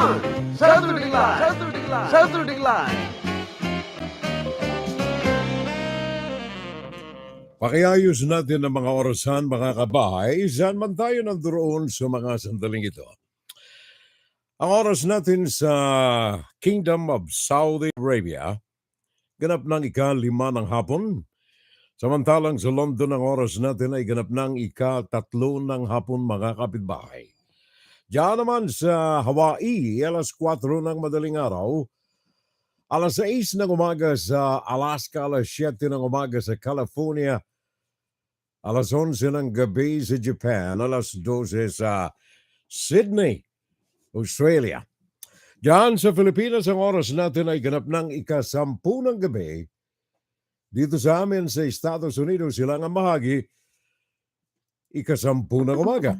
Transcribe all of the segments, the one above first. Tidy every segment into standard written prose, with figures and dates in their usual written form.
Saturday Live! Saturday Live! Saturday Live! Pakiayos natin ang mga orasan, mga kabahay, saan man tayo nandoon sa mga sandaling ito. Ang oras natin sa Kingdom of Saudi Arabia, ganap ng ika-5 ng hapon. Samantalang sa London, ang oras natin ay ganap ng ika-3 ng hapon, mga kapitbahay. Diyan naman sa Hawaii, alas 4 ng madaling araw, alas 6 ng umaga sa Alaska, alas 7 ng umaga sa California, alas 11 ng gabi sa Japan, alas 12 sa Sydney, Australia. Diyan sa Pilipinas, ang oras natin ay ganap ng ika-10 ng gabi. Dito sa amin sa Estados Unidos, silangang bahagi, ika-10 ng umaga.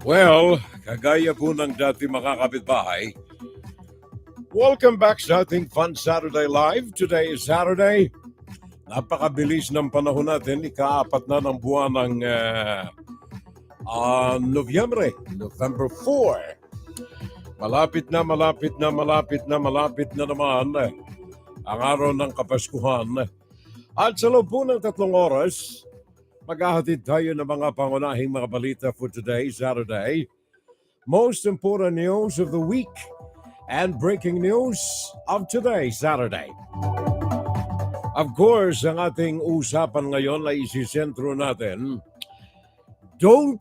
Well, kagaya po ng dati mga kapitbahay, welcome back sa ating Fun Saturday Live. Today is Saturday. Napakabilis ng panahon natin. Ika-4 na ng buwan ng November 4. Malapit na naman ang araw ng Kapaskuhan. At sa loob po ng 3 oras, maghahatid tayo ng mga pangunahing mga balita for today, Saturday. Most important news of the week and breaking news of today, Saturday. Of course, ang ating usapan ngayon ay isisentro natin, don't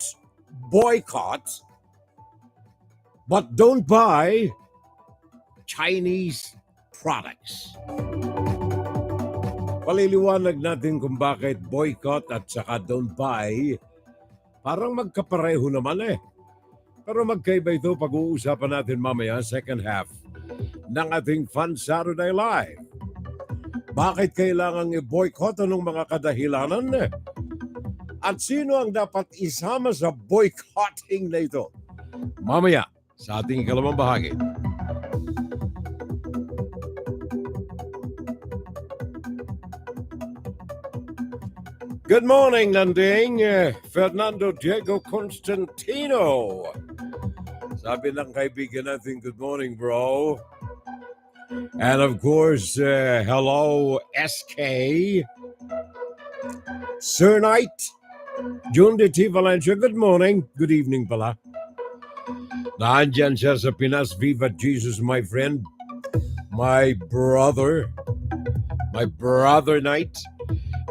boycott, but don't buy Chinese products. Paliliwanag natin kung bakit boycott at saka don't buy. Parang magkapareho naman eh. Pero magkaiba ito, pag-uusapan natin mamaya, second half ng ating Fun Saturday Live. Bakit kailangang i-boycott? Anong mga kadahilanan? At sino ang dapat isama sa boycotting na ito? Mamaya, sa ating ikalawang bahagi. Good morning, Landing. Fernando Diego Constantino. Sabi ng kaibigan natin, good morning, bro. And of course, hello, SK. Sir Knight. June de T. Valencia, good morning. Good evening pala. Naandyan siya sa Pinas. Viva Jesus, my friend. My brother Knight.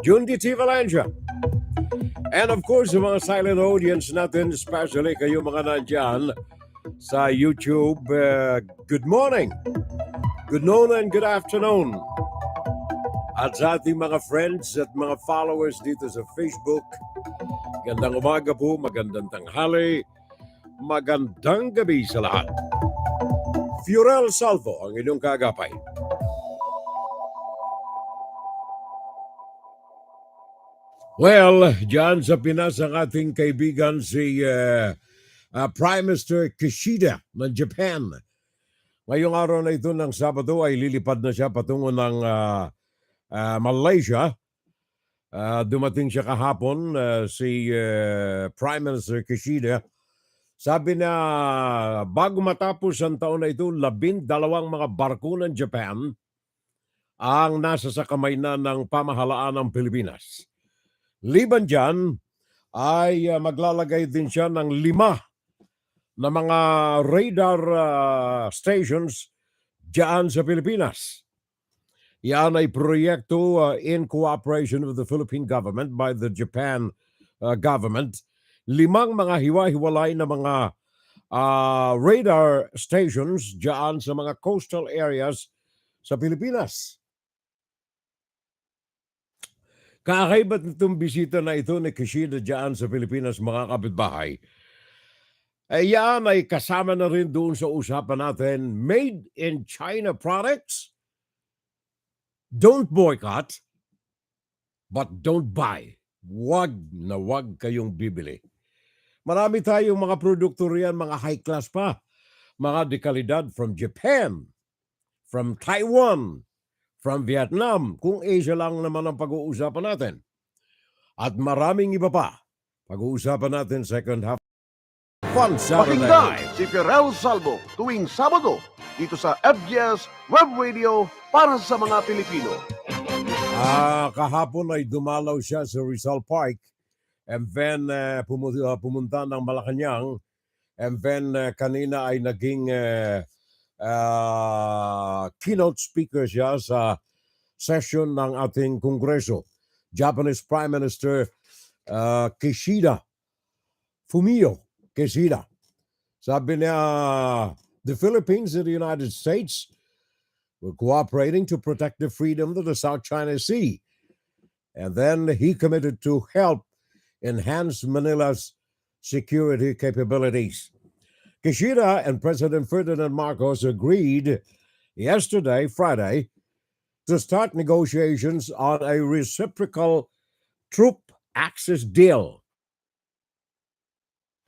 June de T. Valencia. And of course, yung mga silent audience natin, especially kayo mga nandyan sa YouTube, good morning, good noon, and good afternoon. At sa ating mga friends at mga followers dito sa Facebook, gandang umaga po, magandang tanghali, magandang gabi sa lahat. Fiorel Salvo ang inyong kaagapay. Well, dyan sa Pinas ang ating kaibigan si Prime Minister Kishida ng Japan. Ngayong araw na ito ng Sabado ay lilipad na siya patungo ng Malaysia. Dumating siya kahapon si Prime Minister Kishida. Sabi na bago matapos ang taon na ito, 12 mga barko ng Japan ang nasa sa kamay na ng pamahalaan ng Pilipinas. Liban dyan, ay maglalagay din siya ng 5 na mga radar stations dyan sa Pilipinas. Yan ay proyekto in cooperation with the Philippine government by the Japan government. 5 mga hiwa-hiwalay na mga radar stations dyan sa mga coastal areas sa Pilipinas. Kakaibat nitong bisita na ito ni Kishida dyan sa Pilipinas, mga kapitbahay. Yan ay kasama na rin doon sa usapan natin, made in China products, don't boycott, but don't buy wag kayong bibili. Marami tayong mga produkto riyan, mga high class pa. Mga dekalidad from Japan, from Taiwan, from Vietnam, kung Asia lang naman ang pag-uusapan natin. At maraming iba pa. Pag-uusapan natin second half. Fun Saturday Pakinggan night. si Ferrell Salvo tuwing Sabado dito sa FGS Web Radio para sa mga Pilipino. Kahapon ay dumalaw siya sa Rizal Park and then pumunta ng Malacanang and then kanina ay naging keynote speaker siya sa session ng ating Kongreso. Japanese Prime Minister Fumio Kishida. Sabi niya, the Philippines and the United States were cooperating to protect the freedom of the South China Sea. And then he committed to help enhance Manila's security capabilities. Kishida and President Ferdinand Marcos agreed yesterday, Friday, to start negotiations on a reciprocal troop access deal.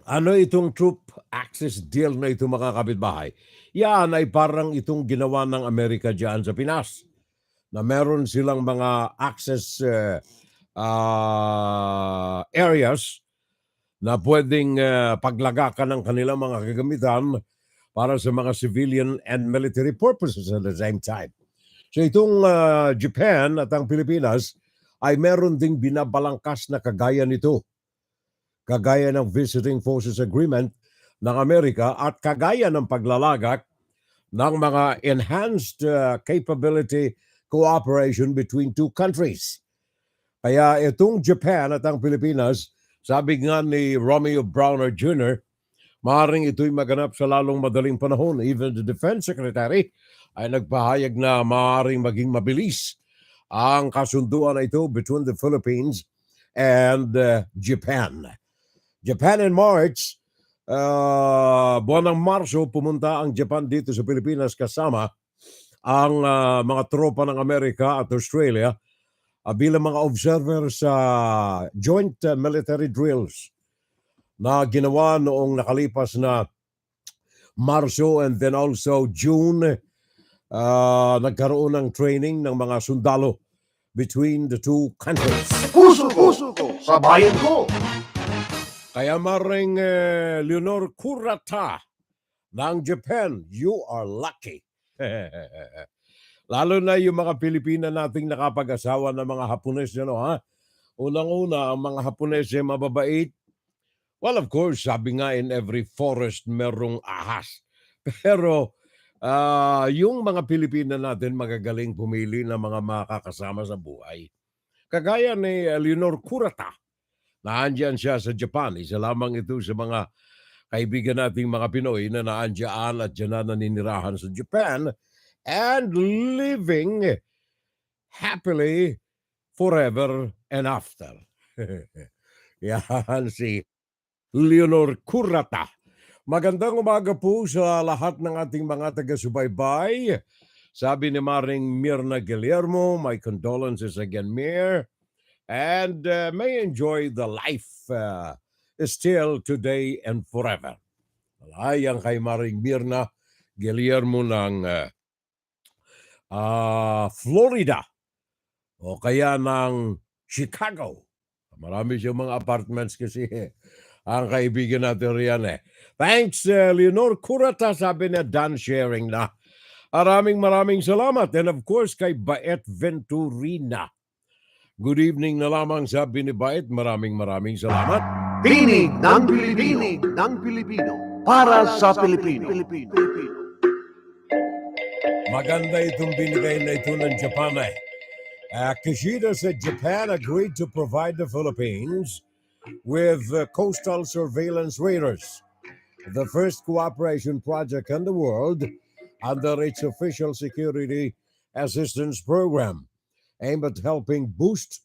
Ano itong troop access deal na ito, mga kapitbahay? Yan ay parang itong ginawa ng Amerika dyan sa Pinas, na meron silang mga access areas na pwedeng paglagakan ng kanilang mga kagamitan para sa mga civilian and military purposes at the same time. So itong Japan at ang Pilipinas ay meron ding binabalangkas na kagaya nito. Kagaya ng Visiting Forces Agreement ng Amerika at kagaya ng paglalagak ng mga enhanced capability cooperation between two countries. Kaya itong Japan at ang Pilipinas, sabi nga ni Romeo Browner Jr., maaaring ito'y maganap sa lalong madaling panahon. Even the Defense Secretary ay nagpahayag na maaaring maging mabilis ang kasunduan na ito between the Philippines and Japan. Japan in March, buwan ng Marso, pumunta ang Japan dito sa Pilipinas kasama ang mga tropa ng Amerika at Australia bilang mga observer sa joint military drills na ginawa noong nakalipas na Marso and then also June. Nagkaroon ng training ng mga sundalo between the two countries. Puso ko sa bayan ko. Kaya maring Leonor Kurata ng Japan, you are lucky. Lalo na yung mga Pilipina nating nakapag-asawa ng mga Hapones, ha? Unang-una, ang mga Hapones ay mababait. Well, of course, sabi nga in every forest merong ahas. Pero yung mga Pilipina natin magagaling pumili ng mga makakasama sa buhay. Kagaya ni Leonor Kurata, naandyan siya sa Japan. Isa lamang ito sa mga kaibigan nating mga Pinoy na naandyan at dyan na naninirahan sa Japan and living happily forever and after. Yan si Leonor Kurata. Magandang umaga po sa lahat ng ating mga taga-subaybay. Sabi ni Maring Mirna Guillermo, my condolences again, Mir. And may enjoy the life still today and forever. Ayan kay Maring Mirna Guillermo ng Florida o kaya ng Chicago. Marami siyang mga apartments kasi ang kaibigan natin riyan . Thanks, Leonor Kurata, sabi niya, done sharing na. Maraming salamat. And of course, kay Baet Venturina. Good evening na lamang, sabi ni Baet. Maraming salamat. Tinig ng Pilipino para sa Pilipino. Maganda itong binigay na ito ng Japan . Kishida said Japan agreed to provide the Philippines with coastal surveillance radars, the first cooperation project in the world under its official security assistance program, aimed at helping boost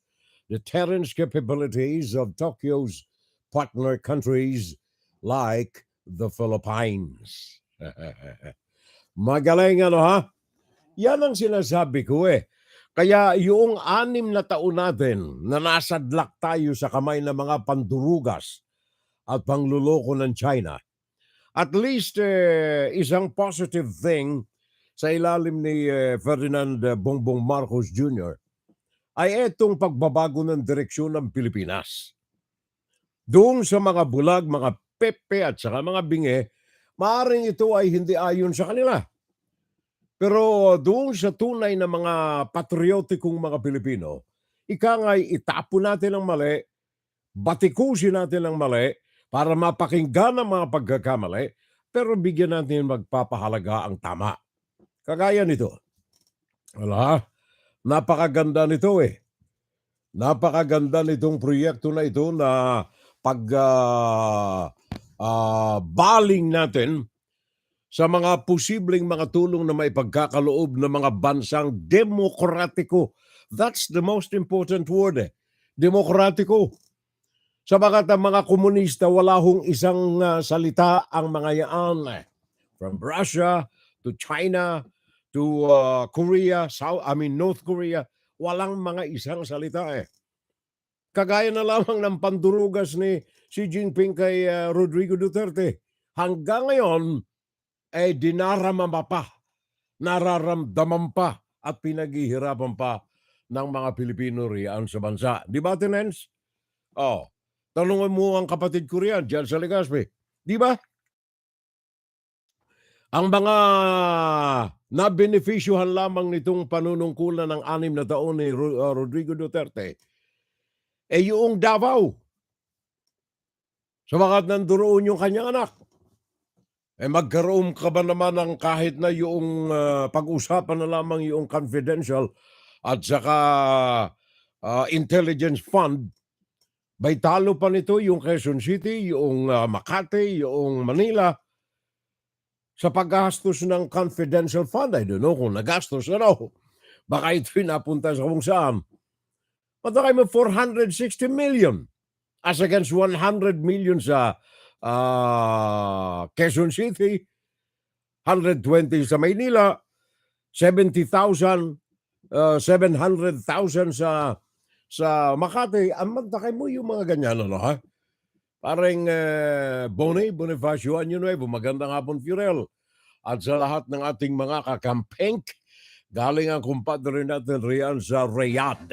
deterrence capabilities of Tokyo's partner countries like the Philippines. Magaling ha? Yan ang sinasabi ko . Kaya yung 6 na taon natin na nasadlak tayo sa kamay ng mga pandurugas at pangluloko ng China, at least isang positive thing sa ilalim ni Ferdinand Bongbong Marcos Jr. ay itong pagbabago ng direksyon ng Pilipinas. Doon sa mga bulag, mga pepe at saka mga bingi, maaaring ito ay hindi ayon sa kanila. Pero doon sa tunay na mga patriotikong mga Pilipino, ika nga'y itapon natin ang mali, batikusin natin ang mali para mapakinggan ang mga pagkakamali, pero bigyan natin magpapahalaga ang tama. Kagaya nito. Wala, napakaganda nito eh. Napakaganda nitong proyekto na ito na baling natin sa mga posibleng mga tulong na may pagkakaloob ng mga bansang demokratiko. That's the most important word eh. Demokratiko. Sabagat ang mga komunista, wala hong isang salita ang mga yaan eh. From Russia to China to Korea, North Korea, walang mga isang salita eh. Kagaya na lamang ng pandurugas ni Xi Jinping kay Rodrigo Duterte. Hanggang ngayon, dinarama pa, nararamdaman pa, at pinaghihirapan pa ng mga Pilipino riyan sa bansa. Di ba, Tinens? Oh, tanungan mo ang kapatid ko riyan, dyan sa Legazpi. Di ba? Ang mga nabenefisyuhan lamang nitong panunungkulan ng 6 na taon ni Rodrigo Duterte yung Davao. Sabagat nandoon yung kanyang anak. Magkaroon ka ba naman ng kahit na yung pag-usapan na lamang yung confidential at saka intelligence fund, may talo pa nito yung Quezon City, yung Makati, yung Manila, sa paggastos ng confidential fund. I don't know kung nagastos ano. Baka ito'y napunta sa kung saan. Mataka mo 460 million as against 100 million sa Quezon City, 120 sa Maynila, 70,000, 700,000 sa Makati. Magtakay mo yung mga ganyan, ano ha? Parang Bonifacio Año Nuevo, magandang hapon, Furel. At sa lahat ng ating mga kakampeng, galing ang kumpadre natin riyan sa Riyadh.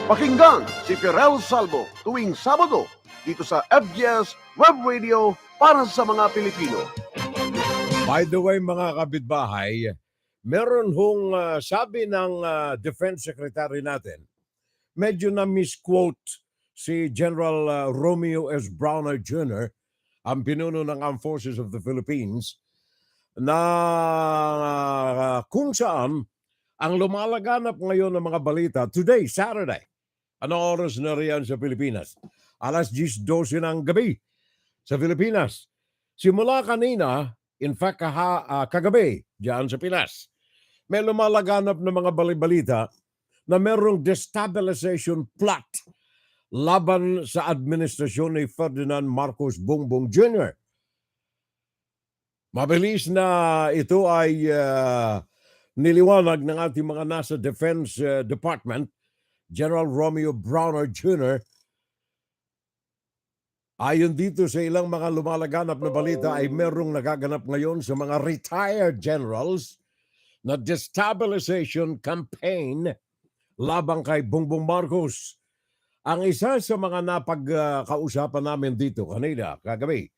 Pakinggan si Pirel Salvo tuwing Sabado dito sa FGS Web Radio para sa mga Pilipino. By the way, mga kabitbahay, meron hong sabi ng Defense Secretary natin, medyo na misquote si General Romeo S. Browner Jr., ang pinuno ng Armed Forces of the Philippines, na kung saan ang lumalaganap ngayon ng mga balita, today, Saturday, anong oras na riyan sa Pilipinas? 10:12 ng gabi sa Pilipinas. Simula kanina, in fact, kagabi, diyan sa Pinas, may lumalaganap na mga balita na merong destabilization plot laban sa administrasyon ni Ferdinand Marcos Bongbong Jr. Mabilis na ito ay niliwanag ng ating mga nasa Defense Department, General Romeo Browner Jr. Ayon dito sa ilang mga lumalaganap na balita ay merong nagaganap ngayon sa mga retired generals na destabilization campaign labang kay Bongbong Marcos. Ang isa sa mga napagkausapan namin dito kanina, kagabi,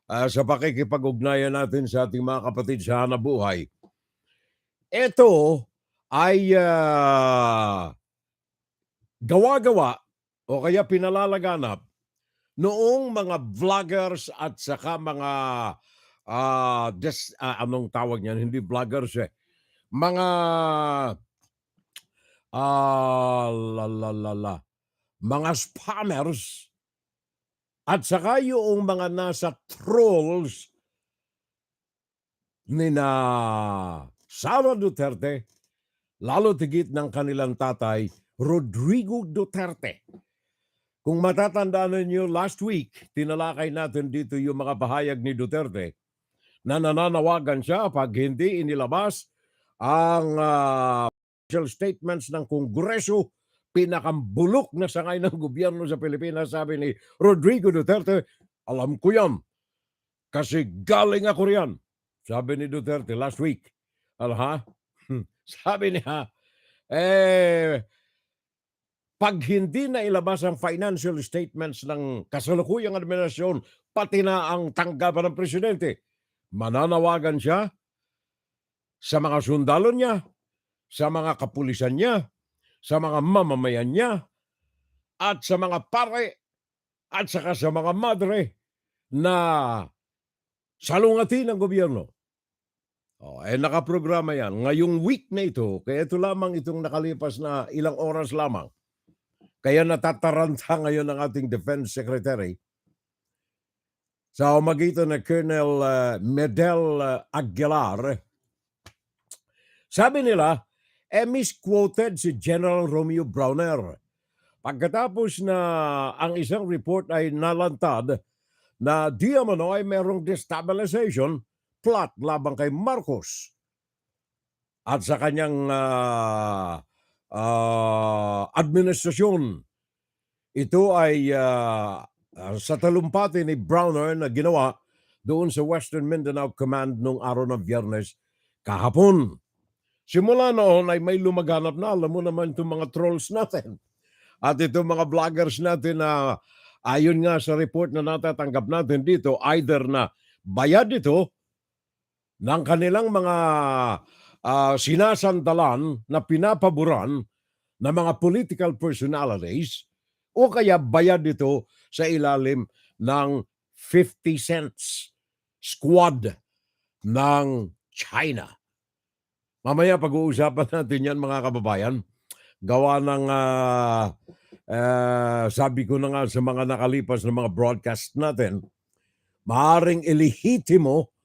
sa pakikipag-ugnayan natin sa ating mga kapatid sa hanabuhay, ito ay gawa-gawa o kaya pinalalaganap noong mga vloggers at saka mga anong tawag niyan? Hindi vloggers eh. Mga mga spammers at saka yung mga nasa trolls ni na Sara Duterte, lalo tigit ng kanilang tatay, Rodrigo Duterte. Kung matatandaan ninyo, last week, tinalakay natin dito yung mga pahayag ni Duterte na nananawagan siya pag hindi inilabas ang statements ng Kongreso, pinakambulok na sangay ng gobyerno sa Pilipinas, sabi ni Rodrigo Duterte, alam ko yan. Kasi galing ako riyan. Sabi ni Duterte last week. Sabi niya, pag hindi na ilabas ang financial statements ng kasalukuyang administrasyon, pati na ang tanggapan ng presidente, mananawagan siya sa mga sundalo niya, sa mga kapulisan niya, sa mga mamamayan niya, at sa mga pare, at saka sa mga madre na salungatin ng gobyerno. Nakaprograma yan. Ngayong week na ito, kaya ito lamang itong nakalipas na ilang oras lamang. Kaya natataranta ngayon ang ating Defense Secretary sa umagitan na Colonel Medel Aguilar. Sabi nila, misquoted si General Romeo Browner. Pagkatapos na ang isang report ay nalantad na di umano ay merong destabilization plot labang kay Marcos at sa kanyang administrasyon. Ito ay sa talumpati ni Browner na ginawa doon sa Western Mindanao Command noong araw ng Biyernes kahapon. Simula noon ay may lumaganap na, alam mo naman itong mga trolls natin at itong mga vloggers natin na ayon nga sa report na natatanggap natin dito, either na bayad ito ng kanilang mga sinasandalan na pinapaboran na mga political personalities o kaya bayad ito sa ilalim ng 50 cents squad ng China. Mamaya pag-uusapan natin yan mga kababayan. Gawa ng sabi ko na nga sa mga nakalipas na mga broadcast natin, maaaring ilehitimo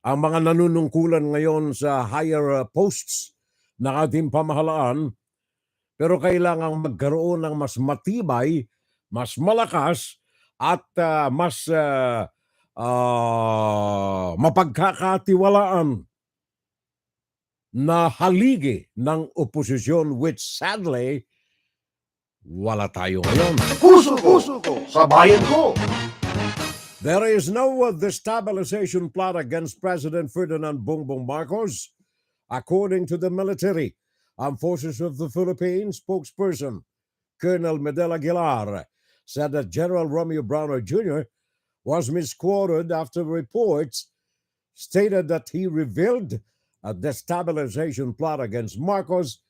ang mga nanunungkulan ngayon sa higher posts ng ating pamahalaan, pero kailangang magkaroon ng mas matibay, mas malakas, at mas mapagkakatiwalaan na haligi ng oposisyon, which sadly, wala tayo ngayon. Puso ko sa bayan ko. There is no destabilization plot against President Ferdinand Bongbong Marcos, according to the military. Armed Forces of the Philippines spokesperson Colonel Medel Aguilar said that General Romeo Browner Jr. was misquoted after reports stated that he revealed a destabilization plot against Marcos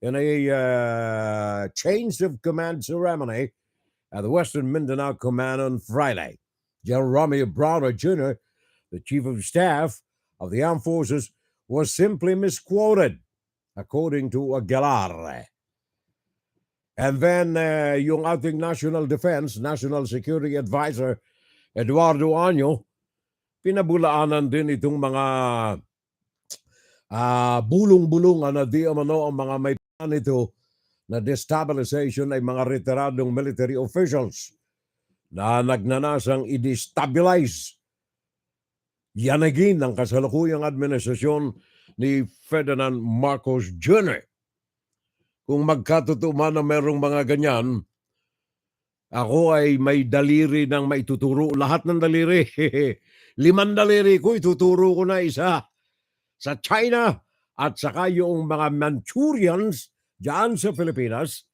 in a change of command ceremony at the Western Mindanao Command on Friday. General Romeo Browner Jr., the Chief of Staff of the Armed Forces, was simply misquoted, according to Aguilar. And then yung ating National Defense, National Security Advisor, Eduardo Año, pinabulaanan din itong mga bulong-bulungan na di umano ang mga may nito na destabilization ay mga retiradong military officials na nagnanasang i-destabilize yanagin ng kasalukuyang administrasyon ni Ferdinand Marcos Jr. Kung magkatotoo man na merong mga ganyan, ako ay may daliri ng maituturo. Lahat ng daliri. 5 daliri ko, ituturo ko na isa sa China at saka yung mga Manchurians dyan sa Pilipinas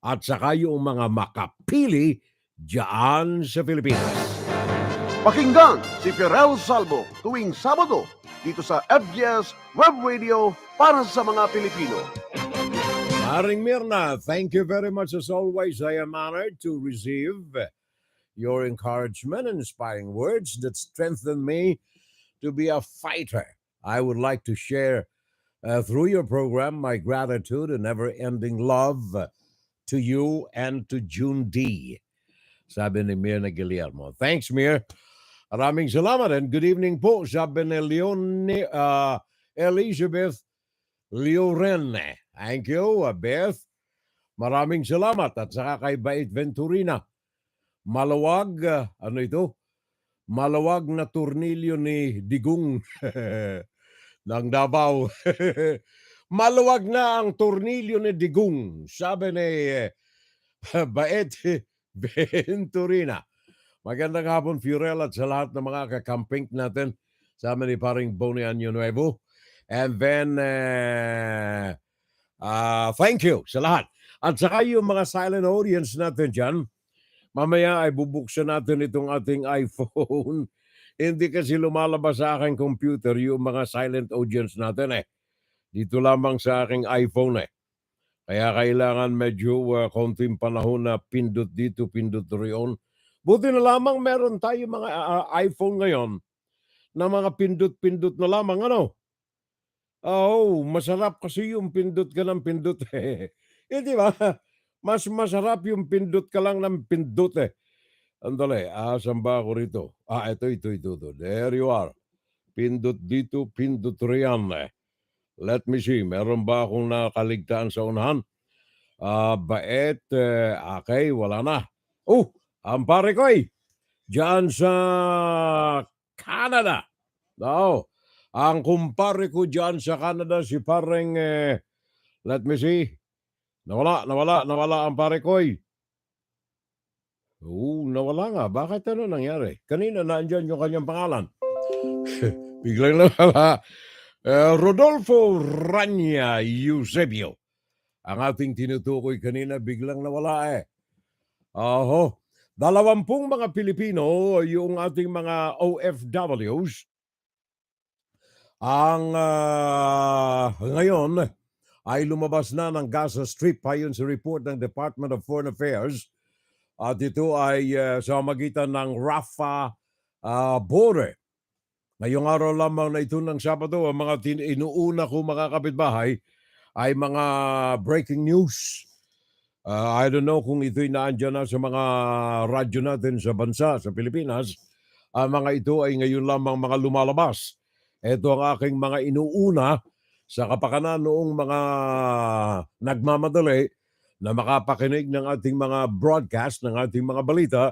at saka yung mga makapili dyan sa Pilipinas. Pakinggan si Ferel Salvo tuwing Sabado dito sa FBS Web Radio para sa mga Pilipino. Maring Mirna, thank you very much as always. I am honored to receive your encouragement and inspiring words that strengthen me to be a fighter. I would like to share through your program my gratitude and never-ending love to you and to June D. Sabi ni Mirna Guillermo. Thanks, Mir. Maraming salamat and good evening po. Sabi ni Elizabeth Leorene. Thank you, Beth. Maraming salamat. At saka kay Bait Venturina. Malawag, ano ito? Malawag na turnilyo ni Digong ng Davao. Maluwag na ang tornilyo ni Digong, sabi ni Baet Venturina. Magandang hapon, Fiorel, at sa lahat ng mga kakamping natin. Sa amin ni paring Boni Año Nuevo. And then, thank you sa lahat. At saka yung mga silent audience natin dyan, mamaya ay bubuksan natin itong ating iPhone. Hindi kasi lumalabas sa aking computer yung mga silent audience natin eh. Dito lamang sa aking iPhone eh. Kaya kailangan medyo konting panahon na pindot dito, pindot riyon. Buti na lamang meron tayo mga iPhone ngayon na mga pindot-pindot na lamang, ano? Oo, masarap kasi yung pindot ka ng pindot eh. Di ba? Mas masarap yung pindot ka lang ng pindot eh. Andali, asan ba ako rito? Ito. There you are. Pindot dito, pindot riyan eh. Let me see, meron ba akong nakaligtaan sa unahan? Baet, okay, wala na. Oh, ang pare ko eh, dyan sa Canada. Oo, ang kumpare ko dyan sa Canada, si pareng, let me see, nawala ang pare ko eh. Nawala nga. Bakit ano nangyari? Kanina nandyan yung kanyang pangalan. Biglang nawala. Rodolfo Rania Eusebio. Ang ating tinutukoy kanina biglang nawala eh. 20 mga Pilipino, yung ating mga OFWs, ang ngayon ay lumabas na ng Gaza Strip ayon sa report ng Department of Foreign Affairs. At ito ay sa magitan ng Rafah border. Ngayong araw lamang na ito ng Sabado, ang mga inuuna ko mga kapitbahay ay mga breaking news. I don't know kung ito'y naandyan na sa mga radyo natin sa bansa, sa Pilipinas. Ang mga ito ay ngayon lamang mga lumalabas. Ito ang aking mga inuuna sa kapakanan noong mga nagmamadali na makapakinig ng ating mga broadcast, ng ating mga balita,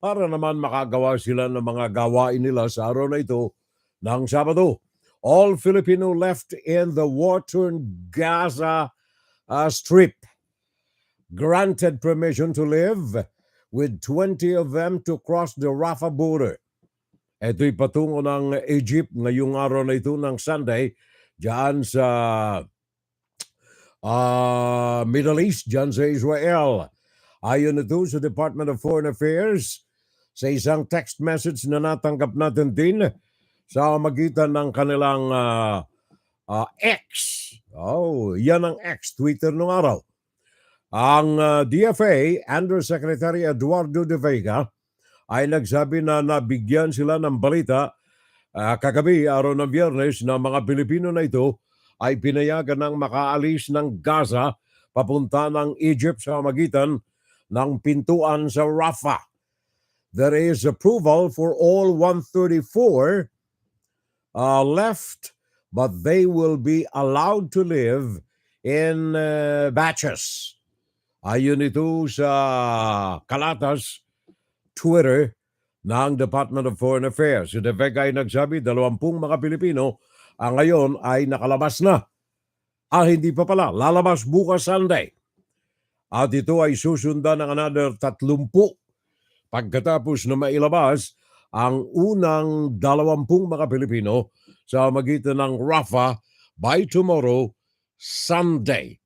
para naman makagawa sila ng mga gawain nila sa araw na ito ng Sabado. All Filipino left in the war-torn Gaza Strip granted permission to live, with 20 of them to cross the Rafah border. Ito'y patungo ng Egypt ngayong araw na ito ng Sunday, dyan sa Middle East, dyan sa Israel. Ayon ito sa Department of Foreign Affairs, sa isang text message na natanggap natin din sa magitan ng kanilang X. Yan ang X, Twitter nung araw. Ang DFA, Undersecretary Eduardo de Vega, ay nagsabi na nabigyan sila ng balita kagabi, araw ng Biyernes, na mga Pilipino na ito ay pinayagan ng makaalis ng Gaza papunta ng Egypt sa magitan ng pintuan sa Rafah. There is approval for all 134 left, but they will be allowed to live in batches. Ayon ito sa kalatas Twitter ng Department of Foreign Affairs. Si De Vega ay nagsabi 20 mga Pilipino ang ngayon ay nakalabas na. Hindi pa pala, lalabas bukas Sunday. At ito ay susundan ng another 30 pagkatapos na mailabas ang unang 20 mga Pilipino sa magitan ng Rafah by tomorrow, Sunday.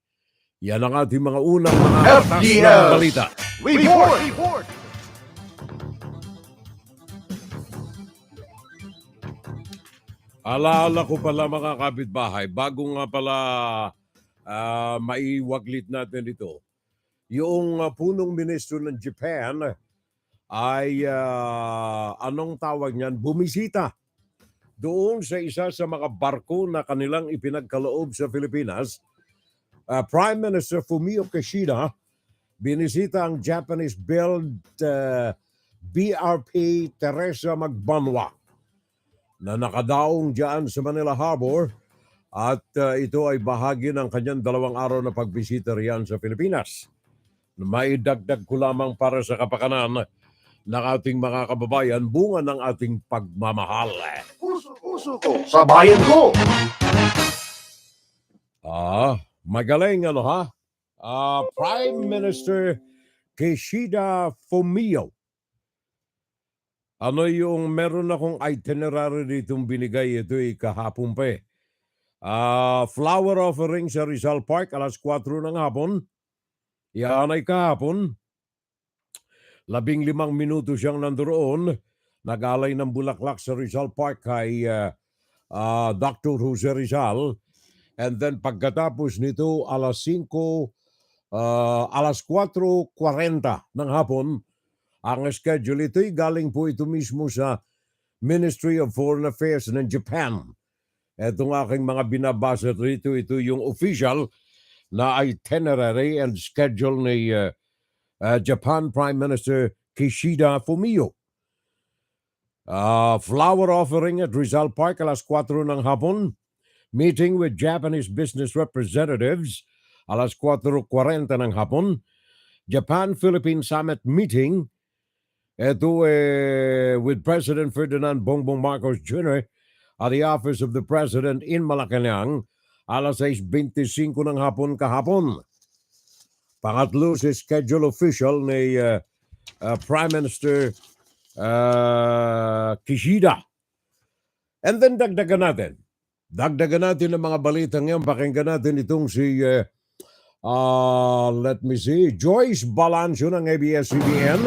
Yan ang ating mga unang mga atas na balita. Report! Alaala ko pala mga kapitbahay, bago nga pala maiwaglit natin ito, yung punong ministro ng Japan ay anong tawag niyan? Bumisita doon sa isa sa mga barko na kanilang ipinagkaloob sa Pilipinas. Prime Minister Fumio Kishida binisita ang Japanese-built BRP Teresa Magbanwa na nakadaong dyan sa Manila Harbor, at ito ay bahagi ng kanyang 2 araw na pagbisita riyan sa Pilipinas. May dagdag ko lamang para sa kapakanan ng ating mga kababayan, bunga ng ating pagmamahal. Puso ko sa bayan ko! Magaling ano ha? Prime Minister Kishida Fumio. Ano yung meron akong itinerary ditong binigay, ito kahapon pa eh. Flower offering sa Rizal Park alas 4 ng hapon. Yan ay kahapon. 15 minuto siyang nandoon. Nag-alay ng bulaklak sa Rizal Park kay Dr. Jose Rizal. And then pagkatapos nito alas 4:40 ng hapon, ang schedule ito'y galing po ito mismo sa Ministry of Foreign Affairs ng Japan. Itong aking mga binabasa rito, ito yung official na itinerary and schedule ni Japan Prime Minister Kishida Fumio. Flower offering at Rizal Park alas 4 ng hapon. Meeting with Japanese business representatives alas 4:40 ng hapon. Japan-Philippine Summit meeting. Ito with President Ferdinand Bongbong Marcos Jr. at the Office of the President in Malacanang alas 6:25 ng hapon kahapon. Pangatlo si schedule official ni Prime Minister Kishida. And then dagdagan natin ng mga balitang yan. Pakinggan natin itong si let me see, Joyce Balancio ng ABS-CBN.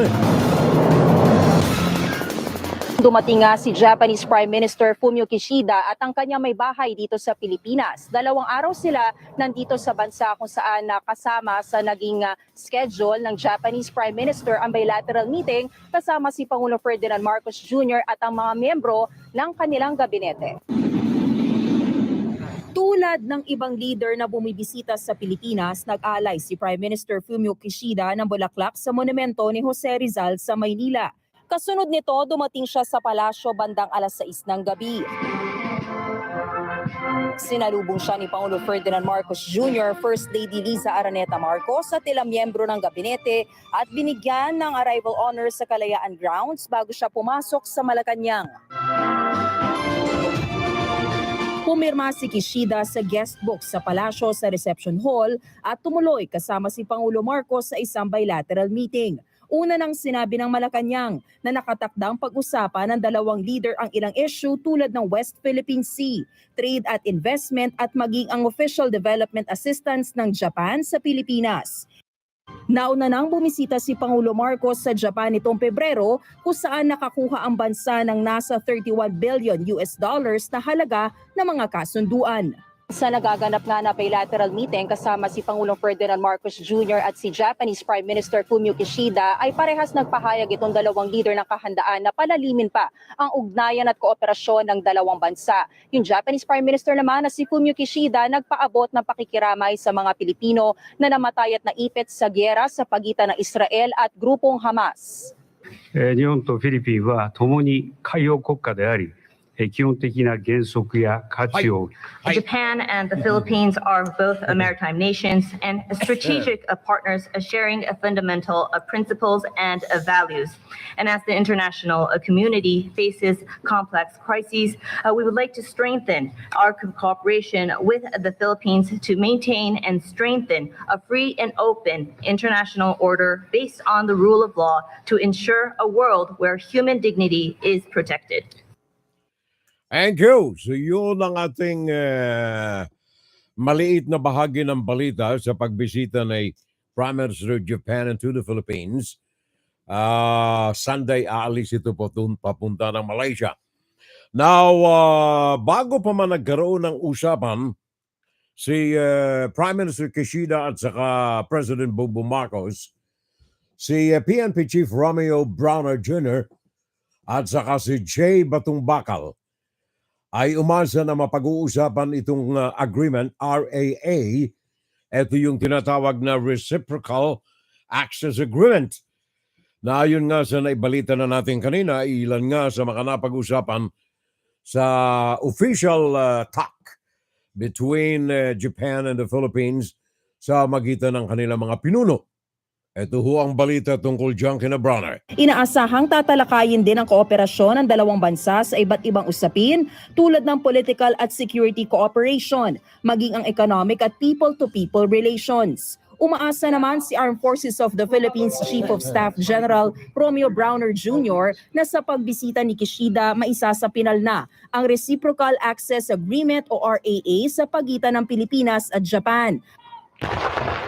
Dumating nga si Japanese Prime Minister Fumio Kishida at ang kanyang may bahay dito sa Pilipinas. 2 araw sila nandito sa bansa kung saan kasama sa naging schedule ng Japanese Prime Minister ang bilateral meeting kasama si Pangulong Ferdinand Marcos Jr. at ang mga miyembro ng kanilang gabinete. Tulad ng ibang leader na bumibisita sa Pilipinas, nag-alay si Prime Minister Fumio Kishida ng bulaklak sa monumento ni Jose Rizal sa Maynila. Kasunod nito, dumating siya sa palasyo bandang alas 6 ng gabi. Sinalubong siya ni Pangulo Ferdinand Marcos Jr., First Lady Liza Araneta Marcos at ilang miyembro ng gabinete at binigyan ng arrival honor sa Kalayaan Grounds bago siya pumasok sa Malacanang. Pumirma si Kishida sa guest book sa palasyo sa reception hall at tumuloy kasama si Pangulo Marcos sa isang bilateral meeting. Una nang sinabi ng Malacanang na nakatakdang pag-usapan ng dalawang leader ang ilang issue tulad ng West Philippine Sea, trade at investment at maging ang official development assistance ng Japan sa Pilipinas. Nauna nang bumisita si Pangulo Marcos sa Japan nitong Pebrero kung saan nakakuha ang bansa ng nasa 31 billion US dollars na halaga ng mga kasunduan. Sa nagaganap nga na bilateral meeting kasama si Pangulong Ferdinand Marcos Jr. at si Japanese Prime Minister Fumio Kishida ay parehas nagpahayag itong dalawang leader ng kahandaan na palalimin pa ang ugnayan at kooperasyon ng dalawang bansa. Yung Japanese Prime Minister naman na si Fumio Kishida nagpaabot ng pakikiramay sa mga Pilipino na namatay at naipit sa giyera sa pagitan ng Israel at grupong Hamas. 日本とフィリピンは共に海洋国家であり、基本的な原則や価値を Japan and the Philippines are both maritime nations and strategic partners sharing fundamental principles and values. And as the international community faces complex crises, we would like to strengthen our cooperation with the Philippines to maintain and strengthen a free and open international order based on the rule of law to ensure a world where human dignity is protected. Thank you. So yun ang ating maliit na bahagi ng balita sa pagbisita ni Prime Minister of Japan to the Philippines. Sunday, aalis ito papunta ng Malaysia. Now, bago pa man nagkaroon ng usapan, si Prime Minister Kishida at saka President Bongbong Marcos, si PNP Chief Romeo Browner Jr. at saka si Jay Batungbakal, ay umasa na mapag-uusapan itong agreement, RAA. Ito yung tinatawag na Reciprocal Access Agreement. Na ayon nga sa naibalita na natin kanina, ilan nga sa mga napag-usapan sa official talk between Japan and the Philippines sa magitan ng kanilang mga pinuno. Ito ho ang balita tungkol dyan kina Bronner. Inaasahang tatalakayin din ang kooperasyon ng dalawang bansa sa iba't ibang usapin tulad ng political at security cooperation, maging ang economic at people-to-people relations. Umaasa naman si Armed Forces of the Philippines Chief of Staff General Romeo Browner Jr. na sa pagbisita ni Kishida maisasapinal na ang Reciprocal Access Agreement o RAA sa pagitan ng Pilipinas at Japan.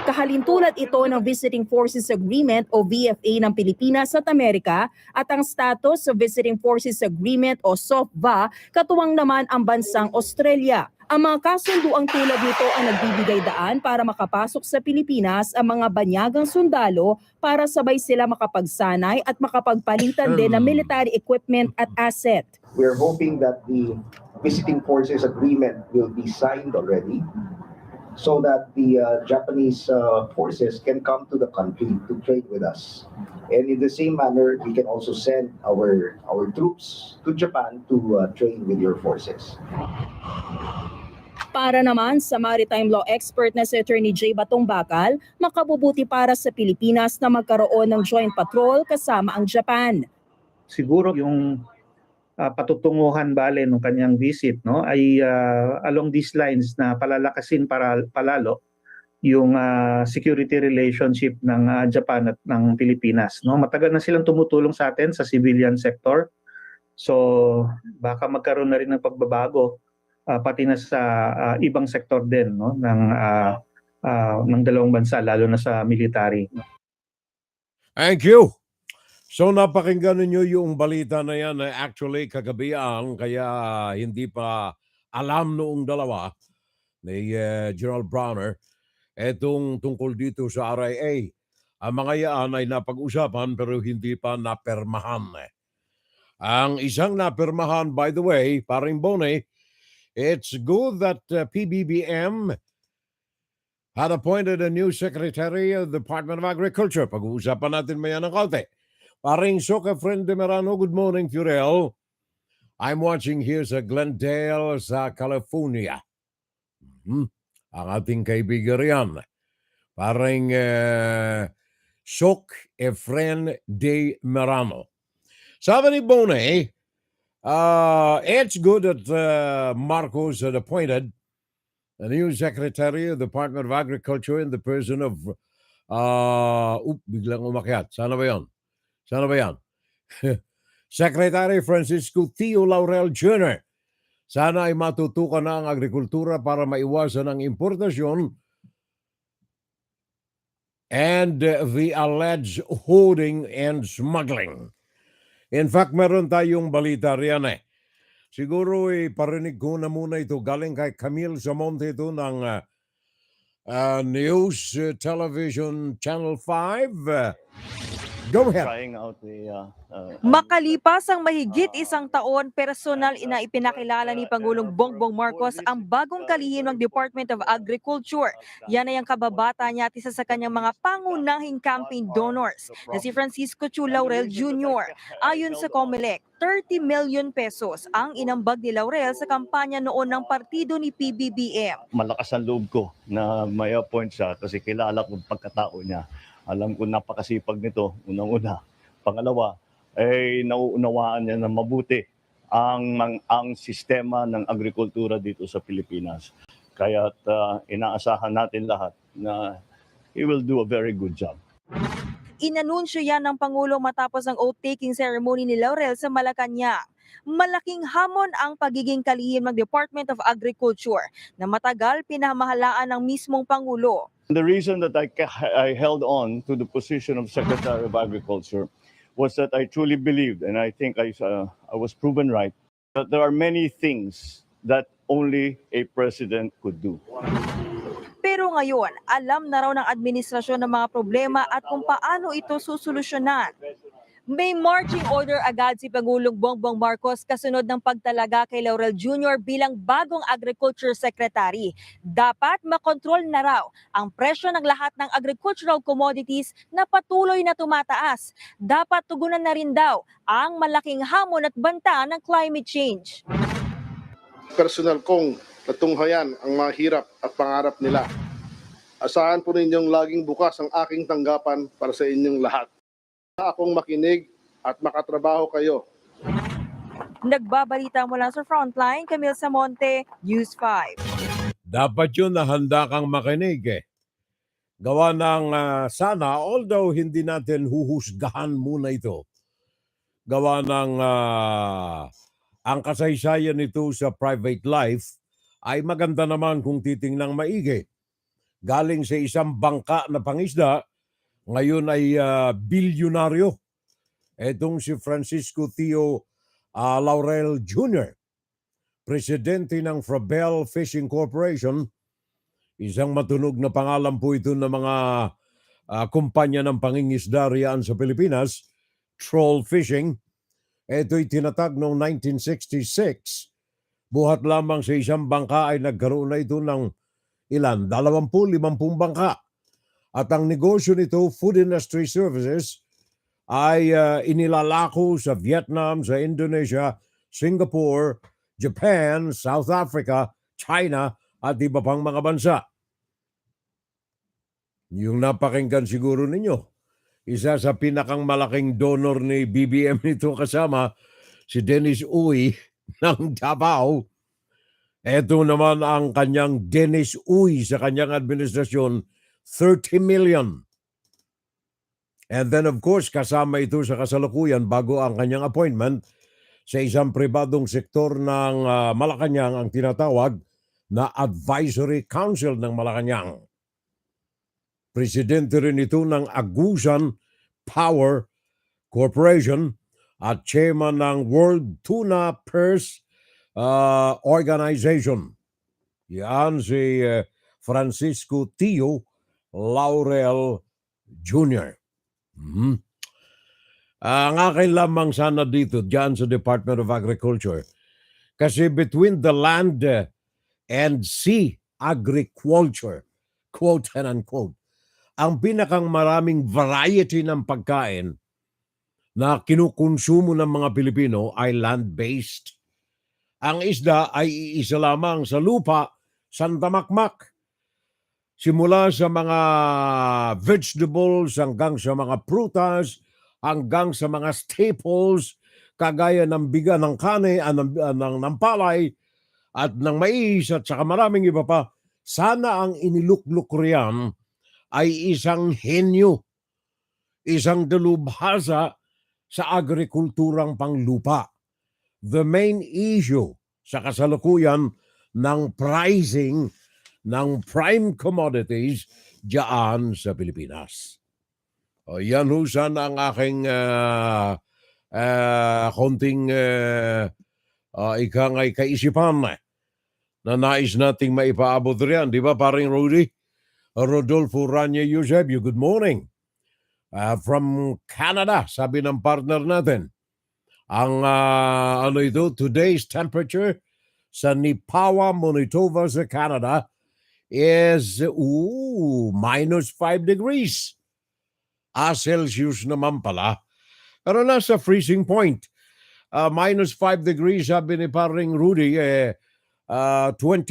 Kahalintulad ito ng Visiting Forces Agreement o VFA ng Pilipinas at Amerika at ang status sa Visiting Forces Agreement o SOFVA katuwang naman ang bansang Australia. Ang mga kasunduang tulad nito ang nagbibigay daan para makapasok sa Pilipinas ang mga banyagang sundalo para sabay sila makapagsanay at makapagpalitan din ng military equipment at asset. We're hoping that the Visiting Forces Agreement will be signed already so that the Japanese forces can come to the country to trade with us. And in the same manner, we can also send our troops to Japan to train with your forces. Para naman sa maritime law expert na si Attorney J. Batong Bakal, makabubuti para sa Pilipinas na magkaroon ng joint patrol kasama ang Japan. Siguro yung patutunguhan bale ng kanyang visit no ay along these lines na palalakasin para palalo yung security relationship ng Japan at ng Pilipinas no. Matagal na silang tumutulong sa atin sa civilian sector. So baka magkaroon na rin ng pagbabago pati na sa ibang sektor din no ng dalawang bansa lalo na sa military. Thank you. So napakinggan ninyo yung balita na yan na actually kagabihan kaya hindi pa alam noong dalawa ni General Browner etong tungkol dito sa RIA. Ang mga yan ay napag-usapan pero hindi pa napermahan. Ang isang napermahan, by the way, paring Bone, it's good that PBBM had appointed a new Secretary of the Department of Agriculture. Pag-uusapan natin maya ng kaunti. Paring Soka Friend de Merano, good morning, Furel. I'm watching here sa Glendale, sa California. Ang ating kaibigan riyan. Paring Sok Efren de Merano. Sabi ni Bone, it's good that Marcos had appointed a new Secretary of the Department of Agriculture in the person of biglang umakyat. Sana ba yan? Secretary Francisco Tio Laurel Jr. Sana ay matutukan na ang agrikultura para maiwasan ang importasyon and the alleged hoarding and smuggling. In fact, meron tayong balita riyan eh. Siguro parinig ko na muna ito galing kay Camille Zamonte ito ng News Television Channel 5. Go ahead. Trying out the Makalipas ang mahigit isang taon, personal na ipinakilala ni Pangulong Bongbong Marcos ang bagong kalihim ng Department of Agriculture. Yan ay ang kababata niya at isa sa kanyang mga pangunahing campaign donors na si Francisco Chu Laurel Jr. Ayon sa COMELEC, 30 million pesos ang inambag ni Laurel sa kampanya noon ng partido ni PBBM. malakas ang loob ko na may appoint siya kasi kilala ko pagkatao niya. Alam ko napakasipag nito, unang-una. Pangalawa, nauunawaan niya na mabuti ang sistema ng agrikultura dito sa Pilipinas. Kaya inaasahan natin lahat na he will do a very good job. Inanunsyo yan ng Pangulo matapos ang oath-taking ceremony ni Laurel sa Malacanang. Malaking hamon ang pagiging kalihim ng Department of Agriculture na matagal pinamahalaan ng mismong Pangulo. The reason that I held on to the position of Secretary of Agriculture was that I truly believed, and I think I was proven right, that there are many things that only a president could do. Pero ngayon, alam na raw ng administrasyon ng mga problema at kung paano ito susolusyonan. May marching order agad si Pangulong Bongbong Marcos kasunod ng pagtalaga kay Laurel Jr. bilang bagong Agriculture Secretary. Dapat makontrol na raw ang presyo ng lahat ng agricultural commodities na patuloy na tumataas. Dapat tugunan na rin daw ang malaking hamon at banta ng climate change. Personal kong natunghayan ang mga hirap at pangarap nila Asahan po ninyong laging bukas ang aking tanggapan para sa inyong lahat. Akong makinig at makatrabaho kayo. Nagbabalita mula sa Frontline, Camille Samonte, News 5. Dapat yun na handa kang makinig eh. Gawa ng sana, although hindi natin huhusgahan muna ito, gawa ng ang kasaysayan nito sa private life ay maganda naman kung titingnang maigi. Galing sa isang bangka na pangisda, ngayon ay bilyonaryo. Etong si Francisco Tio Laurel Jr., presidente ng Frabel Fishing Corporation. Isang matunog na pangalan po ito ng mga kumpanya ng pangingisda riyan sa Pilipinas, troll fishing. Ito'y tinatag noong 1966. Buhat lamang sa isang bangka ay nagkaroon na ito ng ilan? 20-50 bangka. At ang negosyo nito, food industry services, ay inilalako sa Vietnam, sa Indonesia, Singapore, Japan, South Africa, China, at iba pang mga bansa. Yung napakinggan siguro ninyo, isa sa pinakang malaking donor ni BBM nito kasama, si Dennis Uy ng Davao. Ito naman ang kanyang Dennis Uy sa kanyang administrasyon, 30 million. And then of course, kasama ito sa kasalukuyan bago ang kanyang appointment sa isang pribadong sektor ng Malacanang, ang tinatawag na Advisory Council ng Malacanang. Presidente rin ito ng Agusan Power Corporation at chairman ng World Tuna Purse Organization. Yan si Francisco Tio Laurel Jr. Ang akin lamang sana dito, dyan sa Department of Agriculture, kasi between the land and sea agriculture, quote and unquote, ang pinakang maraming variety ng pagkain na kinukonsumo ng mga Pilipino ay land-based. Ang isda ay iisa lamang sa lupa, sandamakmak. Simula sa mga vegetables hanggang sa mga prutas, hanggang sa mga staples, kagaya ng biga ng kane, ng palay, at ng mais, at saka maraming iba pa. Sana ang inilukluk riyan ay isang henyo, isang dalubhasa sa agrikulturang panglupa. The main issue sa kasalukuyan ng pricing ng prime commodities diyan sa Pilipinas. O, yan ho sana ang aking konting ikangay kaisipan na nais nating maipaabot riyan. Di ba, paring Rudy? Rodolfo Ranye Eusebio, good morning. From Canada, sabi ng partner natin. Ang today's temperature sa Nipawa, Manitoba sa Canada is minus 5 degrees. Celsius naman pala. Pero nasa freezing point. Minus 5 degrees, sabi ni paring Rudy, 23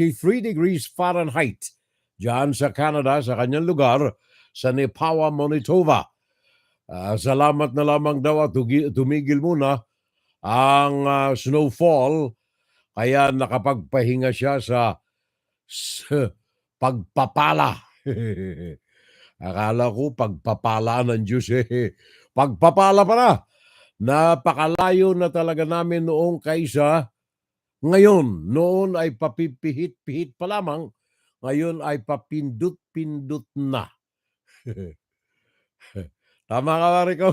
degrees Fahrenheit. Diyan sa Canada, sa kanyang lugar, sa Nipawa, Manitoba. Salamat na lamang daw at tumigil muna ang snowfall, kaya nakapagpahinga siya sa pagpapala. Akala ko pagpapala ng Diyos Pagpapala para. Napakalayo na talaga namin noong kaysa ngayon. Noon ay papipihit-pihit pa lamang. Ngayon ay papindut-pindut na. Tama ka, Mariko.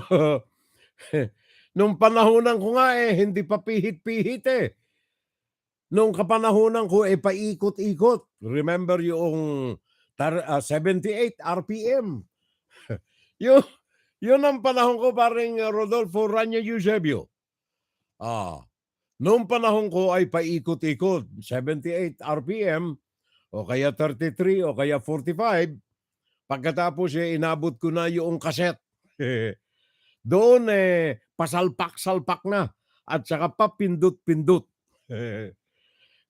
Nung panahonan ko nga hindi pa pihit-pihit Nung kapanahonan ko paikot-ikot. Remember yung 78 RPM. Yun ang panahon ko, paring Rodolfo Ranye Eusebio. Nung panahon ko ay paikot-ikot. 78 RPM o kaya 33 o kaya 45. Pagkatapos inabot ko na yung kaset. Doon pasalpak-salpak na at saka papindut-pindut.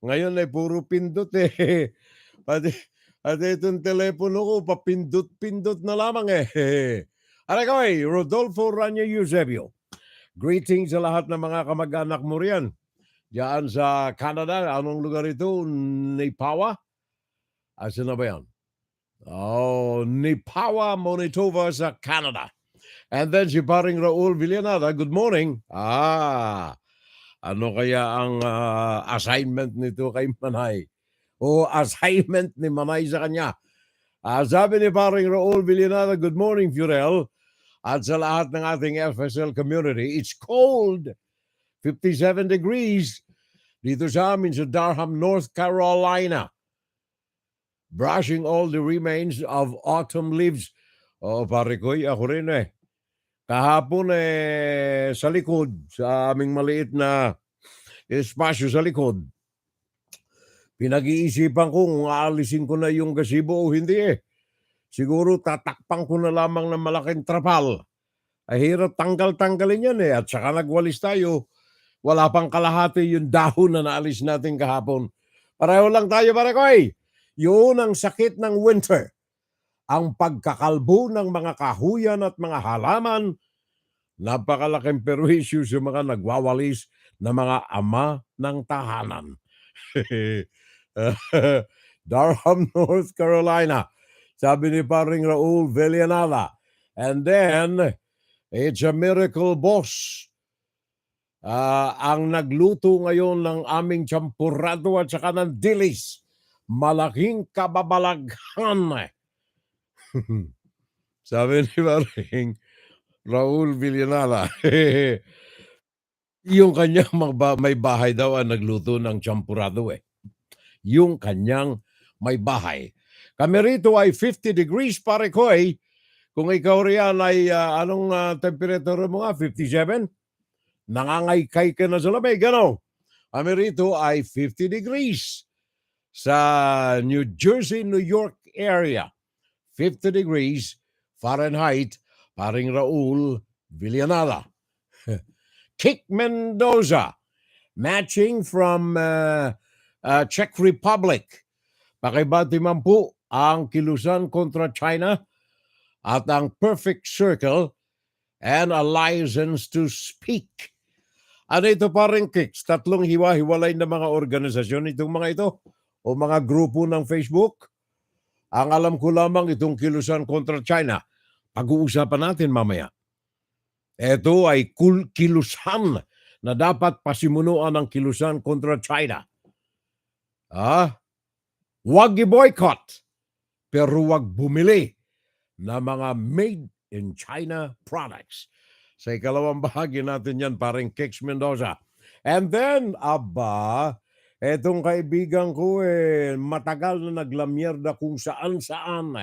Ngayon puro pindut At itong telepono ko, papindot-pindot na lamang eh. Aray ko Rodolfo Rania Eusebio. Greetings sa lahat ng mga kamag-anak mo riyan. Diyan sa Canada, anong lugar ito? Nipawa? Asan na ba yan? Oh, Nipawa, Manitoba sa Canada. And then si paring Raul Villanada, good morning. Ano kaya ang assignment nito kay Manay? O assignment ni Manay sa kanya? Sabi ni paring Raul Villanada, good morning, Furel. At sa lahat ng ating FSL community, it's cold. 57 degrees dito sa amin sa Durham, North Carolina. Brushing all the remains of autumn leaves. Pare ko, ako rin eh. Kahapon sa likod, sa aming maliit na espasyo sa likod, pinag-iisipan ko kung aalisin ko na yung gazebo o hindi eh. Siguro tatakpan ko na lamang ng malaking trapal. Ay hirap tanggal-tanggalin yan eh. At saka nagwalis tayo. Wala pang kalahati yung dahon na naalis natin kahapon. Pareho lang tayo, pare ko eh. Yun ang sakit ng winter. Ang pagkakalbo ng mga kahuyan at mga halaman, napakalaking perwisyo sa mga nagwawalis na mga ama ng tahanan. Durham, North Carolina. Sabi ni paring Raul Villanada. And then, it's a miracle, boss. Ang nagluto ngayon ng aming champurado at saka ng dilis. Malaking kababalaghan. Sabi ni paring Raul Villanada. Yung kanyang may bahay daw ang nagluto ng champurado eh. Yung kanyang may bahay. Kami rito ay 50 degrees, pare ko eh. Kung ikaw riyan ay anong temperature mo nga? 57? Nangangaykay ka na sa lamig, ano? Kami rito ay 50 degrees sa New Jersey, New York area. 50 degrees Fahrenheit, paring Raul Villanada. Kick Mendoza, matching from Czech Republic. Pakibati man po ang kilusan kontra China at ang perfect circle and a license to speak. Ano ito paring kicks? Tatlong hiwa-hiwalay na mga organisasyon itong mga ito o mga grupo ng Facebook. Ang alam ko lamang itong kilusan kontra China. Pag-uusapan natin mamaya. Ito ay kilusan na dapat pasimunuan ng kilusan kontra China. Huwag i-boycott, pero huwag bumili na mga made in China products. Sa ikalawang bahagi natin yan, paring Kix Mendoza. And then, etong kaibigan ko matagal na naglamyerda kung saan-saan.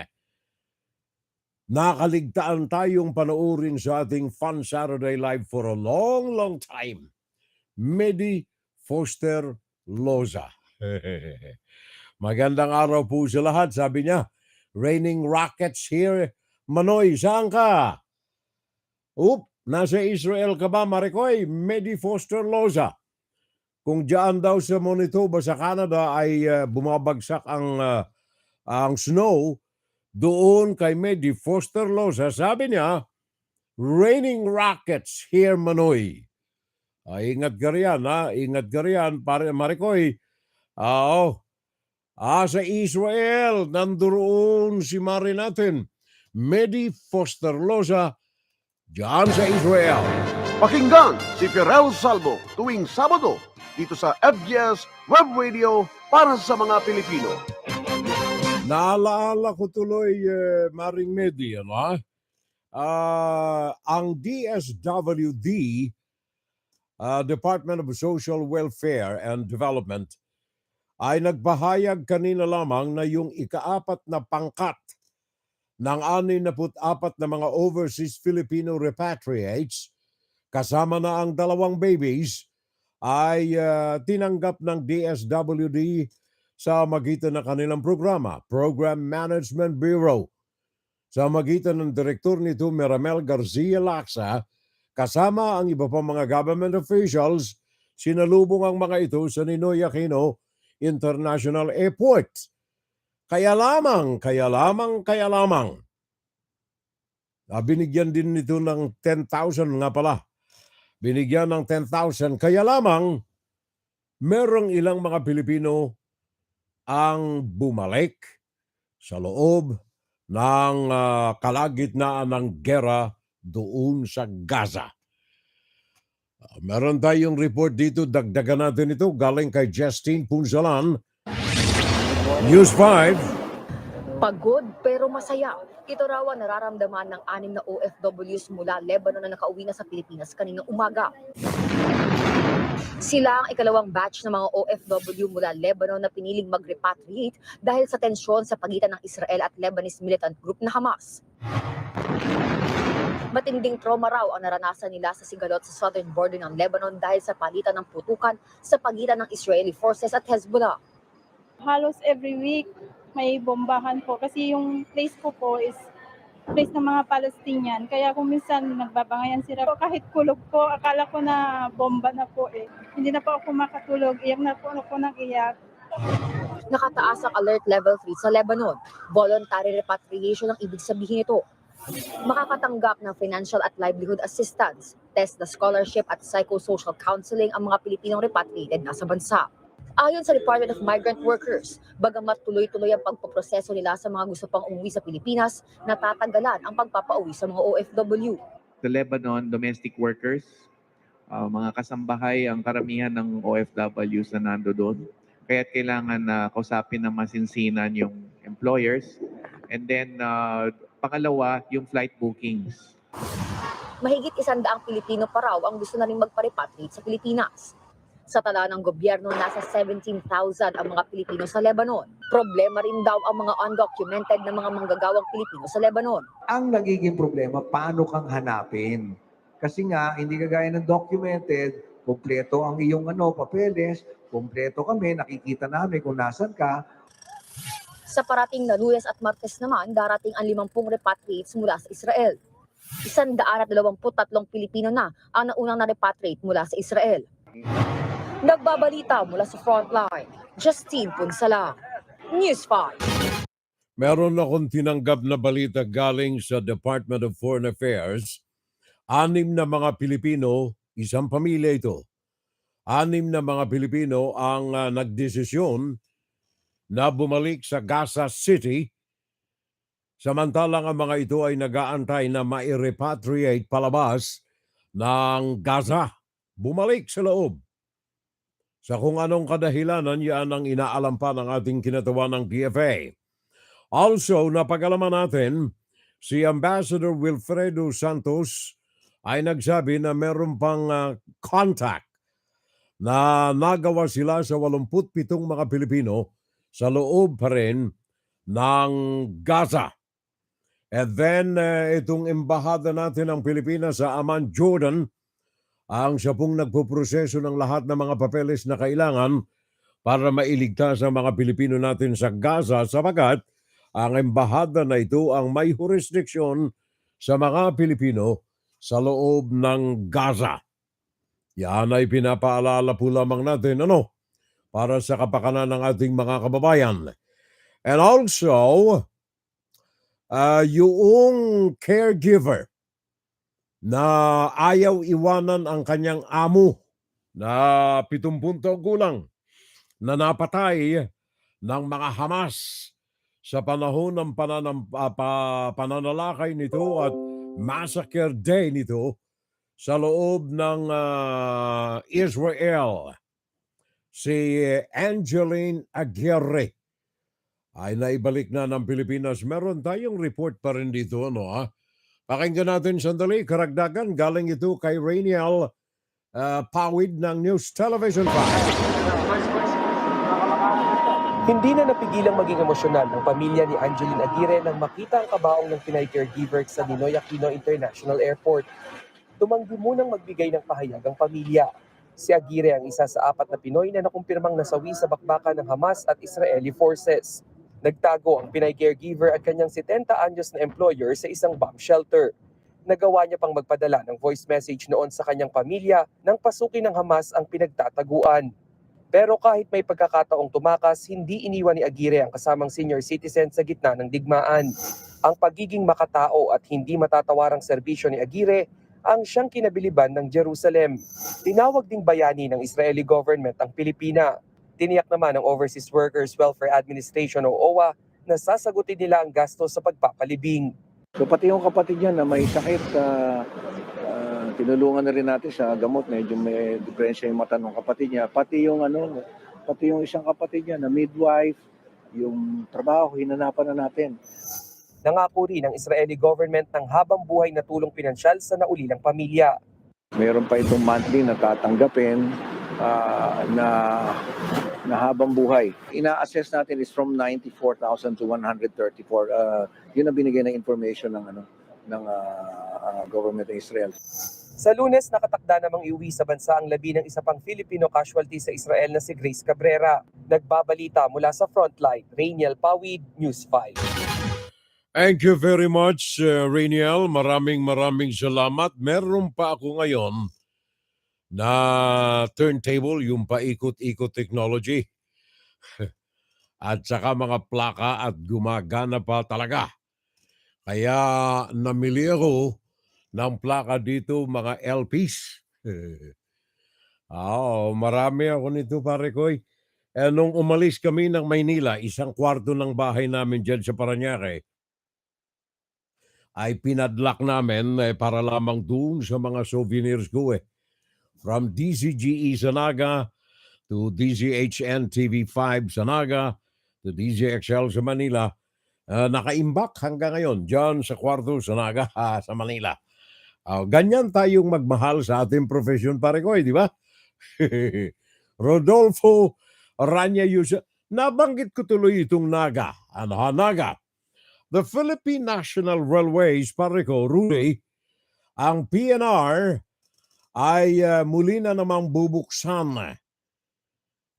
Nakaligtaan tayong panoorin sa ating Fun Saturday Live for a long, long time. Medi Foster Loza. Magandang araw po sa lahat. Sabi niya, raining rockets here. Manoy, saan ka? Nasa Israel ka ba, Marikoy? Medi Foster Loza. Kung diyan daw sa Manitoba sa Canada ay bumabagsak ang snow, doon kay Medi Foster Loza, sabi niya, raining rockets here, Manoy. Ingat ka riyan, ha? Ingat ka riyan, Marikoy. Sa Israel, nandoon si Mari natin, Medi Foster Loza, diyan sa Israel. Pakinggan si Philip Salvo tuwing Sabado dito sa FBS Web Radio para sa mga Pilipino. Naalaala ko tuloy, Maring Medi, ang DSWD, Department of Social Welfare and Development, ay nagpahayag kanina lamang na yung ika-4 na pangkat ng 64 na mga overseas Filipino repatriates, kasama na ang 2 babies, ay tinanggap ng DSWD sa magitan ng kanilang programa, Program Management Bureau. Sa magitan ng direktor nito, Meramel Garcia Laksa, kasama ang iba pang mga government officials, sinalubong ang mga ito sa Ninoy Aquino International Airport. Kaya lamang, binigyan din nito ng 10,000 nga pala. Binigyan ng 10,000. Kaya lamang, merong ilang mga Pilipino ang bumalik sa loob ng kalagitnaan ng gera doon sa Gaza. Meron tayong report dito, dagdagan natin ito, galing kay Justine Punzalan, News 5. Pagod pero masaya. Ito raw ang nararamdaman ng 6 na OFWs mula Lebanon na nakauwi na sa Pilipinas kaninang umaga. Sila ang ikalawang batch ng mga OFW mula Lebanon na piniling mag-repatriate dahil sa tensyon sa pagitan ng Israel at Lebanese militant group na Hamas. Matinding trauma raw ang naranasan nila sa sigalot sa southern border ng Lebanon dahil sa palitan ng putukan sa pagitan ng Israeli forces at Hezbollah. Halos every week may bombahan po kasi yung place ko po is place ng mga Palestinian. Kaya kung minsan nagbabangayan sila po, kahit kulog ko, akala ko na bomba na po eh. Hindi na po ako makatulog, iyak na po ako ng iyak. Nakataas ang alert level 3 sa Lebanon. Voluntary repatriation ang ibig sabihin nito. Makakatanggap ng financial at livelihood assistance, test na scholarship at psychosocial counseling ang mga Pilipinong repatriated nasa bansa. Ayon sa Department of Migrant Workers, bagamat tuloy-tuloy ang pagpoproseso nila sa mga gusto pang umuwi sa Pilipinas, natatagalan ang pagpapauwi sa mga OFW. The Lebanon domestic workers, mga kasambahay ang karamihan ng OFWs na nando doon. Kaya kailangan na kausapin na masinsinan yung employers. And then, pangalawa, yung flight bookings. Mahigit 100 Pilipino pa raw ang gusto na rin magpa-repatriate sa Pilipinas. Sa tala ng gobyerno, nasa 17,000 ang mga Pilipino sa Lebanon. Problema rin daw ang mga undocumented na mga manggagawang Pilipino sa Lebanon. Ang nagiging problema, paano kang hanapin? Kasi nga, hindi kagaya ng documented, kompleto ang iyong papeles, kompleto kami, nakikita namin kung nasan ka. Sa parating na Lunes at Martes naman, darating ang 50 repatriates mula sa Israel. 123 Pilipino na ang naunang na-repatriate mula sa Israel. Nagbabalita mula sa frontline, Justine Punzalan, News 5. Meron akong tinanggap na balita galing sa Department of Foreign Affairs. 6 na mga Pilipino, isang pamilya ito. 6 na mga Pilipino ang nagdesisyon na bumalik sa Gaza City, samantalang ang mga ito ay nag-aantay na ma-repatriate palabas ng Gaza. Bumalik sa loob. Sa kung anong kadahilanan, yan ang inaalam pa ng ating kinatawan ng DFA. Also, napag-alaman natin, si Ambassador Wilfredo Santos ay nagsabi na meron pang contact na nagawa sila sa 87 mga Pilipino sa loob pa rin ng Gaza. And then, itong embahada natin ng Pilipinas sa Amman, Jordan, ang siya pong nagpoproseso ng lahat ng mga papeles na kailangan para mailigtas ang mga Pilipino natin sa Gaza sapagat ang embahada na ito ang may jurisdiksyon sa mga Pilipino sa loob ng Gaza. Yan ay pinapaalala po lamang natin para sa kapakanan ng ating mga kababayan. And also, yung caregiver na ayaw iwanan ang kanyang amo na 70 taong gulang na napatay ng mga Hamas sa panahon ng pananalakay nito at massacre day nito sa loob ng Israel. Si Angeline Aguirre ay naibalik na ng Pilipinas. Meron tayong report pa rin dito, Pakinggan natin sandali, karagdagan, galing ito kay Rainiel Pawid ng News Television 5. Hindi na napigilang maging emosyonal ng pamilya ni Angeline Aguirre nang makita ang kabaong ng Pinay caregiver sa Ninoy Aquino International Airport. Tumanggi munang magbigay ng pahayag ang pamilya. Si Aguirre ang isa sa 4 na Pinoy na nakumpirmang nasawi sa bakbakan ng Hamas at Israeli forces. Nagtago ang Pinay caregiver at kanyang 70 anyos na employer sa isang bomb shelter. Nagawa niya pang magpadala ng voice message noon sa kanyang pamilya nang pasukin ng Hamas ang pinagtataguan. Pero kahit may pagkakataong tumakas, hindi iniwan ni Aguirre ang kasamang senior citizen sa gitna ng digmaan. Ang pagiging makatao at hindi matatawarang serbisyo ni Aguirre ang siyang kinabiliban ng Jerusalem. Tinawag ding bayani ng Israeli government ang Pilipina. Tiniyak naman ng Overseas Workers Welfare Administration o OWA na sasagutin nila ang gasto sa pagpapalibing. So pati yung kapatid niya na may sakit, tinulungan na rin natin sa gamot. Medyo may diferensya yung mata ng kapatid niya. Pati yung isang kapatid niya na midwife, yung trabaho, hinanapan na natin. Nangako rin ng Israeli government ng habang buhay na tulong pinansyal sa naulilang pamilya. Meron pa itong monthly na tatanggapin na habang buhay. Ina-assess natin is from 94,000 to 134. Yun ang binigay na information ng government ng Israel. Sa Lunes, nakatakda namang iuwi sa bansa ang labi ng isa pang Filipino casualty sa Israel na si Grace Cabrera. Nagbabalita mula sa frontline, Rainiel Pawid, News 5. Thank you very much, Rainiel. Maraming salamat. Meron pa ako ngayon na turntable, yung paikot-ikot technology. At saka mga plaka at gumagana pa talaga. Kaya namili ako ng plaka dito, mga LPs. Marami ako nito, pare koy. Nung umalis kami ng Maynila, isang kwarto ng bahay namin dyan sa Parañaque, ay pinadlock namin para lamang doon sa mga souvenirs ko. From DCGE sa Naga to DZHN TV5 sa Naga to DZXL sa Manila, nakaimbak hanggang ngayon dyan sa kwarto sa Naga sa Manila. Ganyan tayong magmahal sa ating profession, pare ko, di ba? Rodolfo Rania Yusa. Nabanggit ko tuloy itong Naga. Naga. The Philippine National Railways, pare ko, Rudy, ang PNR ay muli na namang bubuksan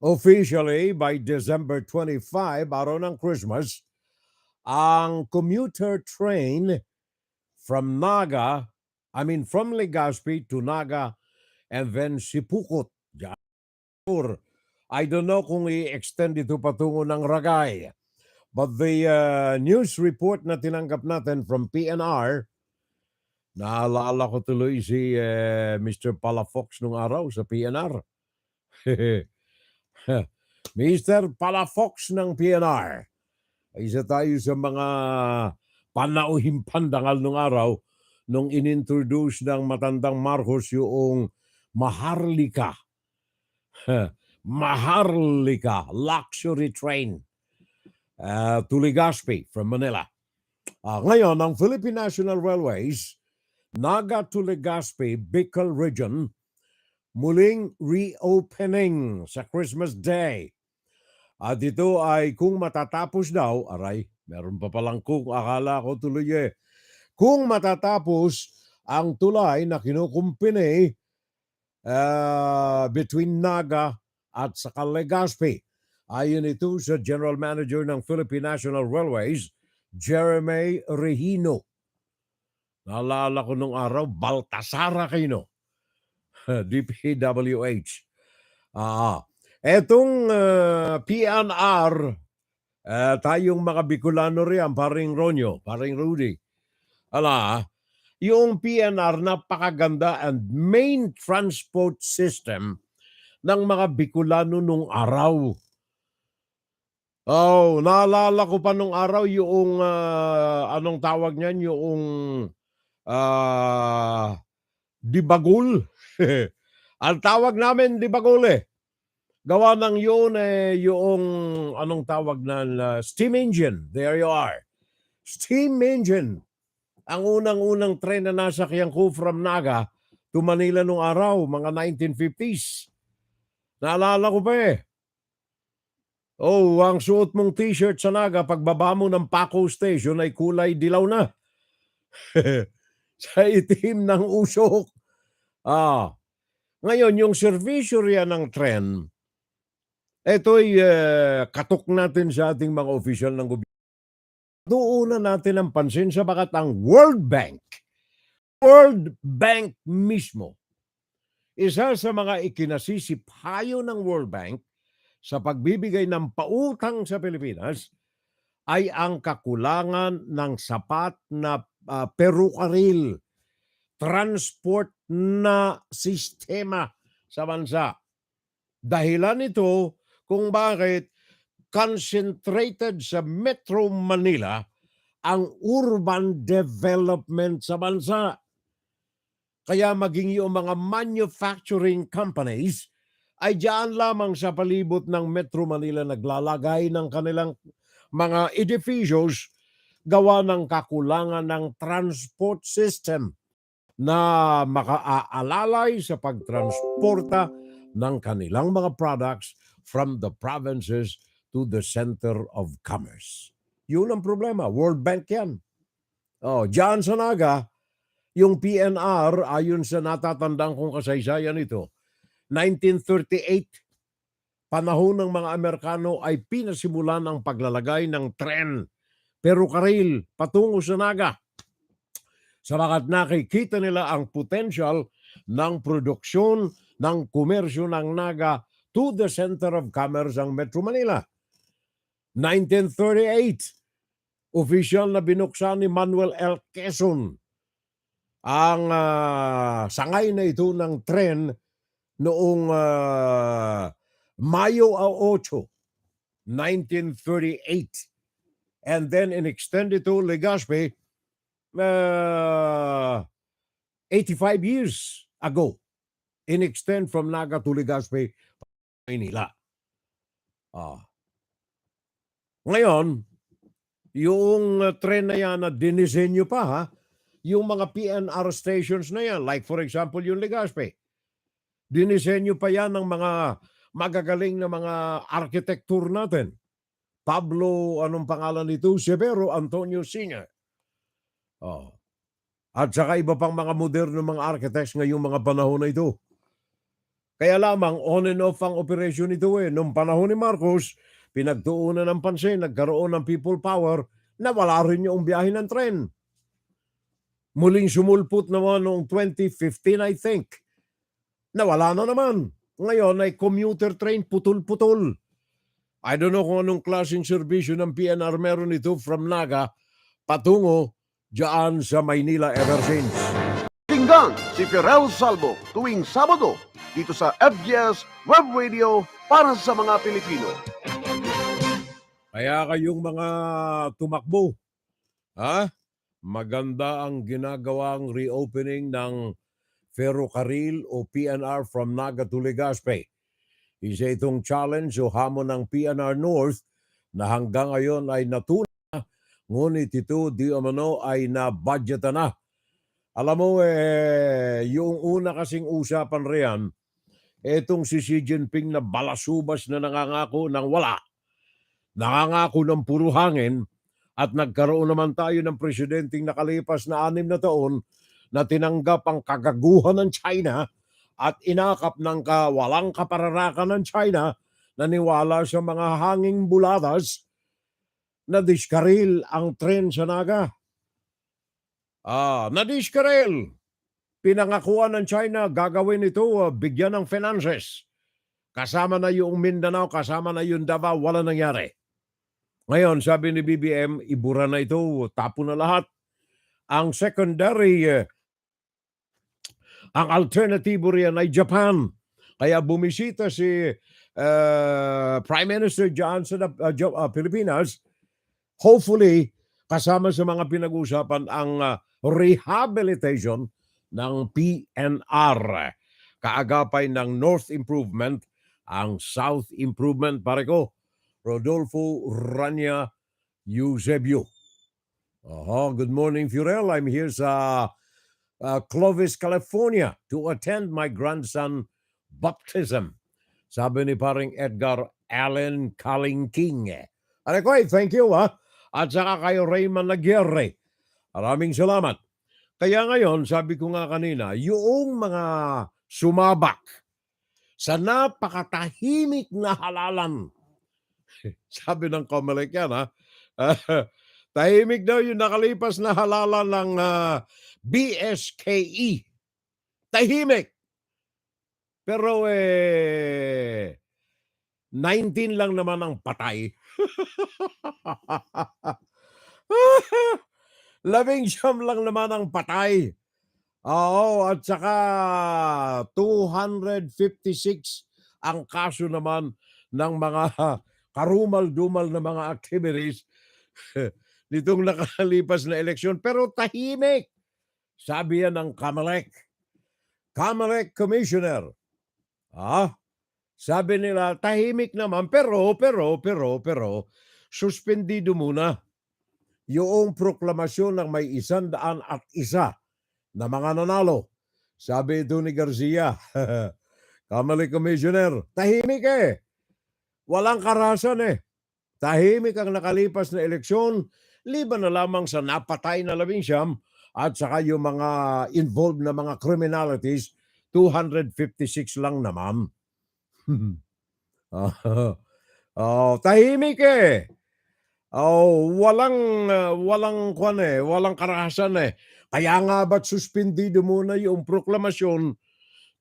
officially by December 25, araw ng Christmas, ang commuter train from Legazpi to Naga and then Sipukot. I don't know kung i-extend ito patungo ng Ragay. But the news report na tinanggap natin from PNR, naalala ko tuloy si Mr. Palafox nung araw sa PNR. Mr. Palafox ng PNR. Isa tayo sa mga panauhing pandangal nung araw nung inintroduce ng matandang Marcos yung Maharlika. Maharlika luxury train to Legazpi from Manila. Ngayon, ang Philippine National Railways, Naga to Legazpi, Bicol Region, muling reopening sa Christmas Day. At ito ay kung matatapos daw, meron pa palang kung, akala ko tuloy kung matatapos ang tulay na kinukumpini between Naga at saka Legazpi. Ayon ito sa General Manager ng Philippine National Railways, Jeremy Regino. Naalala ko nung araw, Baltasar Aquino, DPWH. Etong PNR, tayong mga Bicolano riyan, paring Ronyo, paring Rudy. Yung PNR, napakaganda and main transport system ng mga Bicolano nung araw. Naalala ko pa nung araw yung anong tawag niyan, yung dibagul. Ang tawag namin dibagul Gawa ng yun yung anong tawag na steam engine. There you are. Steam engine. Ang unang-unang tren na nasakyan ko from Naga to Manila nung araw, mga 1950s. Naalala ko pa ang suot mong t-shirt sa Naga, pagbaba mo ng Paco Station ay kulay dilaw na. Sa itim ng usok. Ngayon, yung servisyo riyan ng tren, ito'y katok natin sa ating mga opisyal ng gobyerno. Doon natin ang pansin sa bakat ang World Bank mismo, isa sa mga ikinasisiphayo ng World Bank sa pagbibigay ng pautang sa Pilipinas ay ang kakulangan ng sapat na perukaril, transport na sistema sa bansa. Dahilan ito kung bakit concentrated sa Metro Manila ang urban development sa bansa. Kaya maging yung mga manufacturing companies ay diyan lamang sa palibot ng Metro Manila naglalagay ng kanilang mga edificios gawa ng kakulangan ng transport system na makaaalalay sa pagtransporta ng kanilang mga products from the provinces to the center of commerce. Yun ang problema. World Bank yan. Diyan sa Naga, yung PNR, ayon sa natatandang kong kasaysayan ito, 1938, panahon ng mga Amerikano ay pinasimulan ang paglalagay ng tren, perukaril, patungo sa Naga. Sabagat nakikita nila ang potential ng produksyon ng komersyo ng Naga to the center of commerce ang Metro Manila. 1938, official na binuksan ni Manuel L. Quezon ang sangay na ito ng tren noong Mayo 8, 1938. And then in-extend ito Legazpi 85 years ago. In-extend from Naga to Legazpi, Manila. Ngayon, yung tren na yan na dinisenyo pa, yung mga PNR stations na yan, like for example yung Legazpi, dinisenyo pa yan ng mga magagaling na mga arkitektur natin. Pablo, anong pangalan nito? Severo Antonio Sr. At saka iba pang mga moderno mga architects ngayong mga panahon na ito. Kaya lamang on and off ang operasyon ito Noong panahon ni Marcos, pinagtuunan ng pansin, nagkaroon ng people power na wala rin yung biyahe ng tren. Muling sumulpot naman noong 2015, I think. Nawala na naman. Ngayon ay commuter train, putol-putol. I don't know kung anong klaseng serbisyo ng PNR meron ito from Naga patungo diyan sa Maynila ever since. Pakinggan si Firel Salvo tuwing Sabado dito sa FGS Web Radio para sa mga Pilipino. Kaya kayong mga tumakbo, maganda ang ginagawang reopening ng ferrocarril o PNR from Naga to Legazpi. Isa itong challenge o hamon ng PNR North na hanggang ngayon ay natuna, ngunit ito di umano ay na-budgetan na. Alam mo, yung una kasing usapan riyan, etong si Xi Jinping na balasubas na nangangako ng wala, nangangako ng puro hangin, at nagkaroon naman tayo ng presidenteng nakalipas na 6 na taon na tinanggap ang kagaguhan ng China at inakap ng walang kapararakan ng China, naniwala sa mga hanging buladas na diskaril ang tren sa Naga. Na-diskaril. Pinangakuan ng China, gagawin ito, bigyan ng finances. Kasama na yung Mindanao, kasama na yung Davao, wala nangyari. Ngayon, sabi ni BBM, ibura na ito, tapo na lahat. Ang secondary, ang alternatibo riyan ay Japan. Kaya bumisita si Prime Minister John sa Pilipinas, hopefully, kasama sa mga pinag-usapan ang rehabilitation ng PNR. Kaagapay ng North Improvement, ang South Improvement, pare ko, Rodolfo Rania Eusebio. Good morning, Furel. I'm here sa Clovis, California to attend my grandson baptism. Sabi ni paring Edgar Allen Kalingking. Thank you At saka kayo Raymond Laguerre. Maraming salamat. Kaya ngayon, sabi ko nga kanina, yung mga sumabak sa napakatahimik na halalan. Sabi ng Comelec yan, tahimik daw yung nakalipas na halalan ng BSKE. Tahimik. Pero 19 lang naman ang patay. 19 lang naman ang patay. Oo, at saka 256 ang kaso naman ng mga karumal-dumal na mga activities nitong nakalipas na eleksyon. Pero tahimik, sabi yan ng Comelec Commissioner. Sabi nila, tahimik naman, pero, suspendido muna yung proklamasyon ng may 101 na mga nanalo. Sabi ito ni Garcia, Comelec Commissioner, tahimik eh. Walang karahasan eh. Tahimik ang nakalipas na eleksyon, liban na lamang sa napatay na 19 at saka yung mga involved na mga criminalities, 256 lang naman. Tahimik eh. Walang karahasan eh. Kaya nga ba't suspendido muna yung proklamasyon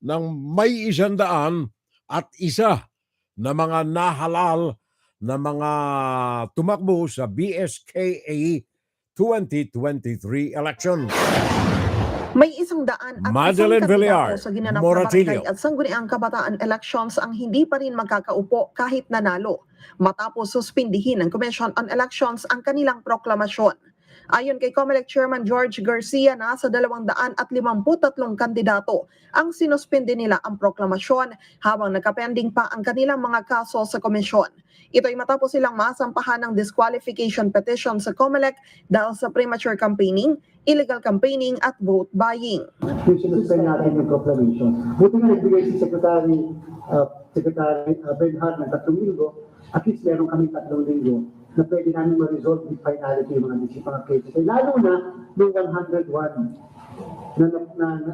ng may 101 na mga nahalal na mga tumakbo sa BSKA 2023 election. May 101 at Madeline isang Villar, kandidato sa ginanap na Moratillo. barangay at sangguniang kabataan elections ang hindi pa rin magkakaupo kahit nanalo, matapos suspindihin ng Commission on Elections ang kanilang proklamasyon. Ayon kay Comelec Chairman George Garcia, nasa 253 kandidato ang sinuspindi nila ang proklamasyon habang nakapending pa ang kanilang mga kaso sa komisyon. Ito ay matapos silang masampahan ng disqualification petition sa Comelec dahil sa premature campaigning, illegal campaigning at vote buying. Sinuspend natin yung proclamation. Buti nga nagbigay si Secretary Bernhard ng 3 linggo, at least meron kami 3 linggo na pwede namin ma-resolve with finality yung mga cases. Lalo na yung 101 na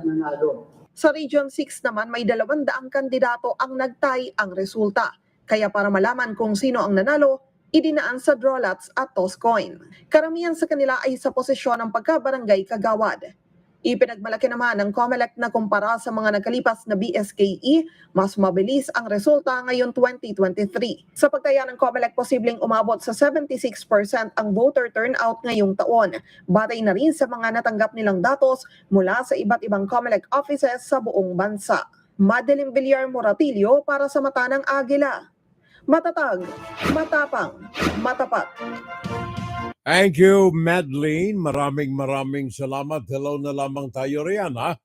nanalo. Sa Region 6 naman, may 200 kandidato ang nagtay ang resulta. Kaya para malaman kung sino ang nanalo, idinaan sa draw lots at toss coin. Karamihan sa kanila ay sa posisyon ng pagkabarangay kagawad. Ipinagmalaki naman ng Comelec na kumpara sa mga nagkalipas na BSKE, mas mabilis ang resulta ngayon 2023. Sa pagtaya ng Comelec, posibleng umabot sa 76% ang voter turnout ngayong taon. Batay na rin sa mga natanggap nilang datos mula sa iba't ibang Comelec offices sa buong bansa. Madeline Villar, Moratillo para sa Mata ng Agila. Matatag, matapang, matapat. Thank you, Madeline. Maraming salamat. Hello na lamang tayo riyan, ha?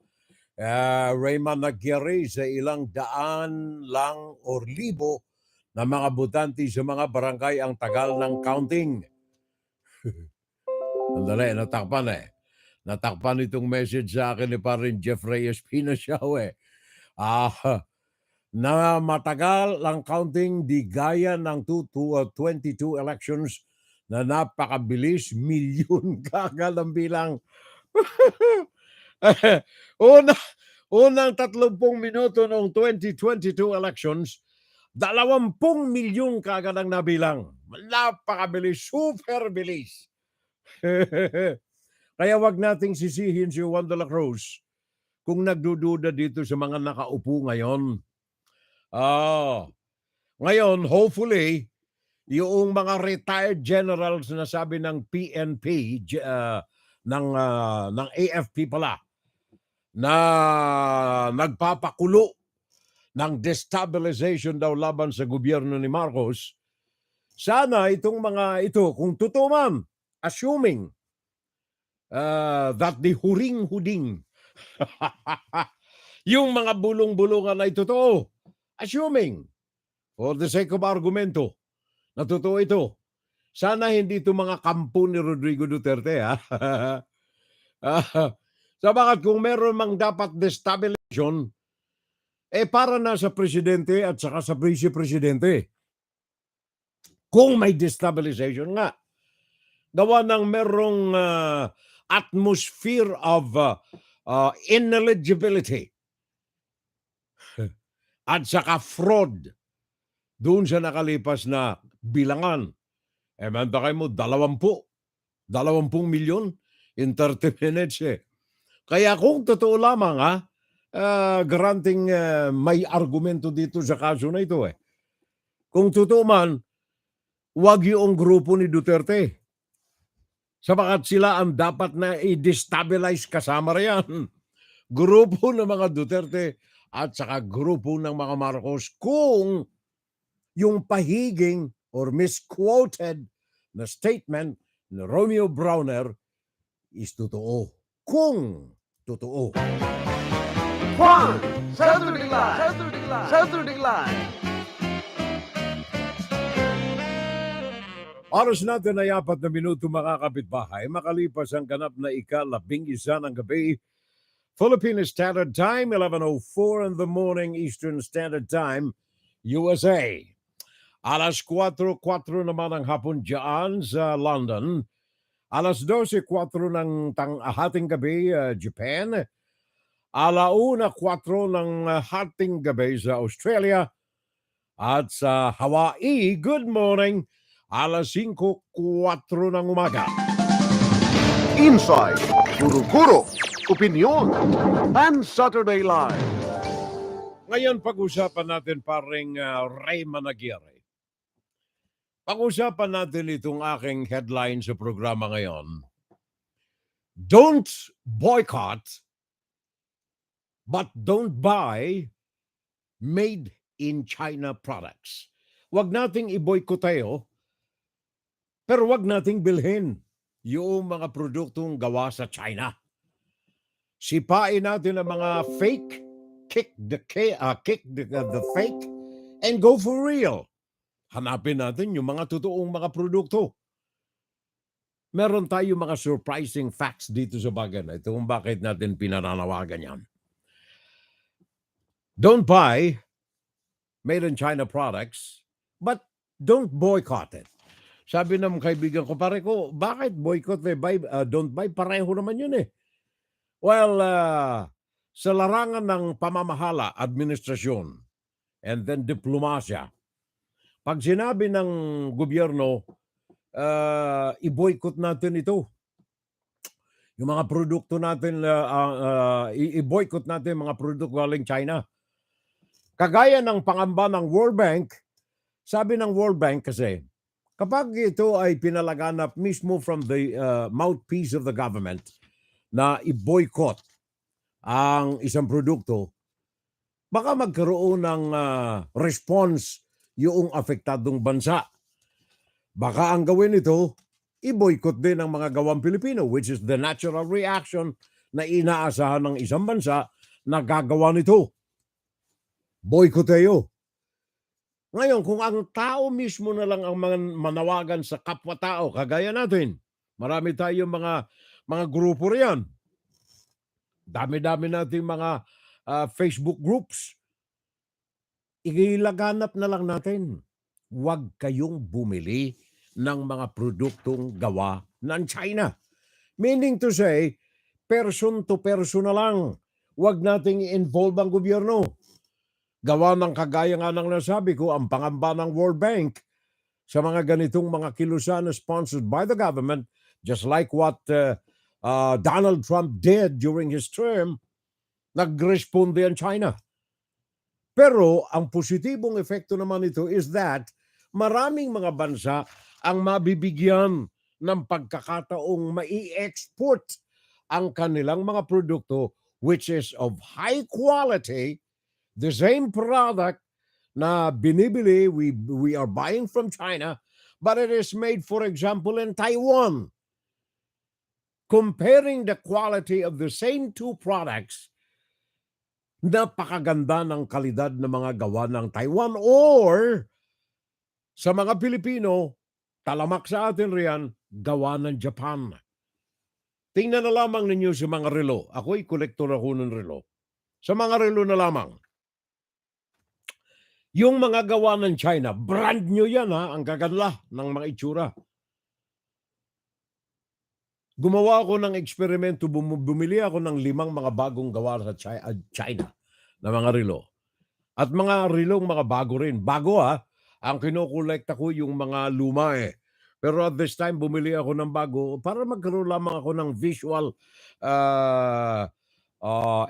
Raymond Aguirre, sa ilang daan lang o libo na mga butante sa mga barangay ang tagal ng counting. Andali, natakpan eh. Natakpan itong message sa akin ni parin Jeffrey Espina Siao eh. Na matagal ang counting di gaya ng 22 elections na napakabilis, milyon kagad ang bilang. Unang 30 minuto noong 2022 elections, 20 milyon kagad ang nabilang. Napakabilis, super bilis. Kaya wag nating sisihin si Juan de la Cruz kung nagdududa dito sa mga nakaupo ngayon. Ngayon, hopefully, yung mga retired generals na sabi ng PNP, ng AFP pala, na nagpapakulo ng destabilization daw laban sa gobyerno ni Marcos, sana itong mga ito, kung totoo man, assuming that the huring-huding, yung mga bulong-bulungan ay totoo, assuming, for the sake of argumento, na totoo ito. Sana hindi ito mga kampo ni Rodrigo Duterte, ha? Sabagat kung meron mang dapat destabilization, para na sa presidente at saka sa vice-presidente. Kung may destabilization nga, gawa ng merong atmosphere of ineligibility at saka fraud doon sa nakalipas na bilangan. Manda kayo mo, 20 milyon in 30 minutes eh. Kaya kung totoo lamang granting may argumento dito sa kaso na ito eh. Kung totoo man, wag yung grupo ni Duterte. Sapagat sila ang dapat na i-destabilize kasama riyan. Grupo ng mga Duterte at saka grupo ng mga Marcos kung yung pahiging or misquoted na statement ni Romeo Browner is totoo. Kung totoo. Juan, Saturday Live. Saturday Live. Oras natin ay 4 na minuto mga kapitbahay makalipas ang ganap na ika-11 ng gabi. Philippine Standard Time, 11:04 in the morning Eastern Standard Time, USA. Alas 4:04 naman ang hapon dyan sa London. Alas 12:04 ng hating gabi, Japan. Alauna 4 ng hating gabi sa Australia. At sa Hawaii, good morning. Alas 5:04 ng umaga. Insight, guro-guro, opinion, and Saturday Live. Ngayon pag-usapan natin paring Ray Managuirre. Pag-usapan natin itong aking headline sa programa ngayon. Don't boycott, but don't buy made in China products. Huwag nating i-boykotteo, pero huwag nating bilhin yung mga produktong gawa sa China. Sipain natin ang mga fake, kick the fake, and go for real. Hanapin natin yung mga totoong mga produkto. Meron tayo mga surprising facts dito sa bagay na ito kung bakit natin pinananawagan yan. Don't buy made in China products, but don't boycott it. Sabi ng kaibigan ko, pare ko, bakit boycott don't buy? Pareho naman yun eh. Well, sa larangan ng pamamahala, administrasyon, and then diplomasya, pag sinabi ng gobyerno, i-boycott natin ito. Yung mga produkto natin, i-boycott natin mga produkto galing China. Kagaya ng pangamba ng World Bank, sabi ng World Bank kasi, kapag ito ay pinalaganap mismo from the mouthpiece of the government na i-boycott ang isang produkto, baka magkaroon ng response yung apektadong bansa. Baka ang gawin ito, i-boycott din ang mga gawang Pilipino, which is the natural reaction na inaasahan ng isang bansa na gagawa nito. Boykotteo. Ngayon, kung ang tao mismo na lang ang manawagan sa kapwa-tao, kagaya natin, marami tayong mga grupo riyan. Dami-dami nating mga Facebook groups. Ilaganap na lang natin. Huwag kayong bumili ng mga produktong gawa ng China. Meaning to say, person to person na lang. Huwag nating i-involve ang gobyerno. Gawa ng kagaya nga ng nasabi ko, ang pangamba ng World Bank sa mga ganitong mga kilusan na sponsored by the government, just like what Donald Trump did during his term, nag-responde ang China. Pero ang positibong epekto naman ito is that maraming mga bansa ang mabibigyan ng pagkakataong mai-export ang kanilang mga produkto which is of high quality, the same product na binibili, we are buying from China, but it is made, for example, in Taiwan. Comparing the quality of the same two products, napakaganda ng kalidad ng mga gawa ng Taiwan or sa mga Pilipino, talamak sa atin riyan, gawa ng Japan. Tingnan na lamang ninyo sa mga relo. Ako'y kolektor ako ng relo. Sa mga relo na lamang. Yung mga gawa ng China, brand new yan ha, ang gaganda ng mga itsura. Gumawa ako ng eksperimento, bumili ako ng 5 mga bagong gawa sa China na mga relo. At mga relong mga bago rin. Bago ha, ang kinokolekta ko yung mga luma eh. Pero at this time, bumili ako ng bago para magkaroon lamang ako ng visual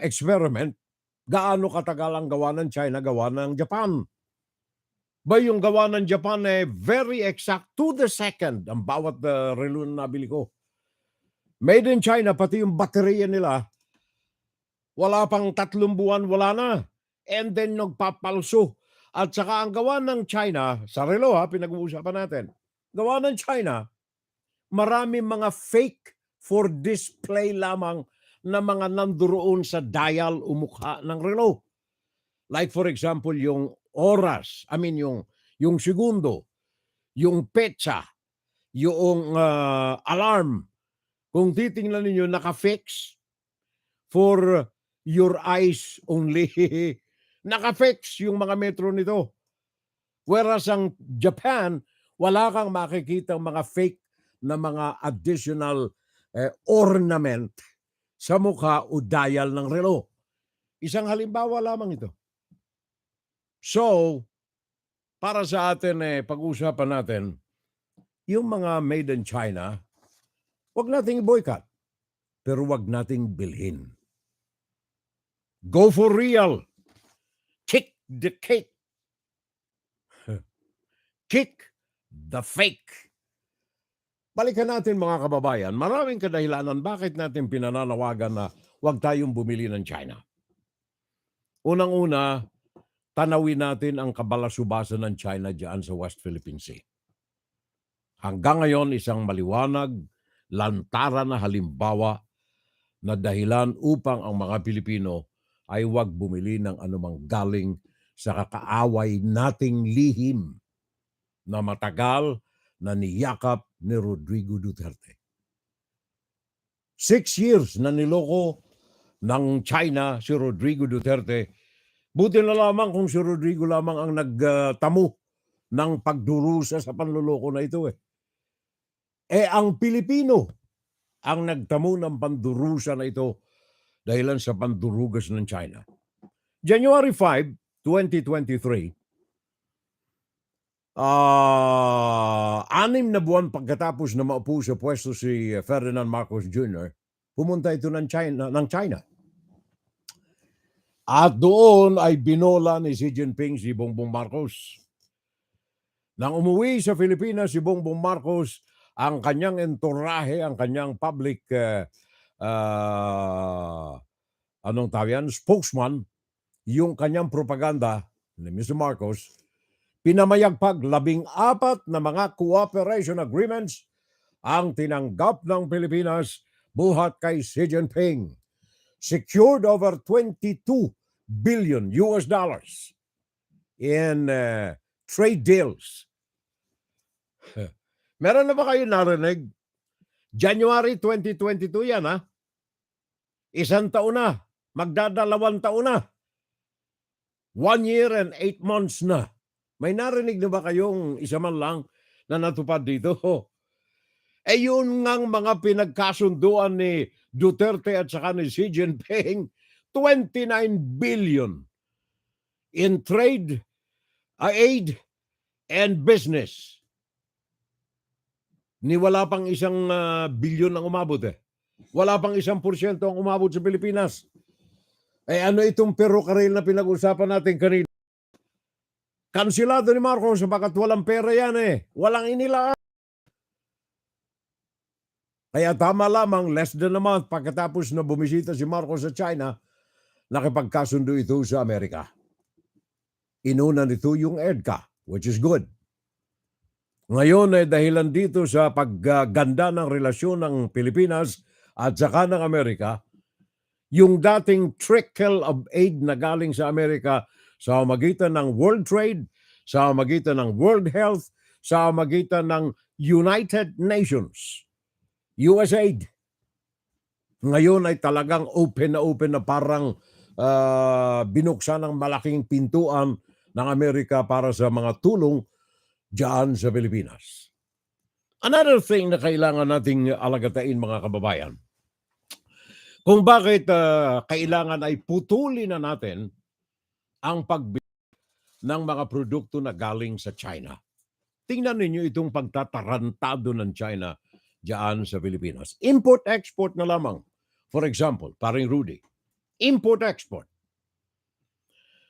experiment. Gaano katagal ang gawa ng China, gawa ng Japan. Ba yung gawa ng Japan very exact to the second ang bawat relo na nabili ko. Made in China, pati yung baterya nila, wala pang 3 buwan, wala na. And then nagpapalso. At saka ang gawa ng China, sa relo pinag-uusapan natin, gawa ng China, marami mga fake for display lamang na mga nanduroon sa dial o mukha ng relo. Like for example, yung oras, yung segundo, yung petsa, yung alarm. Kung titingnan ninyo, naka-fix for your eyes only. Naka-fix yung mga metro nito. Whereas ang Japan, wala kang makikita mga fake na mga additional ornament sa mukha o dial ng relo. Isang halimbawa lamang ito. So, para sa atin, pag-usapan natin, yung mga made in China, wag nating boycott, pero wag nating bilhin. Go for real. Kick the cake. Kick the fake. Balikan natin mga kababayan, maraming kadahilanan bakit natin pinananawagan na wag tayong bumili ng China. Unang-una, tanawin natin ang kabalasubasan ng China diyan sa West Philippine Sea. Hanggang ngayon, isang maliwanag, lantaran na halimbawa na dahilan upang ang mga Pilipino ay huwag bumili ng anumang galing sa kakaaway nating lihim na matagal na niyakap ni Rodrigo Duterte. 6 years na niloko ng China si Rodrigo Duterte. Buti na lamang kung si Rodrigo lamang ang nagtamo ng pagdurusa sa panluloko na ito. Ang Pilipino ang nagtamo ng pandurusa na ito dahilan sa pandurugas ng China. January 5, 2023, 6 na buwan pagkatapos na maupo sa pwesto si Ferdinand Marcos Jr., pumunta ito ng China. At doon ay binola ni Xi Jinping si Bongbong Marcos. Nang umuwi sa Pilipinas si Bongbong Marcos, ang kanyang entourahe, ang kanyang public spokesman, yung kanyang propaganda ni Mr. Marcos, pinamayagpag 14 na mga cooperation agreements ang tinanggap ng Pilipinas buhat kay Xi Jinping. Secured over 22 billion US dollars in trade deals. Meron na ba kayo narinig? January 2022 yan, ha? 1 taon na. Magdadalawang taon na. 1 year and 8 months na. May narinig na ba kayong isa man lang na natupad dito? Yun ngang mga pinagkasunduan ni Duterte at saka ni Xi Jinping, 29 billion in trade, aid, and business. Ni wala pang 1 bilyon ang umabot Wala pang 1% ang umabot sa Pilipinas. Ano itong Peru-Karel na pinag-usapan natin kanina? Kansilado ni Marcos sapagat walang pera yan Walang inilaan. Kaya tama lamang, less than a month pagkatapos na bumisita si Marcos sa China, nakipagkasundo ito sa Amerika. Inuna nito yung EDCA, which is good. Ngayon dahilan dito sa pagganda ng relasyon ng Pilipinas at saka ng Amerika, yung dating trickle of aid na galing sa Amerika sa magitan ng World Trade, sa magitan ng World Health, sa magitan ng United Nations, USAID. Ngayon ay talagang open na parang binuksan ng malaking pintuan ng Amerika para sa mga tulong diyan sa Pilipinas. Another thing na kailangan nating alagatain mga kababayan, kung bakit kailangan ay putulin na natin ang pagbili ng mga produkto na galing sa China. Tingnan ninyo itong pagtatarantado ng China diyan sa Pilipinas. Import-export na lamang. For example, paring Rudy, import-export.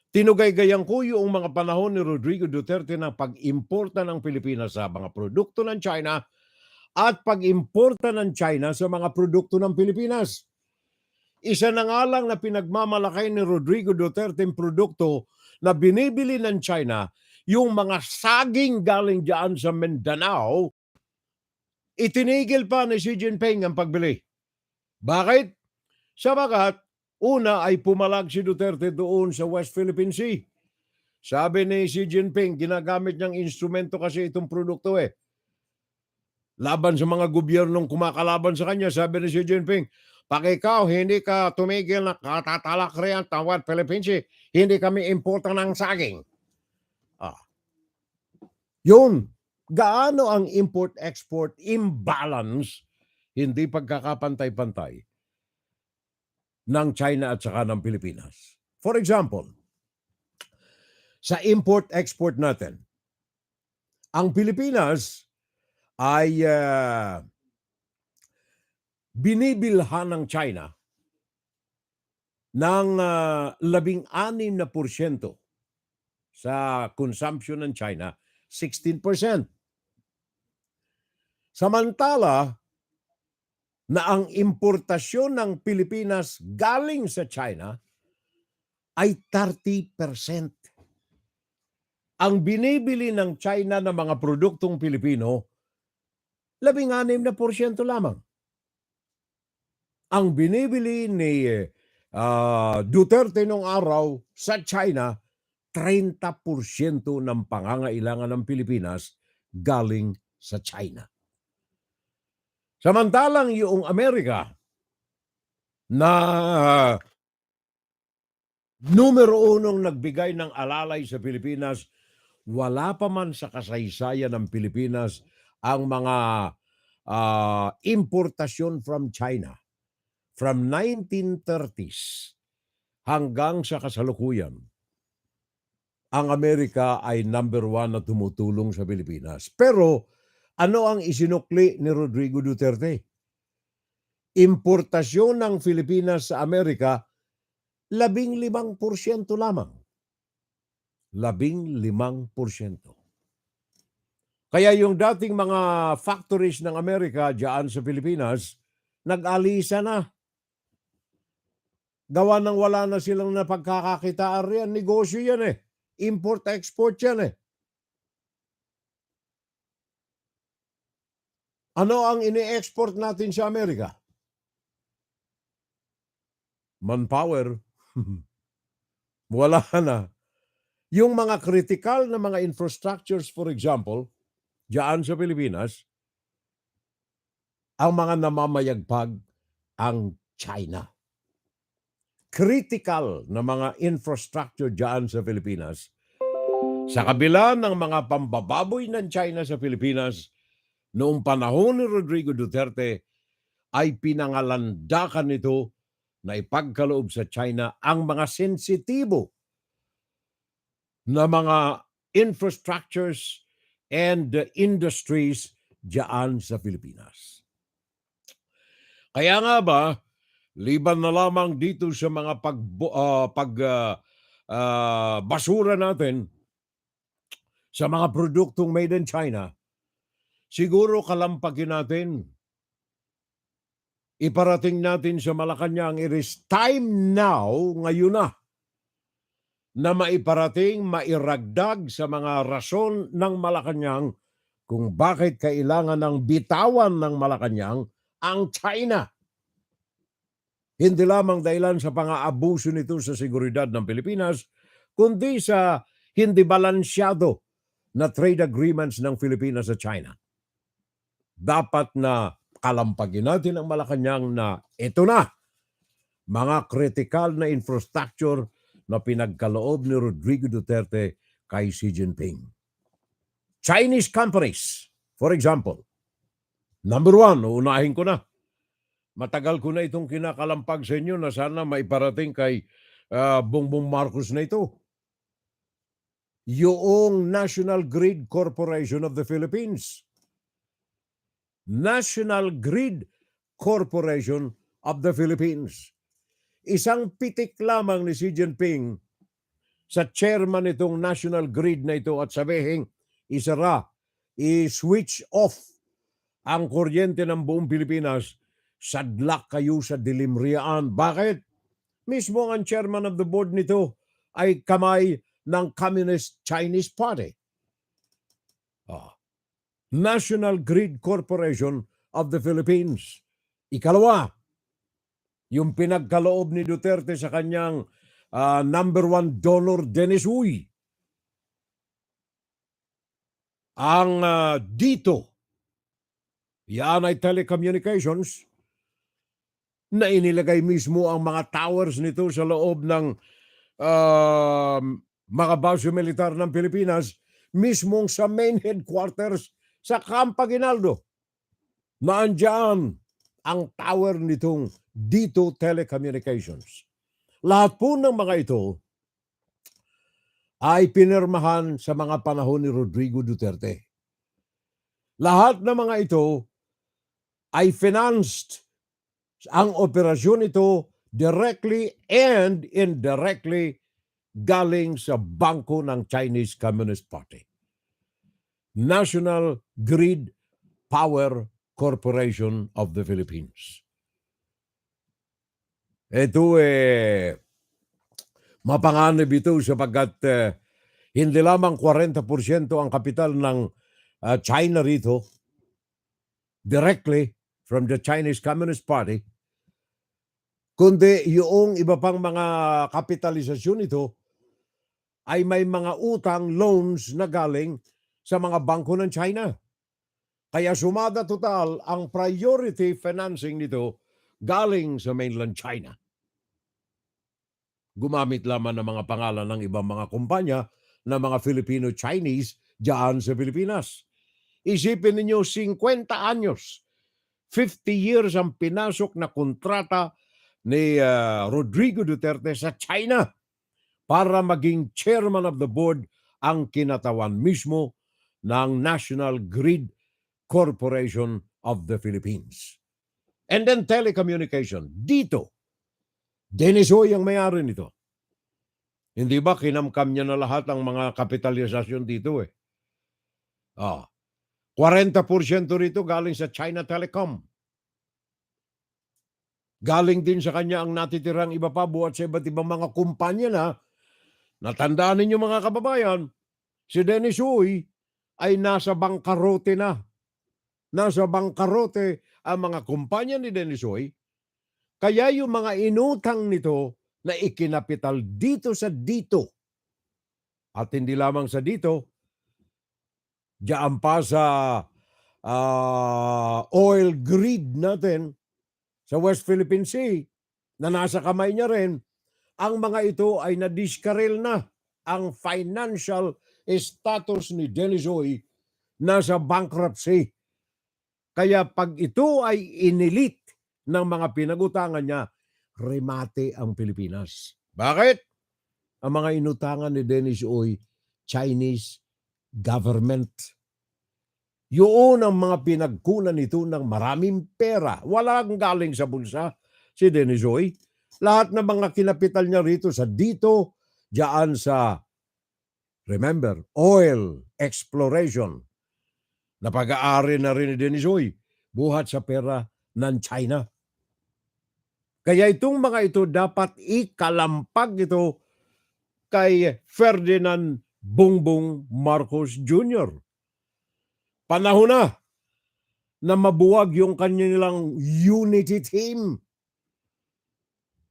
Tinugay-gayang ko yung mga panahon ni Rodrigo Duterte na pag-importa ng Pilipinas sa mga produkto ng China at pag-importa ng China sa mga produkto ng Pilipinas. Isa na nga lang na pinagmamalakay ni Rodrigo Duterte yung produkto na binibili ng China, yung mga saging galing diyan sa Mindanao, itinigil pa ni Xi Jinping ang pagbili. Bakit? Sabagat, una ay pumalag si Duterte doon sa West Philippine Sea. Sabi ni Xi Jinping, ginagamit niyang instrumento kasi itong produkto laban sa mga gobyernong kumakalaban sa kanya. Sabi ni Xi Jinping, pag ikaw hindi ka tumigil na katatalakrian tawad Philippine Sea, hindi kami importa ng saging. Yun, gaano ang import-export imbalance, hindi pagkakapantay-pantay ng China at saka ng Pilipinas. For example, sa import-export natin, ang Pilipinas ay binibilhan ng China ng 16% sa consumption ng China, 16%. Samantala, na ang importasyon ng Pilipinas galing sa China ay 30%. Ang binibili ng China ng mga produktong Pilipino, 16% lamang. Ang binibili ni Duterte nung araw sa China, 30% ng pangangailangan ng Pilipinas galing sa China. Samantalang yung Amerika na numero unong nagbigay ng alalay sa Pilipinas, wala pa man sa kasaysayan ng Pilipinas ang mga importasyon from China. From 1930s hanggang sa kasalukuyan, ang Amerika ay number 1 na tumutulong sa Pilipinas. Pero ano ang isinukli ni Rodrigo Duterte? Importasyon ng Pilipinas sa Amerika, 15% lamang. 15%. Kaya yung dating mga factories ng Amerika diyan sa Pilipinas, nag-alisa na. Gawa ng wala na silang napagkakakitaan riyan. Negosyo yan Import-export yan Ano ang ini-export natin sa Amerika? Manpower. Wala na. Yung mga critical na mga infrastructures, for example, diyan sa Pilipinas, ang mga namamayagpag ang China. Critical na mga infrastructure diyan sa Pilipinas, sa kabila ng mga pambababoy ng China sa Pilipinas, noong panahon ni Rodrigo Duterte, ay pinangalandakan nito na ipagkaloob sa China ang mga sensitibo na mga infrastructures and industries diyan sa Pilipinas. Kaya nga ba, liban na lamang dito sa mga basura natin sa mga produktong made in China, siguro kalampagin natin. Iparating natin sa Malacanang, it is time now, ngayon na maiparating, mairagdag sa mga rason ng Malacanang kung bakit kailangan ng bitawan ng Malacanang ang China. Hindi lamang dahilan sa pang-aabuso nito sa seguridad ng Pilipinas, kundi sa hindi balansyado na trade agreements ng Pilipinas sa China. Dapat na kalampagin natin ang Malacanang na ito na, mga critical na infrastructure na pinagkaloob ni Rodrigo Duterte kay Xi Jinping. Chinese companies, for example. Number 1, uunahin ko na. Matagal ko na itong kinakalampag sa inyo na sana maiparating kay Bongbong Marcos na ito. Yung National Grid Corporation of the Philippines. National Grid Corporation of the Philippines. Isang pitik lamang ni Xi Jinping sa chairman itong national grid na ito at sabihin, isara, i-switch off ang kuryente ng buong Pilipinas, sadlak kayo sa dilimriaan. Bakit? Mismo ang chairman of the board nito ay kamay ng Communist Chinese Party. National Grid Corporation of the Philippines. Ikalawa, yung pinagkaloob ni Duterte sa kanyang number one donor, Dennis Uy. Ang dito, yan ay telecommunications na inilagay mismo ang mga towers nito sa loob ng mga base militar ng Pilipinas, mismong sa main headquarters sa Camp Aguinaldo. Naandyan ang tower nitong dito telecommunications. Lahat po ng mga ito ay pinirmahan sa mga panahon ni Rodrigo Duterte. Lahat ng mga ito ay financed. Ang operasyon ito directly and indirectly galing sa bangko ng Chinese Communist Party. National Grid Power Corporation of the Philippines. Ito mapanganib ito sapagkat hindi lamang 40% ang kapital ng China rito, directly from the Chinese Communist Party, kundi yung iba pang mga kapitalisasyon ito ay may mga utang, loans na galing sa mga bangko ng China. Kaya sumada total ang priority financing nito galing sa mainland China. Gumamit lamang ng mga pangalan ng ibang mga kumpanya na mga Filipino-Chinese diyan sa Pilipinas. Isipin ninyo, 50 anyos, 50 years ang pinasok na kontrata ni Rodrigo Duterte sa China para maging chairman of the board ang kinatawan mismo ng National Grid Corporation of the Philippines. And then telecommunication. Dito, Dennis Hoy ang may-ari nito. Hindi ba kinamkam niya na lahat ang mga kapitalisasyon dito 40% rito galing sa China Telecom. Galing din sa kanya ang natitirang iba pa buhat sa iba't ibang mga kumpanya na natandaan ninyo mga kababayan, si Dennis Uy ay nasa bangkarote na. Nasa bangkarote ang mga kumpanya ni Dennis Uy. Kaya yung mga inutang nito na ikinapital dito sa dito. At hindi lamang sa dito, diyan pa sa oil grid natin sa West Philippine Sea na nasa kamay niya rin, ang mga ito ay nadiskarel na. Ang financial status ni Dennis Uy nasa bankruptcy. Kaya pag ito ay inilit ng mga pinagutangan niya, remate ang Pilipinas. Bakit? Ang mga inutangan ni Dennis Uy, Chinese government. Yun ang mga pinagkunan nito ng maraming pera. Walang galing sa bulsa si Dennis Uy. Lahat ng mga kinapital niya rito sa dito, diyan sa, remember, oil exploration. Na pag-aari na rin ni Dennis Uy, buhat sa pera ng China. Kaya itong mga ito dapat ikalampag ito kay Ferdinand Bongbong Marcos Jr. Panahon na mabuwag yung kanilang unity team.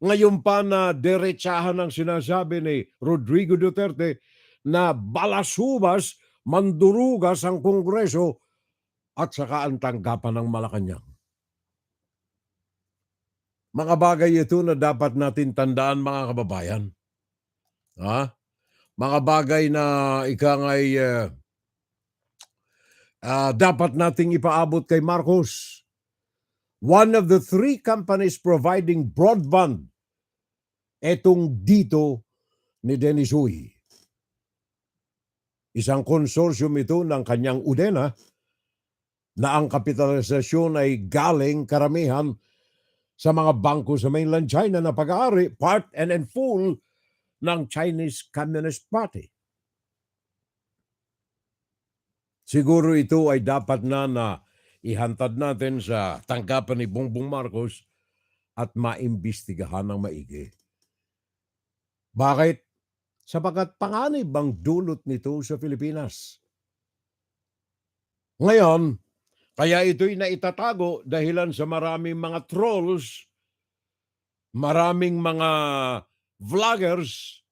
Ngayon pa na derechahan ang sinasabi ni Rodrigo Duterte na balasubas, mandurugas ang Kongreso at saka ang tanggapan ng Malacanang. Mga bagay ito na dapat natin tandaan mga kababayan. Mga bagay na ikangay dapat nating ipaabot kay Marcos. One of the 3 companies providing broadband, etong dito ni Dennis Uy. Isang konsorsyum ito ng kanyang Udena na ang kapitalisasyon ay galing karamihan sa mga bangko sa mainland China na pag-aari, part and in full ng Chinese Communist Party. Siguro ito ay dapat na ihantad natin sa tanggapan ni Bongbong Marcos at maimbestigahan ng maigi. Bakit? Sapagkat panganib ang dulot nito sa Pilipinas. Ngayon, kaya ito'y naitatago dahilan sa maraming mga trolls, maraming mga vloggers,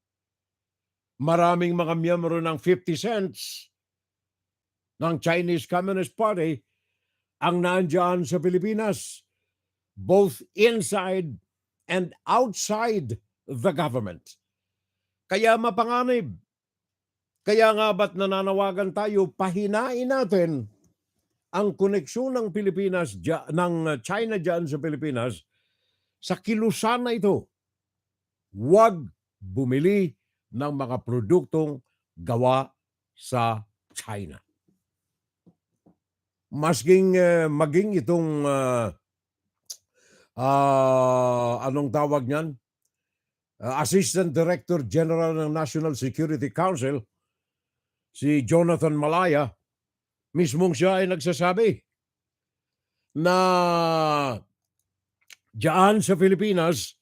maraming mga miyembro ng 50 cents ng Chinese Communist Party ang nandiyan sa Pilipinas, both inside and outside the government. Kaya mapanganib. Kaya nga ba't nananawagan tayo, pahinain natin ang koneksyon ng Pilipinas, ng China dyan sa Pilipinas sa kilusan na ito. Huwag bumili ng mga produktong gawa sa China. Maging itong anong tawag niyan? Assistant Director General ng National Security Council, si Jonathan Malaya, mismong siya ay nagsasabi na diyan sa Pilipinas,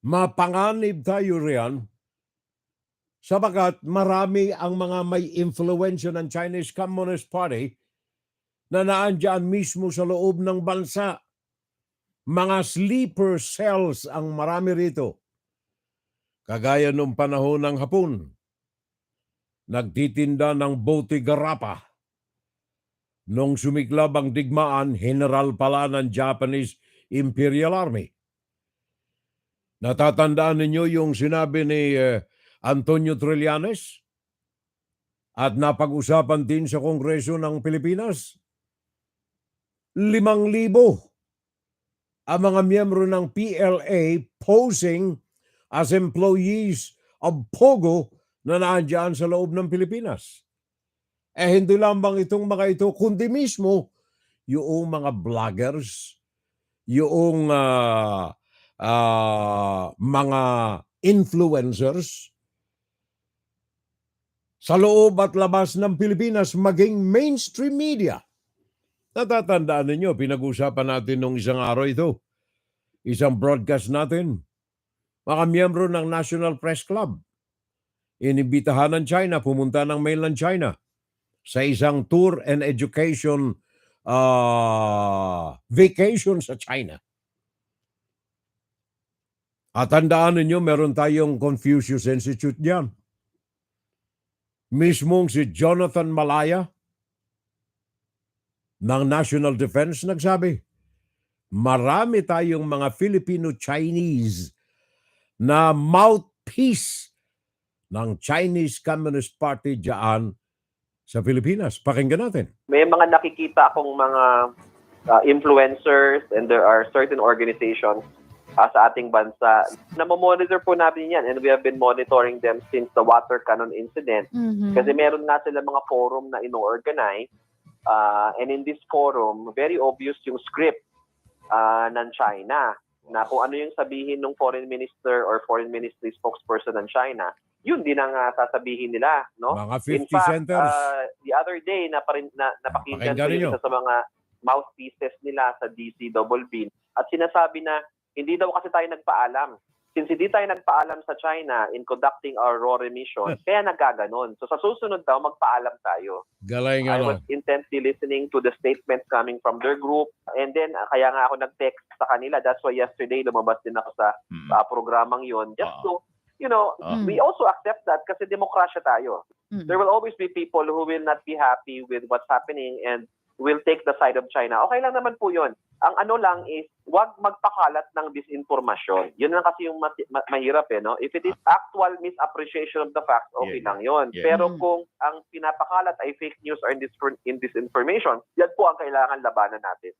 mapanganib tayo riyan sabagat marami ang mga may influensya ng Chinese Communist Party na naandyan mismo sa loob ng bansa. Mga sleeper cells ang marami rito. Kagaya nung panahon ng Hapon, nagtitinda ng bote garapa. Nung sumiklab ang digmaan, general pala ng Japanese Imperial Army. Natatandaan ninyo yung sinabi ni Antonio Trillanes? At napag-usapan din sa Kongreso ng Pilipinas? 5,000 ang mga miyembro ng PLA posing as employees of Pogo na naandyan sa loob ng Pilipinas. Hindi lamang itong mga ito, kundi mismo yung mga vloggers, yung mga influencers sa loob at labas ng Pilipinas, maging mainstream media. Natatandaan ninyo, pinag-usapan natin nung isang araw ito, isang broadcast natin, mga miyembro ng National Press Club, inibitahan ng China, pumunta ng mainland China sa isang tour and education vacation sa China. At tandaan ninyo, meron tayong Confucius Institute diyan. Mismong si Jonathan Malaya ng National Defense nagsabi, marami tayong mga Filipino-Chinese na mouthpiece ng Chinese Communist Party diyan sa Pilipinas. Pakinggan natin. May mga nakikita akong mga influencers and there are certain organizations sa ating bansa na monitor po natin yan, and we have been monitoring them since the water cannon incident. Kasi meron nga sila mga forum na ino-organize. And in this forum, very obvious yung script ng China na kung ano yung sabihin ng foreign minister or foreign ministry spokesperson ng China, yun din ang sasabihin nila, no? Mga 50 in fact, centers. The other day napakinggan ko yung isa sa mga mouthpieces nila sa DCBB at sinasabi na hindi daw kasi tayo nagpaalam. Since hindi tayo nagpaalam sa China in conducting our RORE mission, kaya nagkaganon. So sa susunod daw, magpaalam tayo. Galing I was intently listening to the statements coming from their group. And then, kaya nga ako nag-text sa kanila. That's why yesterday, lumabas din ako sa programang yun. Just to, we also accept that kasi demokrasya tayo. There will always be people who will not be happy with what's happening and will take the side of China. Okay lang naman po yun. Ang ano lang is, wag magpakalat ng disinformasyon. Yun lang kasi yung mahirap no? If it is actual misappreciation of the facts, okay lang yun. Pero kung ang pinapakalat ay fake news or disinformation, yan po ang kailangan labanan natin.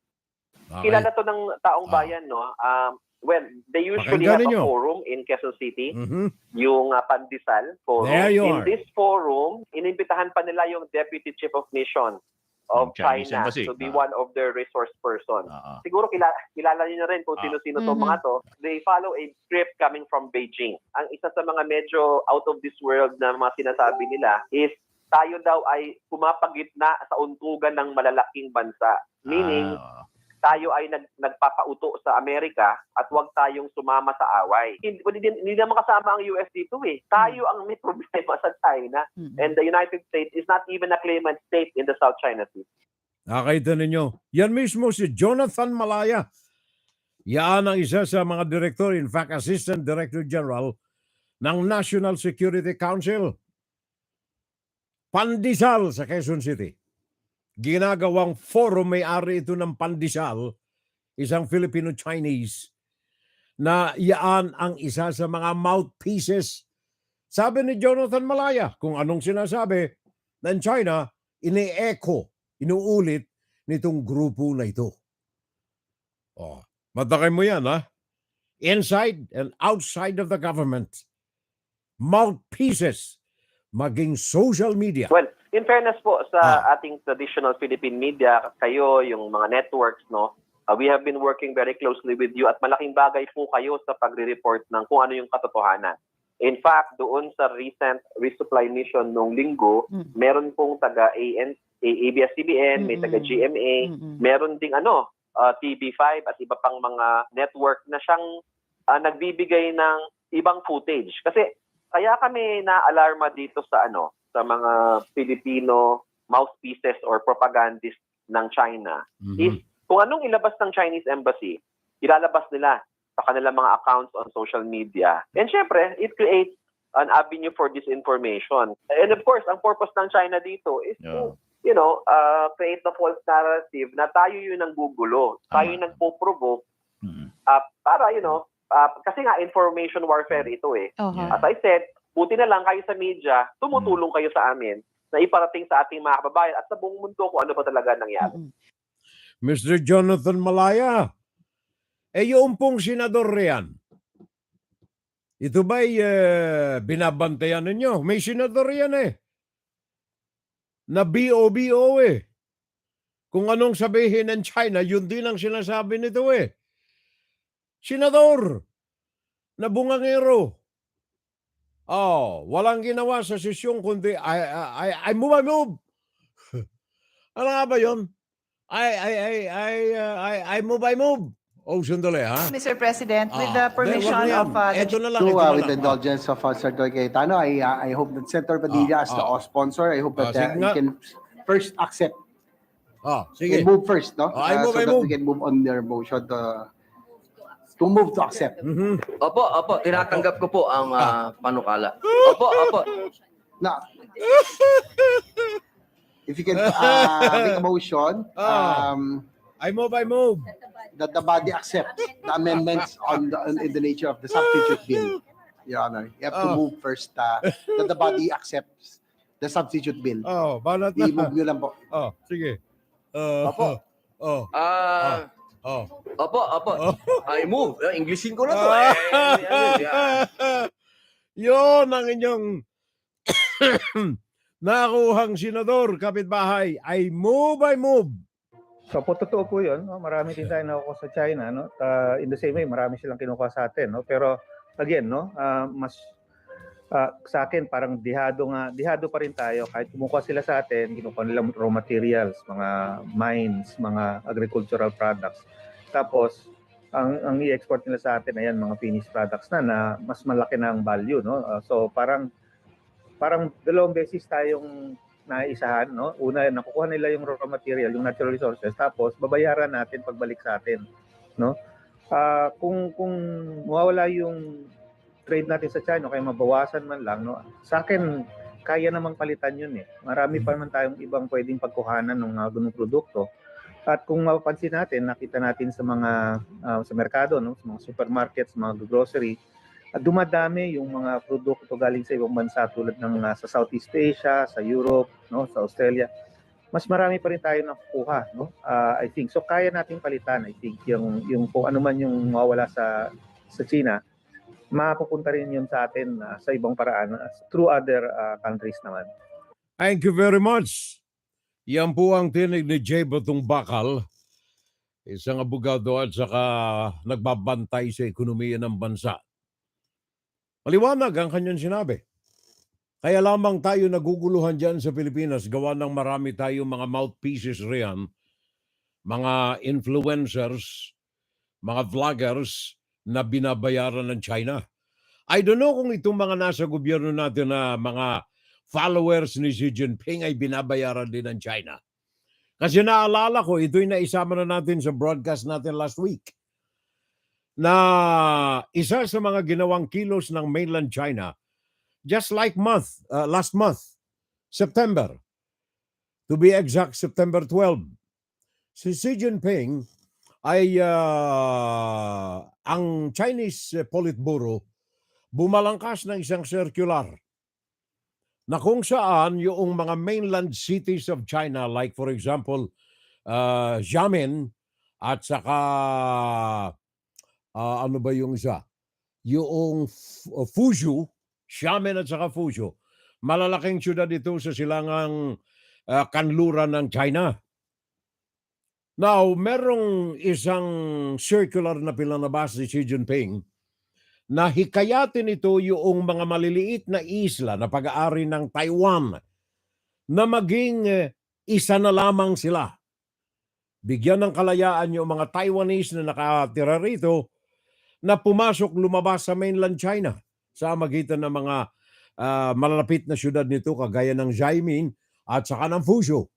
Kilala to ng taong bayan, no? Well, they usually have a forum in Quezon City, yung Pandesal Forum. In this forum, inimbitahan pa nila yung Deputy Chief of Mission of Chinese China embassy. to be one of their resource person. Siguro kilala niyo na rin kung sino-sino tong mga to. They follow a script coming from Beijing. Ang isa sa mga medyo out of this world na mga sinasabi nila is tayo daw ay pumapagitna sa untugan ng malalaking bansa. Meaning, tayo ay nagpapauto sa Amerika at huwag tayong sumama sa away. Hindi naman kasama ang US dito eh. Tayo ang may problema sa China. And the United States is not even a claimant state in the South China Sea. Nakita ninyo, yan mismo si Jonathan Malaya. Yan ang isa sa mga director, in fact, Assistant Director General ng National Security Council. Pandesal sa Quezon City. Ginagawang forum, may-ari ito ng Pandesal, isang Filipino-Chinese, na yaan ang isa sa mga mouthpieces. Sabi ni Jonathan Malaya, kung anong sinasabi ng China, ini-echo, inuulit nitong grupo na ito. Oh, matakay mo yan, ha? Inside and outside of the government. Mouthpieces, maging social media. Well, in fairness po sa ating traditional Philippine media, kayo, yung mga networks, no, we have been working very closely with you at malaking bagay po kayo sa pagre-report ng kung ano yung katotohanan. In fact, doon sa recent resupply mission nung linggo, meron pong taga ABS-CBN, may taga GMA, meron ding TV5 at iba pang mga network na siyang nagbibigay ng ibang footage. Kasi kaya kami na-alarma dito sa sa mga Filipino mouthpieces or propagandists ng China is kung anong ilabas ng Chinese embassy, ilalabas nila sa kanilang mga accounts on social media. And syempre, it creates an avenue for disinformation. And of course, ang purpose ng China dito is to, create a false narrative na tayo yung nanggugulo, tayo yung nagpo-provoke para, kasi nga information warfare ito eh. As I said, buti na lang kayo sa media, tumutulong kayo sa amin na iparating sa ating mga kababayan at sa buong mundo kung ano ba talaga nangyari. Mr. Jonathan Malaya, yung pong senador riyan, ito ba'y binabantayan ninyo? May senador yan na BOBO Kung anong sabihin ng China, yun din ang sinasabi nito Senador na bungangero. Walang ginawa sa sesyon kundi I move. Ano nga ba yun? I move. Sandali ha. Mr. President, with the permission of ito na lang. With the indulgence of Senator Cayetano, I hope that Senator Padilla as the sponsor, I hope that he can first accept. Sige. Move first, no? I move. That we can move on their motion to move to accept. Opo, tinatanggap ko po ang panukala. Opo. Now, if you can make a motion, I move. That the body accept the amendments in the nature of the substitute bill, Your Honor. You have to move first that the body accepts the substitute bill. Banat na. I-move nyo lang po. Sige. Opo. Opo. I move. Englishin ko na to. Yun ang inyong nakuhang senador, kapitbahay. I move. So po totoo po 'yun, no? Marami din tayo nakukuha sa China, no? In the same way, marami silang kinukuha sa atin, no? Pero again, no, mas sa akin parang dihado pa rin tayo kahit kumukuha sila sa atin, kinukuha nila raw materials, mga mines, mga agricultural products. Tapos ang i-export nila sa atin ayan mga finished products na mas malaki na ang value, no? So parang dalawang beses tayong naisahan, no? Una, nakukuha nila yung raw material, yung natural resources, tapos babayaran natin pagbalik sa atin, no? Kung mawawala yung trade natin sa China, kaya mabawasan man lang, no? Sa akin, kaya namang palitan yun Marami pa naman tayong ibang pwedeng pagkuhanan ng ganung produkto. At kung mapapansin natin, nakita natin sa mga sa merkado, no? Sa mga supermarkets, mga grocery, dumadami yung mga produkto galing sa ibang bansa tulad ng sa Southeast Asia, sa Europe, no, sa Australia. Mas marami pa rin tayo nakukuha, no? I think so kaya nating palitan. I think yung kung ano man yung mawala sa China, mapupunta rin yun sa atin sa ibang paraan through other countries naman. Thank you very much. Yan po ang tinig ni Jay Batong Bakal, isang abogado at saka nagbabantay sa ekonomiya ng bansa. Maliwanag ang kanyang sinabi. Kaya lamang tayo naguguluhan dyan sa Pilipinas, gawa ng marami tayong mga mouthpieces riyan, mga influencers, mga vloggers na binabayaran ng China. I don't know kung itong mga nasa gobyerno natin na mga followers ni Xi Jinping ay binabayaran din ng China. Kasi naalala ko, ito'y naisama na natin sa broadcast natin last week, na isa sa mga ginawang kilos ng mainland China, just like last month, September, to be exact, September 12, si Xi Jinping ay ang Chinese Politburo bumalangkas ng isang circular na kung saan yung mga mainland cities of China, like for example, Xiamen at saka ano ba yung isa? Yung Fuzhou, Xiamen at saka Fuzhou. Malalaking syudad ito sa silangang kanluran ng China. Now, merong isang circular na pinalabas ni Xi Jinping na hikayatin ito yung mga maliliit na isla na pag-aari ng Taiwan na maging isa na lamang sila. Bigyan ng kalayaan yung mga Taiwanese na nakatira rito na pumasok lumabas sa mainland China sa magitan ng mga malalapit na syudad nito kagaya ng Xiamen at saka ng Fuzhou.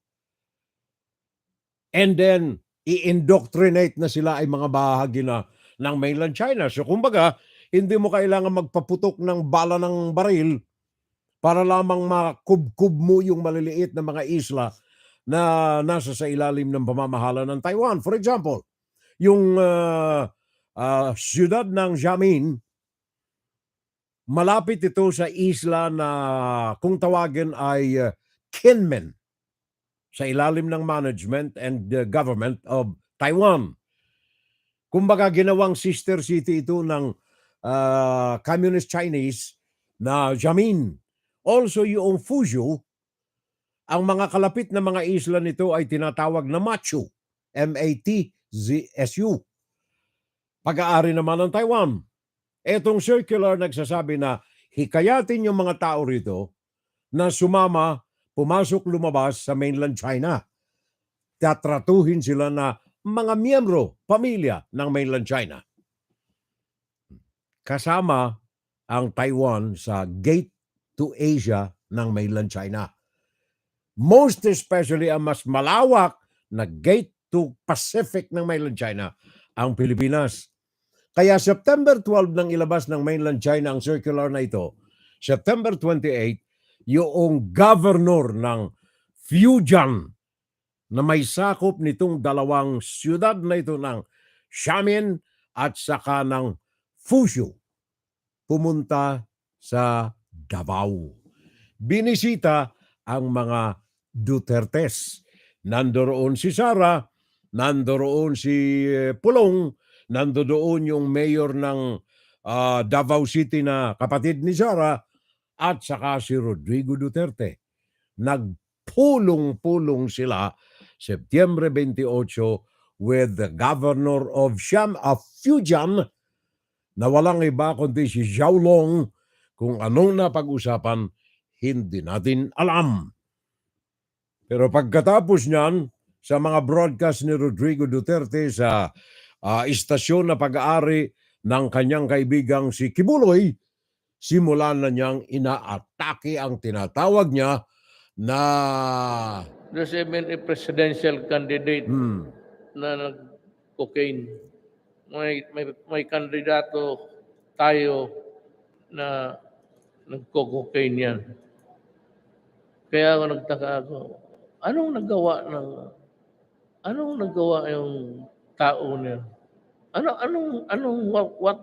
And then, i-indoctrinate na sila ay mga bahagi na ng mainland China. So kumbaga, hindi mo kailangan magpaputok ng bala ng baril para lamang makubkub mo yung maliliit na mga isla na nasa sa ilalim ng pamamahala ng Taiwan. For example, yung siyudad ng Xiamen, malapit ito sa isla na kung tawagin ay Kinmen, sa ilalim ng management and government of Taiwan. Kumbaga ginawang sister city ito ng Communist Chinese na Xiamen. Also yung Fuzhou, ang mga kalapit na mga isla nito ay tinatawag na Matsu, M-A-T-Z-S-U. Pag-aari naman ng Taiwan. Etong circular nagsasabi na hikayatin yung mga tao rito na sumama, pumasok, lumabas sa mainland China. Tatratuhin sila na mga miyembro, pamilya ng mainland China. Kasama ang Taiwan sa gate to Asia ng mainland China. Most especially ang mas malawak na gate to Pacific ng mainland China, ang Pilipinas. Kaya September 12 nang ilabas ng mainland China ang circular na ito. September 28, yung governor ng Fujian na may sakop nitong dalawang siyudad na ito ng Xiamen at saka ng Fuzhou, pumunta sa Davao. Binisita ang mga Dutertes. Nandoroon si Sara, nandoroon si Pulong, nandoon yung mayor ng Davao City na kapatid ni Sara, at saka si Rodrigo Duterte. Nagpulong-pulong sila Septyembre 28 with the governor of Fujian na walang iba kundi si Xiaolong. Kung anong napag-usapan, hindi natin alam. Pero pagkatapos niyan, sa mga broadcast ni Rodrigo Duterte sa istasyon na pag-aari ng kanyang kaibigang si Kibuloy, simulan na niyang inaatake ang tinatawag niya na There's even a presidential candidate na nag-cocaine. May kandidato tayo na nagko-cocaine yan. Kaya ako nagtaka ako, anong nagawa yung tao niya? What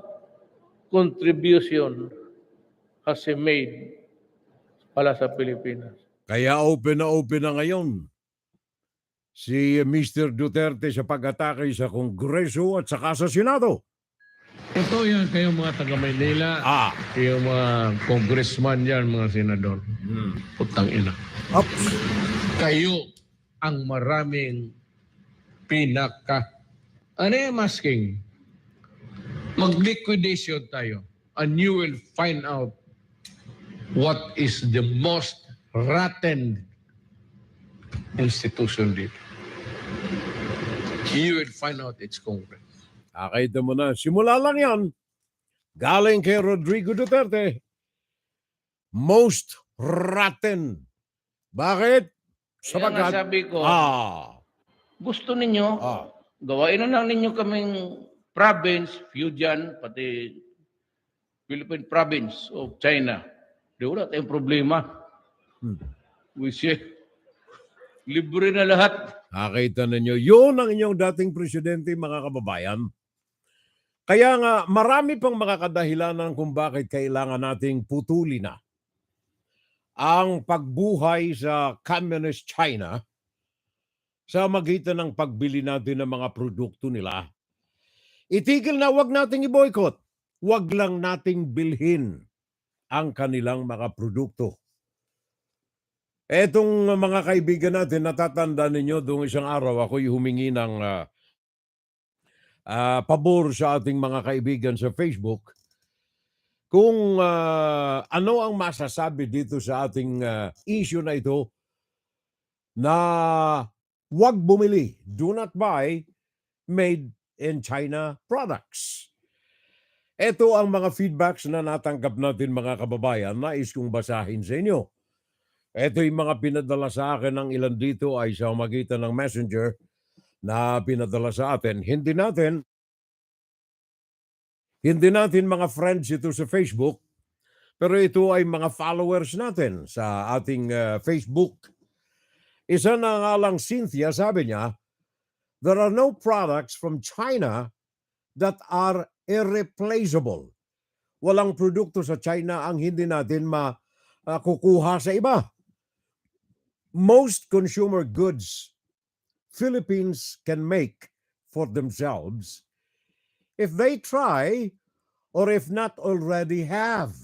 contribution has he made pala sa Pilipinas? Kaya open na ngayon si Mr. Duterte sa pag-atake sa Kongreso at saka sa Senado. Ito yan, kayong mga taga-Manila, kayong mga congressman yan, mga senador. Putang ina. Kayo ang maraming pinaka. Ano yung masking? Mag-liquidation tayo and you will find out what is the most rotten institution dito. You will find out it's Congress. Kakita mo na, simula lang yan. Galing kay Rodrigo Duterte. Most rotten. Bakit? Kaya nga sabi ko, gusto ninyo, gawain na lang ninyo kaming province, Fujian, pati Philippine province of China. Di wala tayong problema. We say, libre na lahat. Nakita ninyo, yun ang inyong dating presidente, mga kababayan. Kaya nga, marami pang mga kadahilanan kung bakit kailangan nating putulin na ang pagbuhay sa Communist China sa magitan ng pagbili natin ng mga produkto nila. Itigil na, wag nating i-boycott. Wag lang nating bilhin ang kanilang mga produkto. Etong mga kaibigan natin, natatanda ninyo, doong isang araw ako'y humingi ng pabor sa ating mga kaibigan sa Facebook kung ano ang masasabi dito sa ating issue na ito na wag bumili, do not buy made in China products. Ito ang mga feedbacks na natanggap natin, mga kababayan, nais kong basahin sa inyo. Ito yung mga pinadala sa akin, ng ilan dito ay sa magitan ng messenger na pinadala sa atin. Hindi natin mga friends ito sa Facebook, pero ito ay mga followers natin sa ating Facebook. Isa na nga lang, Cynthia, sabi niya, there are no products from China that are irreplaceable. Walang produkto sa China ang hindi natin makukuha sa iba. Most consumer goods Philippines can make for themselves if they try or if not already have.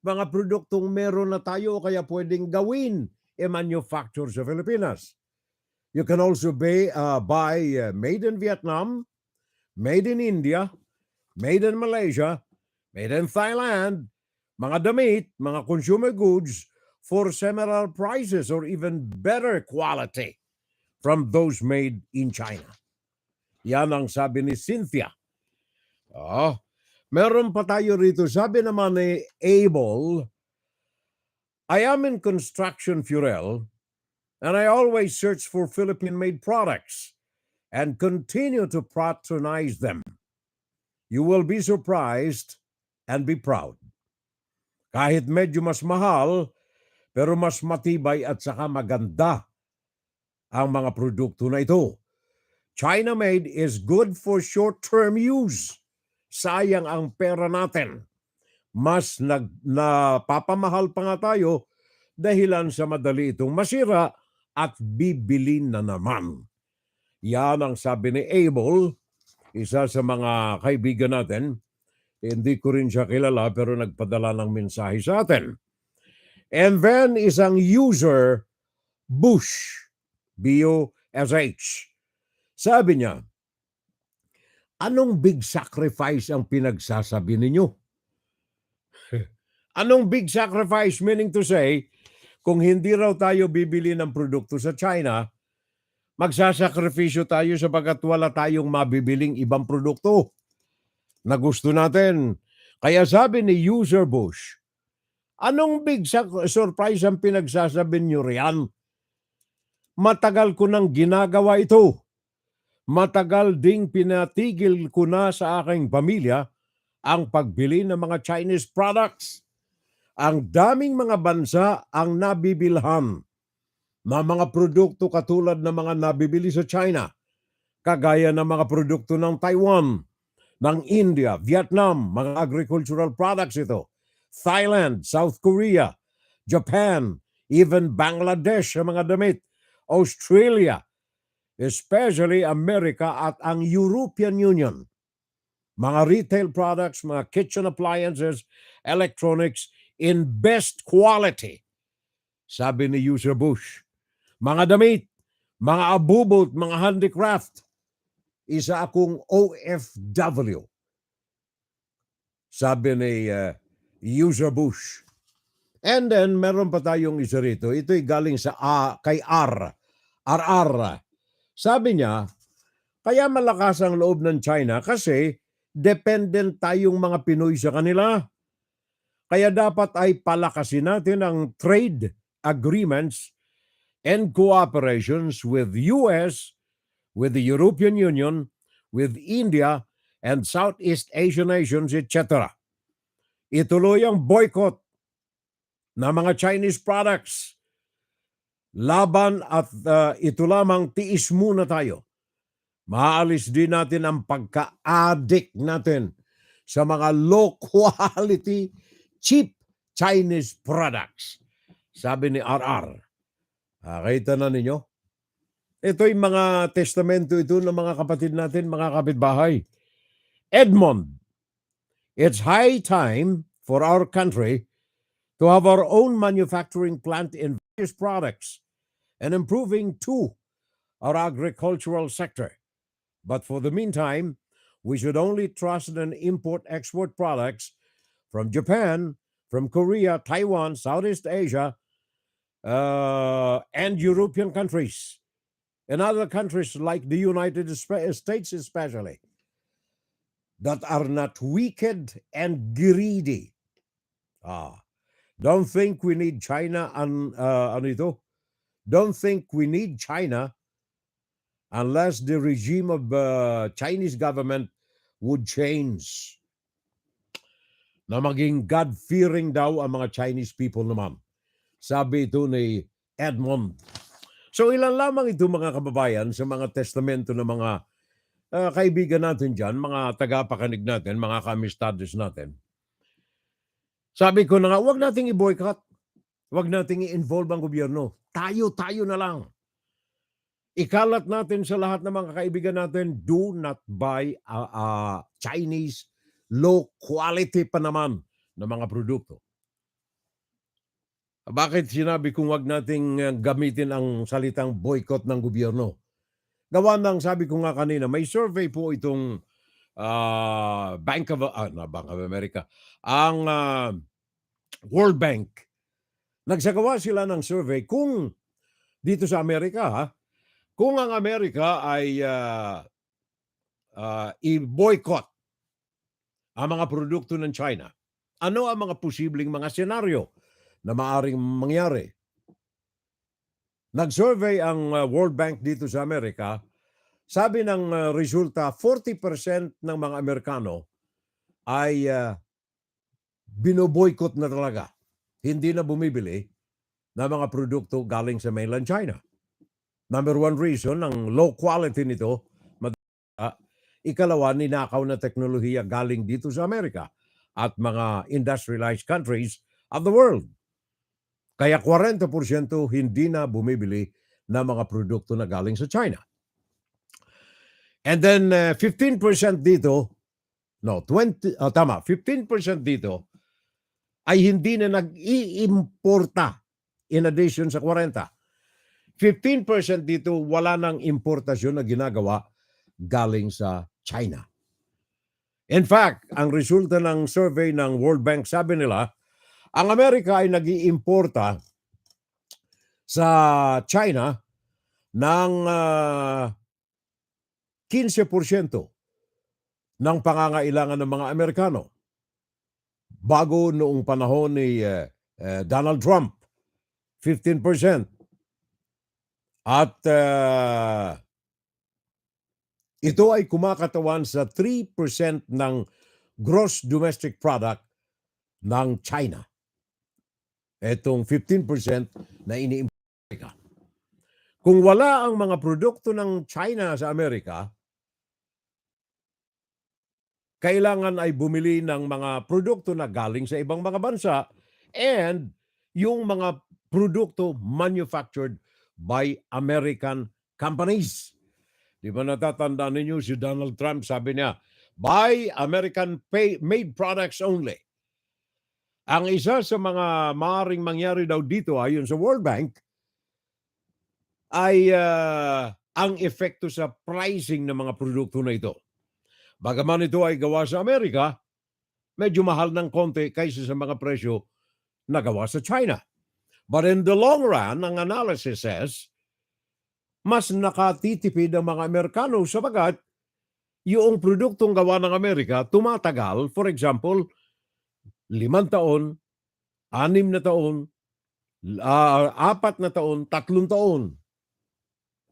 Mga produktong meron na tayo kaya pwedeng gawin i-manufacture sa Pilipinas. You can also buy made in Vietnam, made in India, made in Malaysia, made in Thailand, mga damit, mga consumer goods for similar prices or even better quality from those made in China. Yan ang sabi ni Cynthia. Meron pa tayo rito. Sabi naman ni Abel, I am in construction, Furel, and I always search for Philippine-made products and continue to patronize them. You will be surprised and be proud. Kahit medyo mas mahal, pero mas matibay at saka maganda ang mga produkto na ito. China-made is good for short-term use. Sayang ang pera natin. Mas napapamahal pa nga tayo dahilan sa madali itong masira at bibilin na naman. Yan ang sabi ni Abel, isa sa mga kaibigan natin. Hindi ko rin siya kilala pero nagpadala ng mensahe sa atin. And then isang user, Bush, B-U-S-H. Sabi niya, anong big sacrifice ang pinagsasabi ninyo? Anong big sacrifice? Meaning to say, kung hindi raw tayo bibili ng produkto sa China, magsasakripisyo tayo sapagkat wala tayong mabibiling ibang produkto na gusto natin. Kaya sabi ni user Bush, anong big surprise ang pinagsasabi niyo riyan? Matagal ko nang ginagawa ito. Matagal ding pinatigil ko na sa aking pamilya ang pagbili ng mga Chinese products. Ang daming mga bansa ang nabibilhan na mga produkto katulad ng mga nabibili sa China, kagaya ng mga produkto ng Taiwan, ng India, Vietnam, mga agricultural products ito, Thailand, South Korea, Japan, even Bangladesh ang mga damit, Australia, especially America at ang European Union. Mga retail products, mga kitchen appliances, electronics in best quality. Sabi ni user Bush, mga damit, mga abubot, mga handicraft. Isa akong OFW. Sabi ni User Bush. And then, meron pa tayong isa rito. Ito'y galing sa kay RR. Sabi niya, kaya malakas ang loob ng China kasi dependent tayong mga Pinoy sa kanila. Kaya dapat ay palakasin natin ang trade agreements and cooperations with US, with the European Union, with India, and Southeast Asian nations, etc. Ituloy ang boycott ng mga Chinese products. Laban at ito lamang tiis muna tayo. Maalis din natin ang pagka-addict natin sa mga low-quality, cheap Chinese products. Sabi ni RR. Kita na ninyo? Ito'y mga testamento ito ng mga kapatid natin, mga kapitbahay. Edmond, it's high time for our country to have our own manufacturing plant in various products and improving too our agricultural sector. But for the meantime, we should only trust and import-export products from Japan, from Korea, Taiwan, Southeast Asia, and European countries, and other countries like the United States especially, that are not wicked and greedy. Don't think we need China Don't think we need China unless the regime of Chinese government would change. Na maging God-fearing daw ang mga Chinese people naman. Sabi ito ni Edmond. So ilan lamang ito mga kababayan sa mga testamento ng mga kaibigan natin dyan, mga tagapakinig natin, mga kamistades natin. Sabi ko na nga, huwag nating i-boycott. Huwag nating i-involve ang gobyerno. Tayo na lang. Ikalat natin sa lahat ng mga kaibigan natin, do not buy Chinese low quality pa naman na mga produkto. Bakit sinabi kong huwag nating gamitin ang salitang boycott ng gobyerno? Gawa ng, sabi ko nga kanina, may survey po itong Bank of America, ang World Bank. Nagsagawa sila ng survey kung dito sa Amerika, kung ang Amerika ay i-boycott ang mga produkto ng China, ano ang mga posibleng mga senaryo na maaring mangyari? Nag-survey ang World Bank dito sa Amerika. Sabi ng resulta, 40% ng mga Amerikano ay binoboycott na talaga. Hindi na bumibili ng mga produkto galing sa mainland China. Number one reason, ang low quality nito. Ikalawa, ninakaw na teknolohiya galing dito sa Amerika at mga industrialized countries of the world. Kaya 40% hindi na bumibili ng mga produkto na galing sa China. And then 15% dito, 15% dito ay hindi na nag-iimporta in addition sa 40. 15% dito wala nang importasyon na ginagawa galing sa China. In fact, ang resulta ng survey ng World Bank, sabi nila, ang Amerika ay nag-iimporta sa China ng 15% ng pangangailangan ng mga Amerikano. Bago noong panahon ni Donald Trump, 15%. At ito ay kumakatawan sa 3% ng gross domestic product ng China. Itong 15% na ini-importa. Kung wala ang mga produkto ng China sa Amerika, kailangan ay bumili ng mga produkto na galing sa ibang mga bansa and yung mga produkto manufactured by American companies. Di ba natatandaan ninyo si Donald Trump, sabi niya, buy American-made products only. Ang isa sa mga maaaring mangyari daw dito ayon sa World Bank, ay ang epekto sa pricing ng mga produkto na ito. Bagaman ito ay gawa sa Amerika, medyo mahal ng konti kaysa sa mga presyo na gawa sa China. But in the long run, ang analysis says, mas nakatitipid ang mga Amerikano sapagat yung produktong gawa ng Amerika tumatagal, for example, 5 taon, 6 na taon, 4 na taon, 3 taon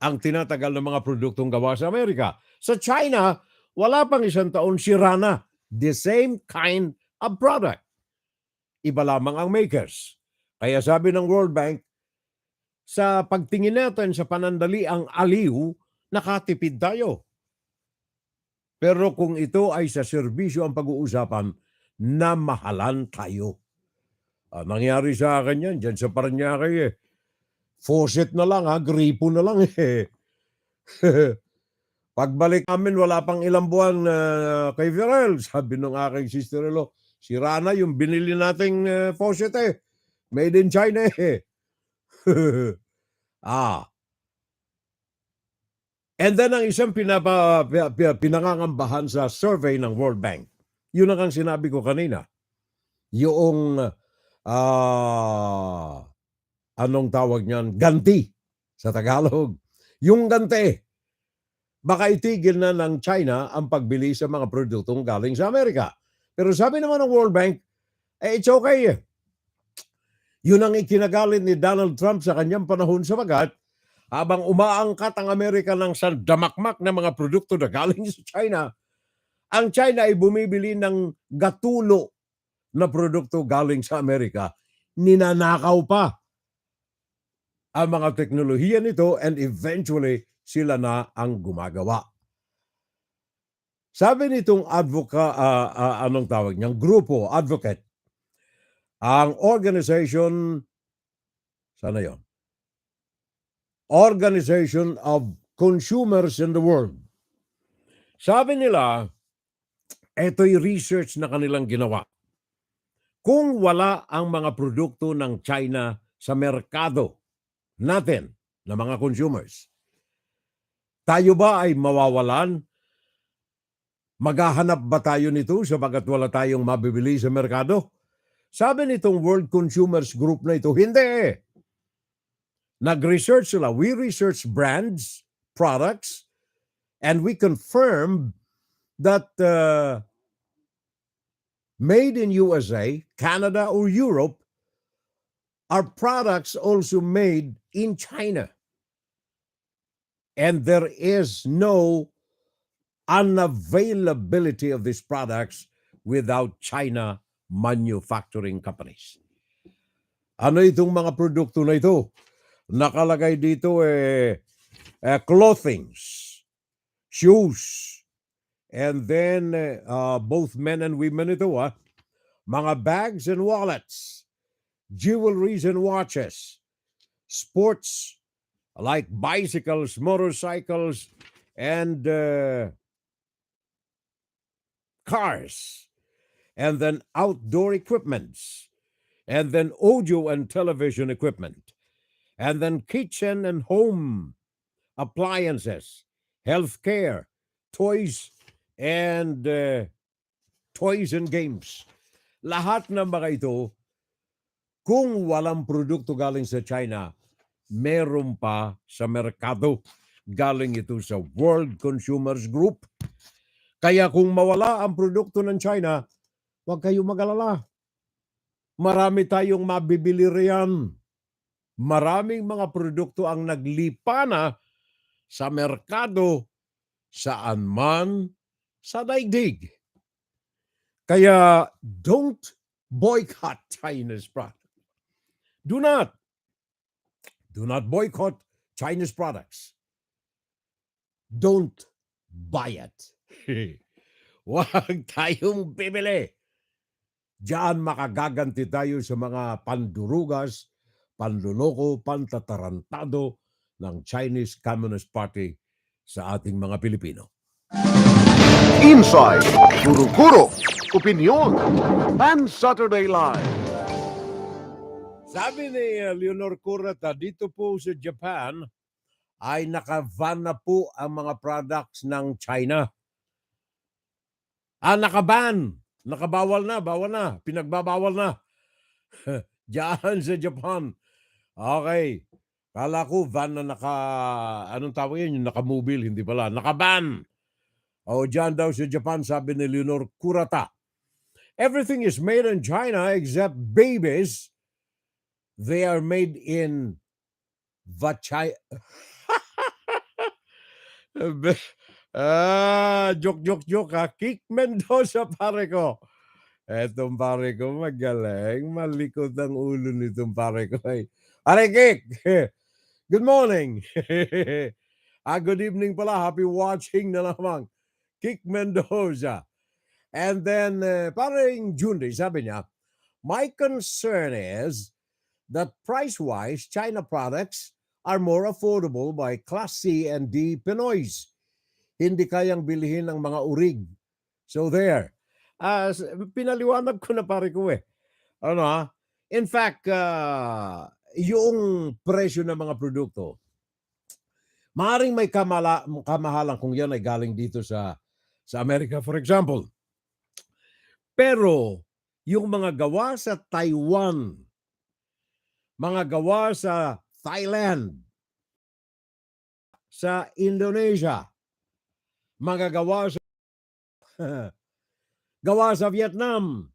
ang tinatagal ng mga produktong gawa sa Amerika. Sa China, wala pang 1 taon sira na. The same kind of product. Iba lamang ang makers. Kaya sabi ng World Bank, sa pagtingin natin sa panandaliang aliw, nakatipid tayo. Pero kung ito ay sa serbisyo ang pag-uusapan, na mahalan tayo. Nangyari sa akin yan, dyan sa Paranaque faucet na lang gripo na lang Pagbalik namin, wala pang ilang buwan kay Virel, sabi ng aking sister-in-law, sira na yung binili nating faucet Made in China And then ang isang pinangangambahan sa survey ng World Bank, yun ang sinabi ko kanina. Yung anong tawag niyan? Ganti sa Tagalog. Yung ganti. Baka itigil na ng China ang pagbili sa mga produktong galing sa Amerika. Pero sabi naman ng World Bank, it's okay. Yun ang ikinagalit ni Donald Trump sa kanyang panahon sapagat habang umaangkat ang Amerika ng sandamakmak na mga produkto na galing sa China, ang China ay bumibili ng gatulo na produkto galing sa Amerika. Ninanakaw pa ang mga teknolohiya nito and eventually sila na ang gumagawa. Sabi nitong grupo, advocate, ang organization, sana yon? Organization of Consumers in the World. Sabi nila, ito'y research na kanilang ginawa. Kung wala ang mga produkto ng China sa merkado natin, na mga consumers, tayo ba ay mawawalan? Maghahanap ba tayo nito sapagat wala tayong mabibili sa merkado? Sabi nitong World Consumers Group na ito, hindi. Nag-research sila. We research brands, products, and we confirmed that made in USA, Canada, or Europe are products also made in China. And there is no unavailability of these products without China manufacturing companies. Ano itong mga produkto na ito? Nakalagay dito clothings, shoes, and then both men and women ito mga bags and wallets, jewelries and watches, sports like bicycles, motorcycles, and cars, and then outdoor equipments, and then audio and television equipment, and then kitchen and home appliances, healthcare, toys and games. Lahat ng mga ito, kung walang produkto galing sa China, meron pa sa merkado. Galing ito sa World Consumers Group. Kaya kung mawala ang produkto ng China, huwag kayong mag-alala. Marami tayong mabibili riyan. Maraming mga produkto ang naglipa na sa merkado saan man sa daigdig. Kaya don't boycott China's product. Do not boycott Chinese products. Don't buy it. Huwag tayong bibili. Diyan makagaganti tayo sa mga pandurugas, panluloko, pantatarantado ng Chinese Communist Party sa ating mga Pilipino. Inside, Guro-Guro, Opinion, Pan Saturday Live. Sabi ni Leonor Curata, dito po sa Japan, ay naka-ban na po ang mga products ng China. Naka-ban. Nakabawal na, bawal na. Pinagbabawal na. Diyan sa Japan. Okay. Kala ko van na anong tawag yun? Yung naka-mobile, hindi pala. Naka-ban. Diyan daw sa Japan, sabi ni Leonor Kurata. Everything is made in China except babies. They are made in Vachai. Joke ha. Kick Mendoza, pare ko. Etong pare ko, magaling. Malikot ang ulo nitong pare ko. Pare Kick, good morning. Good evening pala. Happy watching na lamang. Kick Mendoza. And then, parang Jundy, sabi niya, my concern is that price-wise, China products are more affordable by Class C and D Pinoys. Hindi kayang bilhin ng mga urig. So there. Pinaliwanag ko na pare ko In fact, yung presyo ng mga produkto, maaaring may kamahalan kung yan ay galing dito sa Amerika, for example. Pero yung mga gawa sa Taiwan, mga gawa sa Thailand, sa Indonesia, mga gawa sa gawa sa Vietnam,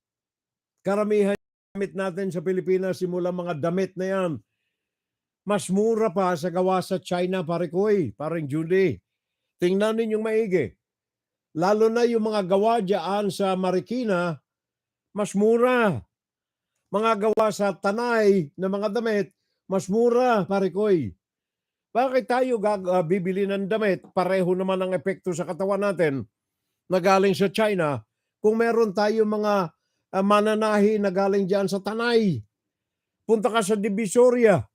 karamihan damit natin sa Pilipinas, simula mga damit na yan, mas mura pa sa gawa sa China, pare ko parang Judy. Tingnan ninyong maigi. Lalo na yung mga gawa dyan sa Marikina, mas mura. Mga gawa sa Tanay na mga damit, mas mura, pare ko Bakit tayo bibili ng damit? Pareho naman ang epekto sa katawan natin na galing sa China kung meron tayo mga mananahi na galing dyan sa Tanay. Punta ka sa Divisoria.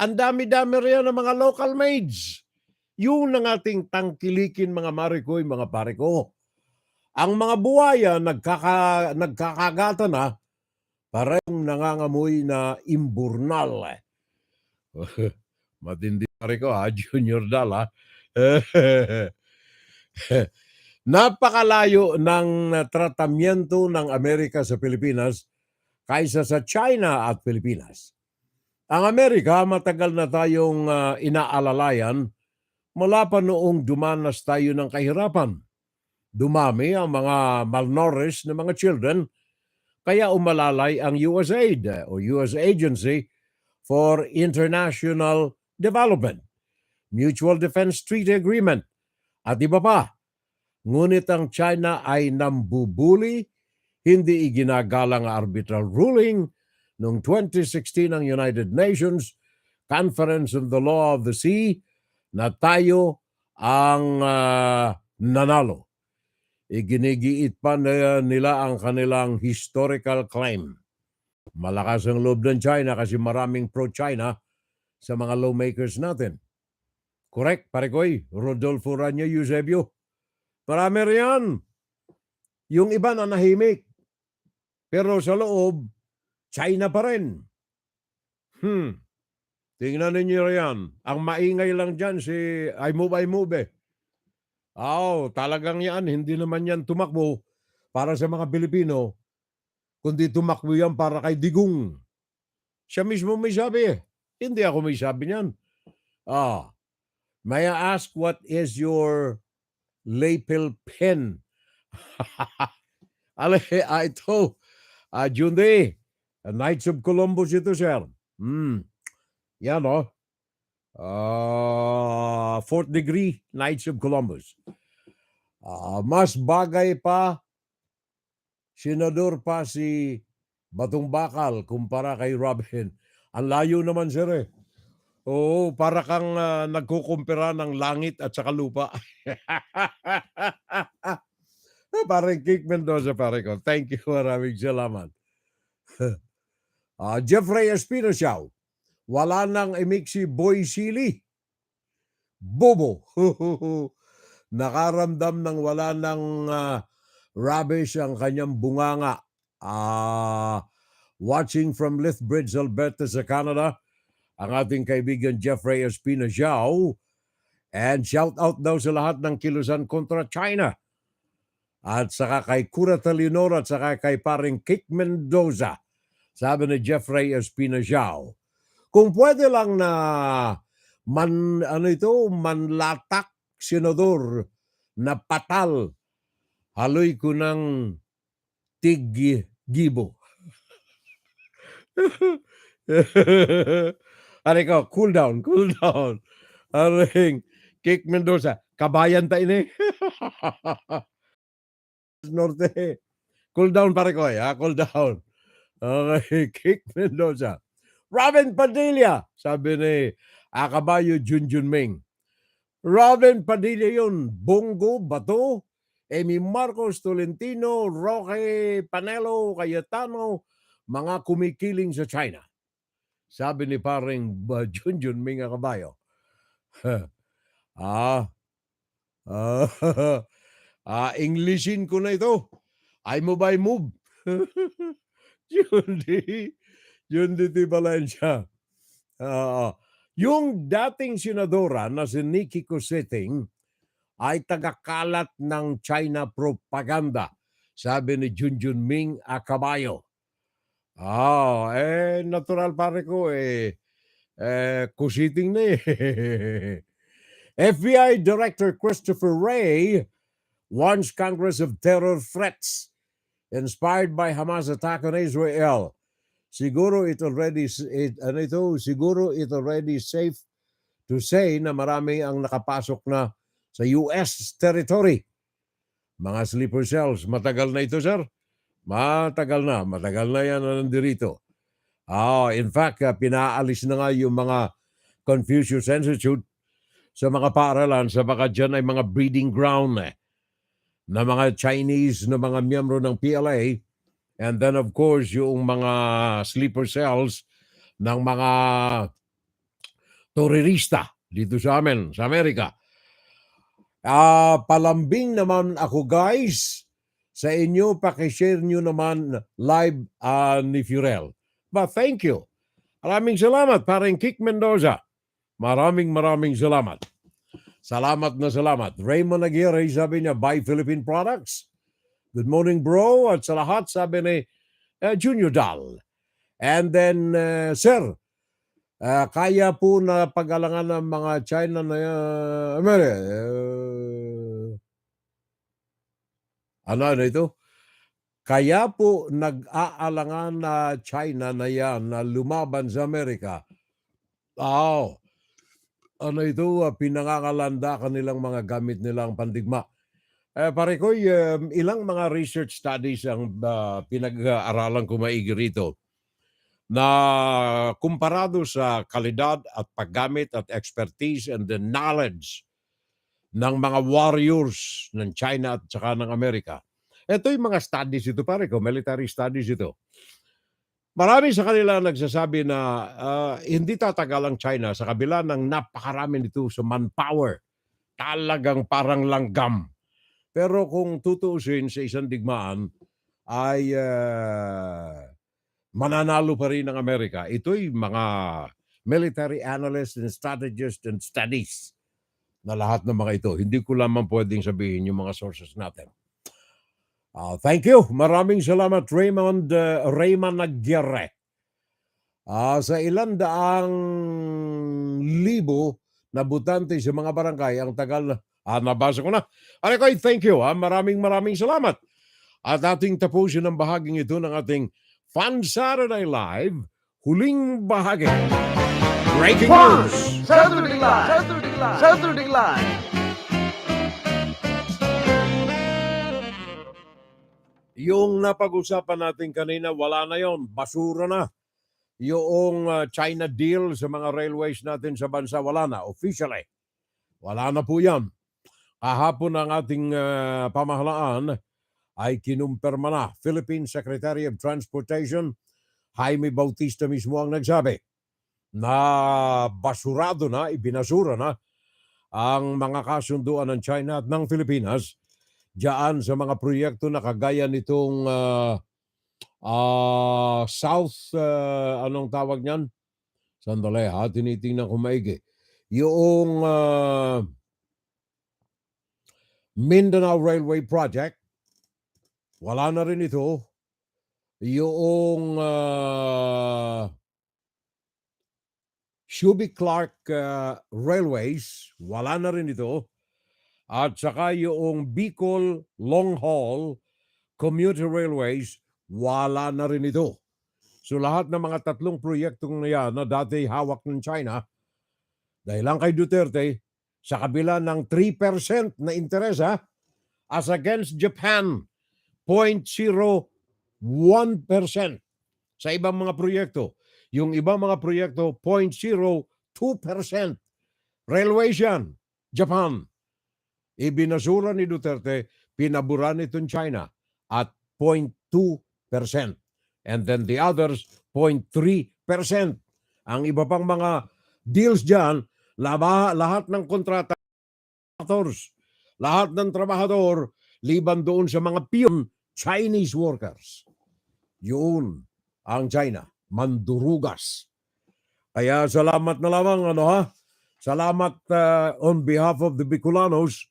Ang dami-dami riyan ng mga local maids. Yun ang ating tangkilikin, mga marikoy, mga pare ko. Ang mga buhaya nagkakagata na, parang nangangamoy na imburnal. Matindi pare ko Junior Dal Napakalayo ng tratamiento ng Amerika sa Pilipinas kaysa sa China at Pilipinas. Ang Amerika, matagal na tayong inaalalayan mula pa noong dumanas tayo ng kahirapan. Dumami ang mga malnourished na mga children, kaya umalalay ang USAID o US Agency for International Development, Mutual Defense Treaty Agreement, at iba pa. Ngunit ang China ay nambubuli, hindi iginagalang arbitral ruling noong 2016 ng United Nations Conference on the Law of the Sea na tayo ang nanalo. Iginigiit pa nila ang kanilang historical claim. Malakas ang loob ng China kasi maraming pro-China sa mga lawmakers natin. Correct, parekoy, Rodolfo Rania Eusebio. Marami riyan. Yung iba na nahimik. Pero sa loob, China pa rin. Tingnan ninyo riyan. Ang maingay lang dyan si Aymube. Talagang yan. Hindi naman yan tumakbo para sa mga Pilipino, kundi tumakbo yan para kay Digong. Siya mismo may sabi Hindi ako may sabi niyan. May I ask what is your lapel pen? Ito, Junday, Knights of Columbus ito, sir. Yan, 4th degree, Knights of Columbus. Mas bagay pa, senador pa si Batong Bakal kumpara kay Robin. Ang layo naman, sir. Oo, para kang nagkukumpira ng langit at saka lupa. Parang Kick Mendoza, pare ko. Thank you, maraming salamat. Jeffrey Espinosa, wala nang imiksi Boy Sili. Bobo. Nakaramdam ng wala nang rubbish ang kanyang bunganga. Watching from Lethbridge, Alberta sa Canada, ang ating kaibigan Jeffrey Espinosa, And shout out daw sa lahat ng kilusan kontra China. At saka kay Curata Leonor at saka kay paring Kik Mendoza. Sabi ni Jeffrey Espinazao, kung pwede lang na manlatak senador na patal, haloy ko ng tig-gibo. Ko, cool down. Aring Kik Mendoza, kabayan tayo ni. Norte. Cool down pare ko, cool down. Okay, Kik Mendoza. Robin Padilla, sabi ni Akabayo Junjun Ming. Robin Padilla yun, Bongo, Bato, Amy Marcos Tolentino, Roque Panelo, Cayetano, mga kumikiling sa China. Sabi ni paring Junjun Ming Akabayo. Englishin ko na ito. I move, I move. Jundi Valencia. Yung dating senadora na si Nikki Cositing ay tagakalat ng China propaganda, sabi ni Junjun Ming Akabayo. Natural pare ko Cositing na FBI Director Christopher Wray warns Congress of terror threats inspired by Hamas attack on Israel. Siguro it already safe to say na marami ang nakapasok na sa US territory. Mga sleeper cells, matagal na ito, sir. Matagal na yan na nandirito. In fact, pinaalis na nga yung mga Confucius Institute sa mga paaralan sa baka dyan ay mga breeding ground na mga Chinese na mga miyembro ng PLA. And then, of course, yung mga sleeper cells ng mga terorista dito sa amin, sa Amerika. Palambing naman ako, guys, sa inyo. Pakishare nyo naman live ni Furel. But thank you. Maraming salamat, paring Kik Mendoza. Maraming salamat. Salamat na salamat. Raymond Aguirre, sabi niya, buy Philippine products. Good morning, bro. At sa lahat, sabi ni Junior Dal. And then, sir, kaya po na pag-alangan ng mga China na ano ito? Kaya po nag-aalangan na China na yan na lumaban sa Amerika. Pinangangalanda kanilang mga gamit nilang pandigma. Pare ko, ilang mga research studies ang pinag-aaralan ko maigi rito na kumparado sa kalidad at paggamit at expertise and the knowledge ng mga warriors ng China at saka ng Amerika. Ito yung mga studies ito, pare ko, military studies ito. Marami sa kanila nagsasabi na hindi tatagal ang China sa kabila ng napakarami nito sa manpower. Talagang parang langgam. Pero kung tutuusin sa isang digmaan, ay mananalo pa rin ng Amerika. Ito'y mga military analysts and strategists and studies na lahat ng mga ito. Hindi ko lamang pwedeng sabihin yung mga sources natin. Thank you. Maraming salamat, Raymond Aguirre. Sa ilang daang libo na butante sa mga barangay, ang tagal nabasa ko na. Arekoy, thank you. Maraming salamat. At ating tapusin ang bahaging ito ng ating Fun Saturday Live, huling bahagi. Breaking news. Saturday Live. Yung napag-usapan natin kanina, wala na yon, basura na. Yung China deal sa mga railways natin sa bansa, wala na, officially. Wala na po yan. Kahapon ang ating pamahalaan ay kinumpirma na. Philippine Secretary of Transportation, Jaime Bautista mismo ang nagsabi na basurado na, ibinasura na ang mga kasunduan ng China at ng Pilipinas diyan sa mga proyekto na kagaya nitong South, anong tawag niyan? Sandali tinitingnan ko maigi. Yung Mindanao Railway Project, wala na rin ito. Yung Shuby Clark Railways, wala na rin ito. At saka yung Bicol Long Haul Commuter Railways, wala na rin ito. So lahat ng mga tatlong proyektong na yan na dati hawak ng China, dahil lang kay Duterte, sa kabila ng 3% na interes as against Japan, 0.01% sa ibang mga proyekto. Yung ibang mga proyekto, 0.02%. Railways yan, Japan. Ibinasura ni Duterte, pinaburan itong China at 0.2%. And then the others, 0.3%. Ang iba pang mga deals dyan, lahat ng kontrata, lahat ng trabahador, liban doon sa mga piyon, Chinese workers. Yun ang China, mandurugas. Kaya salamat na lamang, salamat on behalf of the Bicolanos.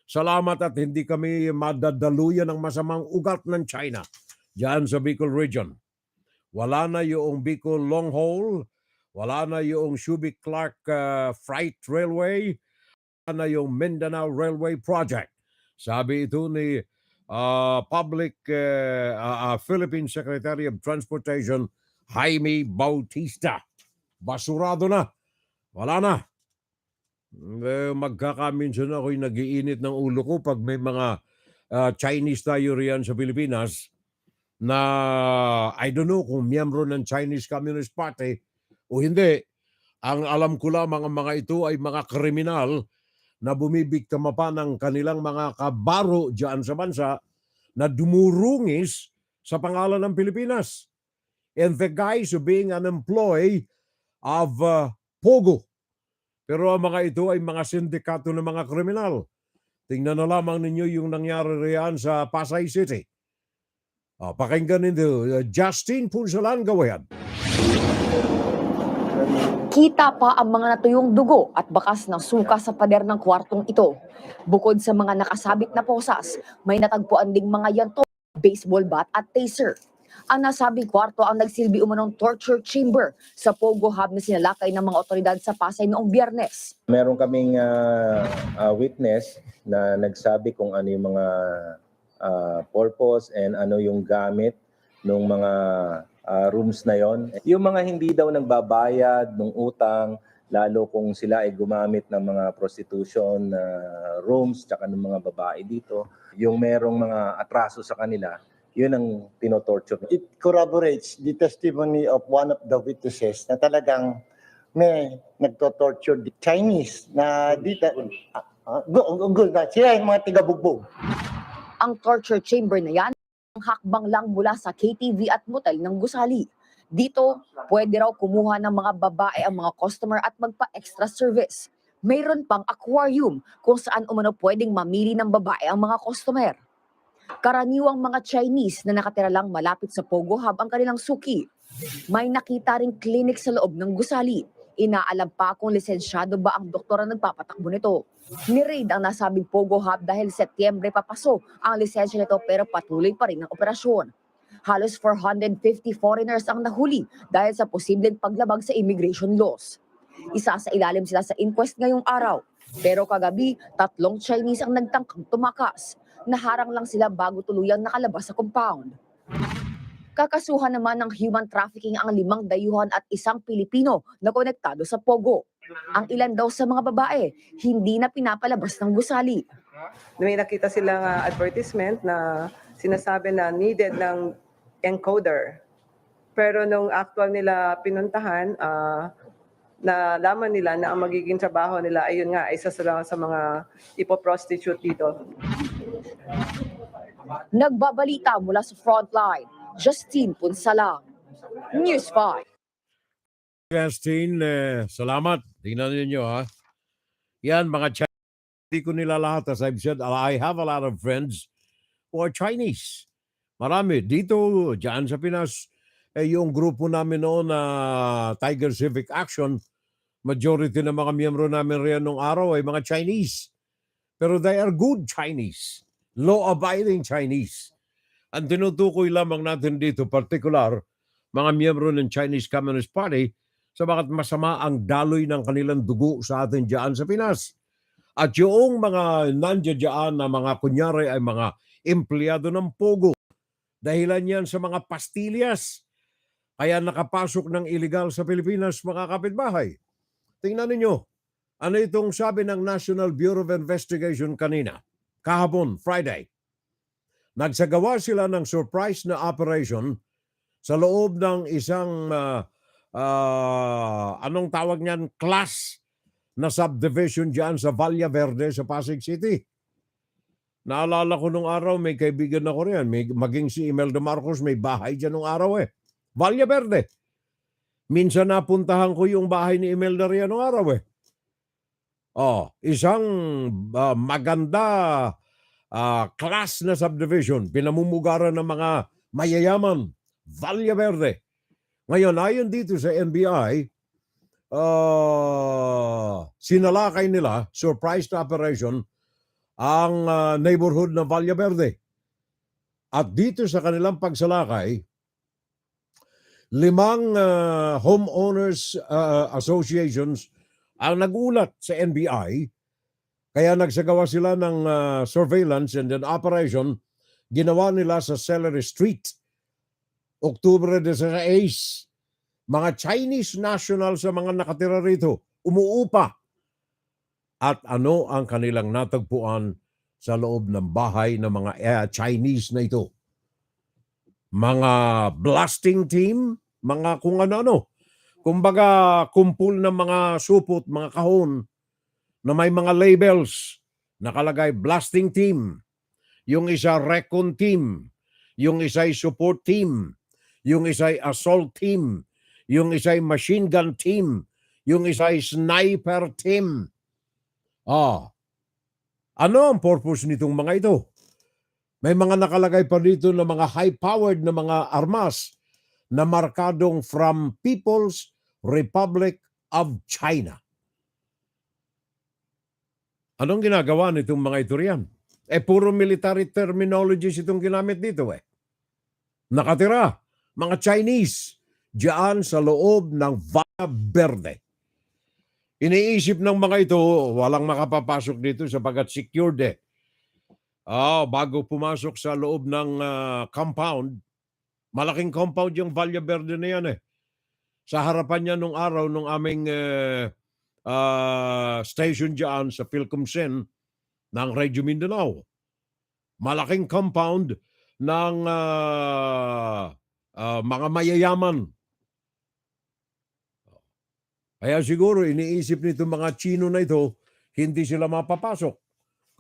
Salamat at hindi kami madadaluyan ng masamang ugat ng China diyan sa Bicol region. Wala na yung Bicol Long Haul, wala na yung Shuby Clark Freight Railway, wala na yung Mindanao Railway Project. Sabi ito ni Philippine Secretary of Transportation Jaime Bautista. Basurado na. Wala na. Magkakaminsan ako'y nagiinit ng ulo ko pag may mga Chinese tayo riyan sa Pilipinas na I don't know kung miyembro ng Chinese Communist Party o hindi. Ang alam ko lamang ang mga ito ay mga kriminal na bumibiktima pa ng kanilang mga kabaro diyan sa bansa na dumurungis sa pangalan ng Pilipinas. And the guys are being an employee of Pogo. Pero ang mga ito ay mga sindikato ng mga kriminal. Tingnan na lamang ninyo yung nangyari riyan sa Pasay City. Pakinggan ninyo, Justin Punsalan, gawayan. Kita pa ang mga natuyong dugo at bakas ng suka sa pader ng kwartong ito. Bukod sa mga nakasabit na posas, may natagpuan ding mga yanto, baseball bat at taser. Ang nasabing kwarto ang nagsilbi umanong torture chamber sa Pogo Hub na sinalakay ng mga otoridad sa Pasay noong Biyernes. Meron kaming witness na nagsabi kung ano yung mga purpose and ano yung gamit ng mga rooms na yon. Yung mga hindi daw nagbabayad ng utang, lalo kung sila ay gumamit ng mga prostitution rooms tsaka ng mga babae dito, yung merong mga atraso sa kanila, yun ang tinotorture. It corroborates the testimony of one of the witnesses na talagang may nagto-torture the Chinese na dito. Sila yung mga tigabugbog. Ang torture chamber na yan, ang hakbang lang mula sa KTV at motel ng gusali. Dito, pwede raw kumuha ng mga babae ang mga customer at magpa-extra service. Mayroon pang aquarium kung saan umano pwedeng mamili ng babae ang mga customer. Karaniwang mga Chinese na nakatira lang malapit sa Pogo Hub ang kanilang suki. May nakita ring clinic sa loob ng gusali. Inaalam pa kung lisensyado ba ang doktor na nagpapatakbo nito. Ni-raid ang nasabing Pogo Hub dahil Setyembre papaso ang lisensya nito pero patuloy pa rin ang operasyon. Halos 450 foreigners ang nahuli dahil sa posibleng paglabag sa immigration laws. Isa sa ilalim sila sa inquest ngayong araw. Pero kagabi, 3 Chinese ang nagtangkang tumakas. Naharang lang sila bago tuluyang nakalabas sa compound. Kakasuhan naman ng human trafficking ang 5 dayuhan at 1 Pilipino na konektado sa Pogo. Ang ilan daw sa mga babae, hindi na pinapalabas ng gusali. May nakita silang advertisement na sinasabi na needed ng encoder. Pero nung actual nila pinuntahan, nalaman nila na ang magiging trabaho nila ayun nga, isa sila sa mga ipoprostitute dito. Nagbabalita mula sa frontline, Justin Punsalang, News 5. Justin, salamat. Tingnan ninyo Yan, mga Chinese. Hindi ko nila lahat. As I've said, I have a lot of friends who are Chinese. Marami. Dito, dyan sa Pinas, yung grupo namin noon na Tiger Civic Action, majority ng mga miyembro namin riyan nung araw ay mga Chinese. Pero they are good Chinese, law-abiding Chinese. Ang tinutukoy lamang natin dito, particular, mga miyembro ng Chinese Communist Party, sabagat masama ang daloy ng kanilang dugo sa atin dyan sa Pinas. At yung mga nandiyan dyan na mga kunyari ay mga empleyado ng Pogo, dahilan yan sa mga pastillas. Kaya nakapasok ng illegal sa Pilipinas, mga kapitbahay. Tingnan ninyo, ano itong sabi ng National Bureau of Investigation kanina, kahapon, Friday. Nagsagawa sila ng surprise na operation sa loob ng isang, anong tawag niyan, class na subdivision dyan sa Valle Verde sa Pasig City. Naalala ko nung araw, may kaibigan ako riyan, maging si Imelda Marcos, may bahay dyan nung araw eh. Valle Verde. Minsan napuntahan ko yung bahay ni Imelda riyan nung araw eh. Isang maganda class na subdivision, pinamumugaran ng mga mayayaman, Valle Verde. Ngayon, ayon dito sa NBI, sinalakay nila, surprise operation, ang neighborhood ng Valle Verde. At dito sa kanilang pagsalakay, 5 homeowners associations ang nagulat sa NBI. Kaya nagsagawa sila ng surveillance and then operation. Ginawa nila sa Celery Street, Octubre 16. Mga Chinese national sa mga nakatira rito, umuupa. At ano ang kanilang natagpuan sa loob ng bahay ng mga Chinese na ito? Mga blasting team, mga kung ano-ano. Kumbaga, kumpul ng mga supot, mga kahon, na may mga labels, nakalagay blasting team, yung isa recon team, yung isa support team, yung isa assault team, yung isa machine gun team, yung isa sniper team. Ano ang purpose nitong mga ito? May mga nakalagay pa dito na mga high-powered na mga armas na markadong from People's Republic of China. Anong ginagawa nitong mga ito riyan? Puro military terminologies itong ginamit dito eh. Nakatira, mga Chinese, diyan sa loob ng Valle Verde. Iniisip ng mga ito, walang makapapasok dito sapagat secured eh. Bago pumasok sa loob ng compound, malaking compound yung Valle Verde na yan eh. Sa harapan niya nung araw, nung aming station dyan sa Philcomsen ng Radio Mindanao. Malaking compound ng mga mayayaman. Kaya siguro iniisip nito mga Chino na ito, hindi sila mapapasok.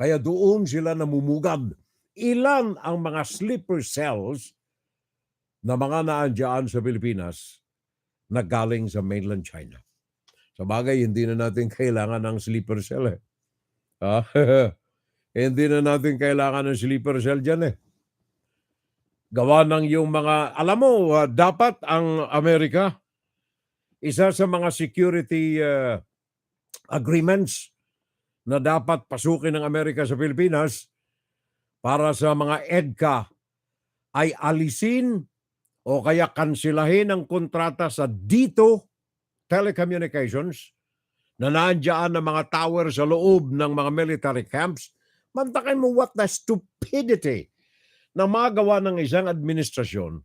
Kaya doon sila namumugad. Ilan ang mga sleeper cells na mga naandyan sa Pilipinas na galing sa mainland China? Sa bagay, hindi na natin kailangan ng sleeper cell eh. Hindi na natin kailangan ng sleeper cell dyan eh. Gawa ng yung mga, alam mo, dapat ang Amerika, isa sa mga security agreements na dapat pasukin ng Amerika sa Pilipinas para sa mga EDCA ay alisin o kaya kansilahin ang kontrata sa dito telecommunications na nandiyan ng mga tower sa loob ng mga military camps. Mantakin mo what the stupidity na magawa ng isang administrasyon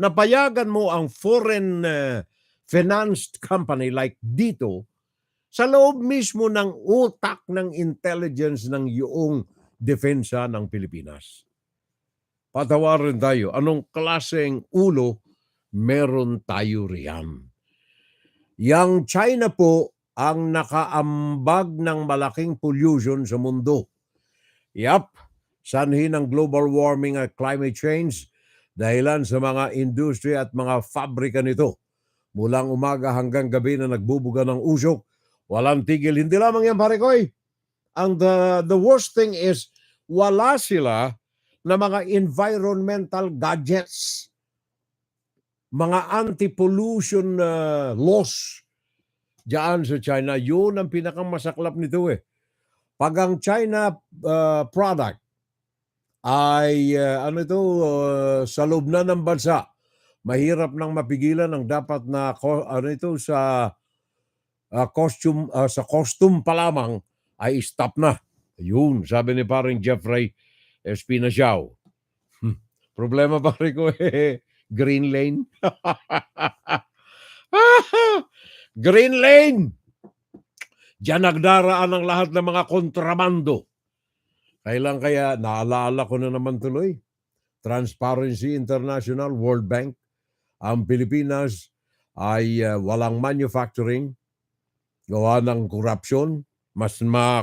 na payagan mo ang foreign financed company like dito sa loob mismo ng utak ng intelligence ng iyong depensa ng Pilipinas. Patawarin tayo, anong klaseng ulo meron tayo riyan? Yang China po ang nakaambag ng malaking pollution sa mundo. Sanhi ng global warming at climate change dahilan sa mga industry at mga fabrika nito. Mulang umaga hanggang gabi na nagbubuga ng usok, walang tigil. Hindi lamang yan, pare koy. The worst thing is, wala sila na mga environmental gadgets, mga anti-pollution laws diyan sa China. Yun ang pinakamasaklap nito eh. Pag ang China product ay sa loob na ng bansa, mahirap nang mapigilan ang dapat na sa costume pa lamang ay stop na. Yun, sabi ni paring Jeffrey Espinaciao. Problema pare ko green lane. Green lane! Diyan nagdaraan ang lahat ng mga kontrabando. Kailan kaya, naalala ko na naman tuloy, Transparency International, World Bank, ang Pilipinas ay walang manufacturing, gawa ng korupsyon, mas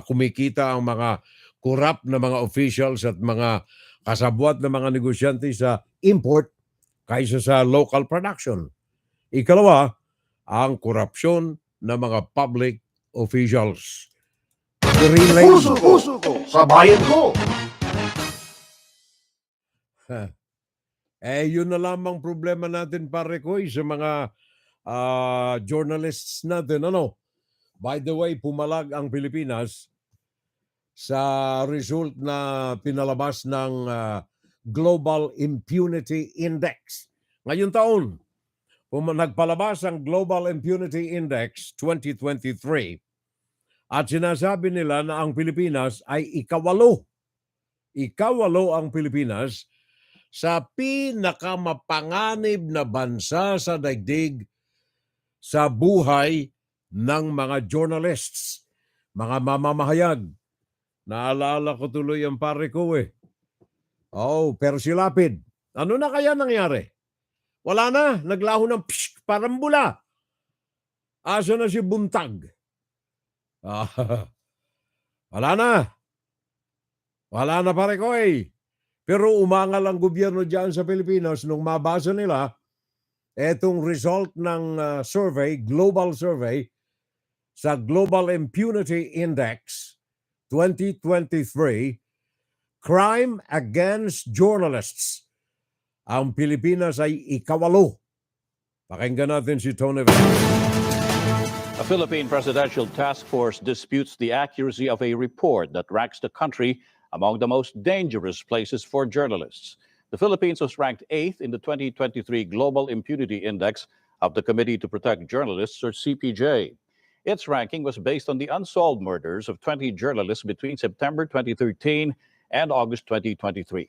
kumikita ang mga corrupt na mga officials at mga kasabwat na mga negosyante sa import kaysa sa local production. Ikalawa, ang korupsyon ng mga public officials. Puso ko sa bayan ko. Yun na lamang problema natin pare ko sa mga journalists natin. By the way, pumalag ang Pilipinas sa result na pinalabas ng Global Impunity Index. Ngayong taon, nagpalabas ang Global Impunity Index 2023 at sinasabi nila na ang Pilipinas ay ikawalo. Ikawalo ang Pilipinas sa pinakamapanganib na bansa sa daigdig sa buhay ng mga journalists, mga mamamahayag. Naalala ko tuloy ang pare ko pero silapid. Ano na kaya nangyari? Wala na, naglaho ng parang bula. Asa na si Buntag? Wala na. Wala na pare ko Pero umangal ang gobyerno dyan sa Pilipinas nung mabasa nila etong result ng survey, global survey, sa Global Impunity Index 2023, crime against journalists. Ang Pilipinas ay ikawalo. Pakinggan natin si Tony A Philippine presidential task force disputes the accuracy of a report that ranks the country among the most dangerous places for journalists. The Philippines was ranked 8th in the 2023 Global Impunity Index of the Committee to Protect Journalists, or CPJ. Its ranking was based on the unsolved murders of 20 journalists between September 2013 and August 2023.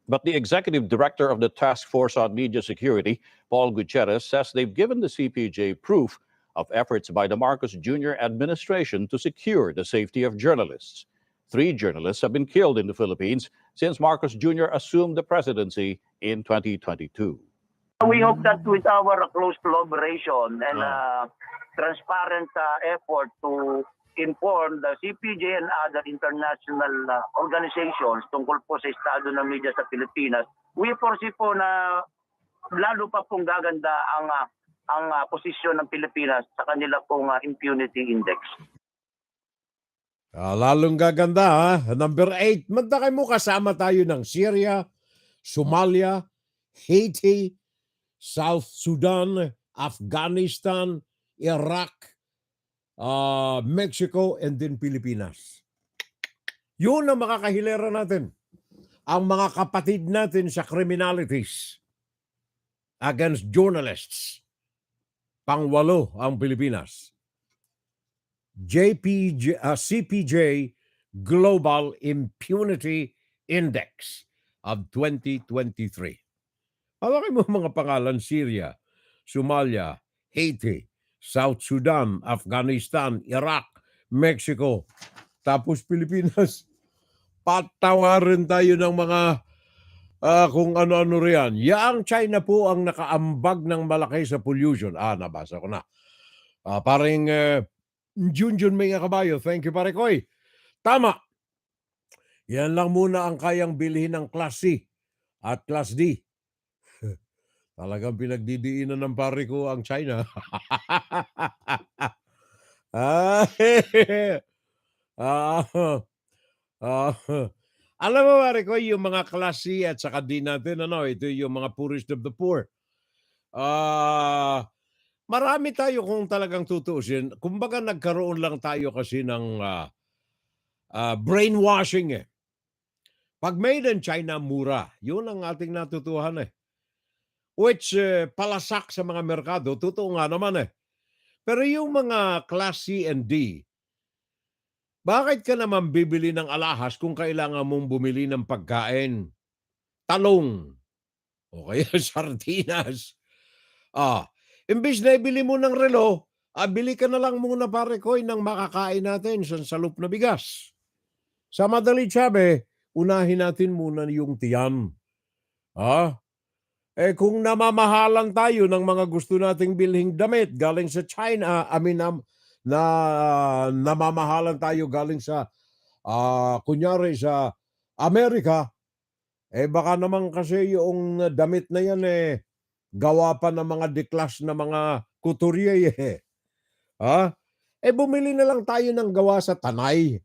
But the executive director of the Task Force on Media Security, Paul Gutierrez, says they've given the CPJ proof of efforts by the Marcos Jr. administration to secure the safety of journalists. 3 journalists have been killed in the Philippines since Marcos Jr. assumed the presidency in 2022. We hope that with our close collaboration and transparent effort to inform the CPJ and other international organizations tungkol po sa estado ng media sa Pilipinas, we foresee po na lalo pa pong gaganda ang posisyon ng Pilipinas sa kanila pong impunity index. Lalong gaganda Number 8, magtakay mo kasama tayo ng Syria, Somalia, Haiti, South Sudan, Afghanistan, Iraq, Mexico, and then Pilipinas. Yun ang makakahilera natin. Ang mga kapatid natin sa criminalities against journalists. Pangwalo ang Pilipinas. CPJ Global Impunity Index of 2023. Hawakay mo mga pangalan: Syria, Somalia, Haiti, South Sudan, Afghanistan, Iraq, Mexico, tapos Pilipinas. Patawarin tayo ng mga kung ano-ano riyan. Yang China po ang nakaambag ng malaki sa pollution. Nabasa ko na. Paring Junjun may kabayo. Thank you, pare Koy. Tama. Yan lang muna ang kayang bilhin ng Class C at Class D. Talagang pinagdidiinan ng pare ko ang China. Alam mo pare ko, yung mga Class C at saka D natin, ito yung mga poorest of the poor. Marami tayo kung talagang tutuusin. Kumbaga nagkaroon lang tayo kasi ng brainwashing eh. Pag made in China, mura. Yun ang ating natutuhan eh. Which palasak sa mga merkado, totoo nga naman eh. Pero yung mga class C and D, bakit ka naman bibili ng alahas kung kailangan mong bumili ng pagkain? Talong. O kaya sardinas. Imbis na ibili mo ng relo, bili ka na lang muna pare ko ng makakain natin sa salop na bigas. Sa madali sabi, unahin natin muna yung tiyan. Kung namamahalan tayo ng mga gusto nating bilhing damit galing sa China, namamahalan tayo galing sa, kunyari sa Amerika, baka naman kasi yung damit na yan gawa pa ng mga deklas na mga couturier bumili na lang tayo ng gawa sa Tanay.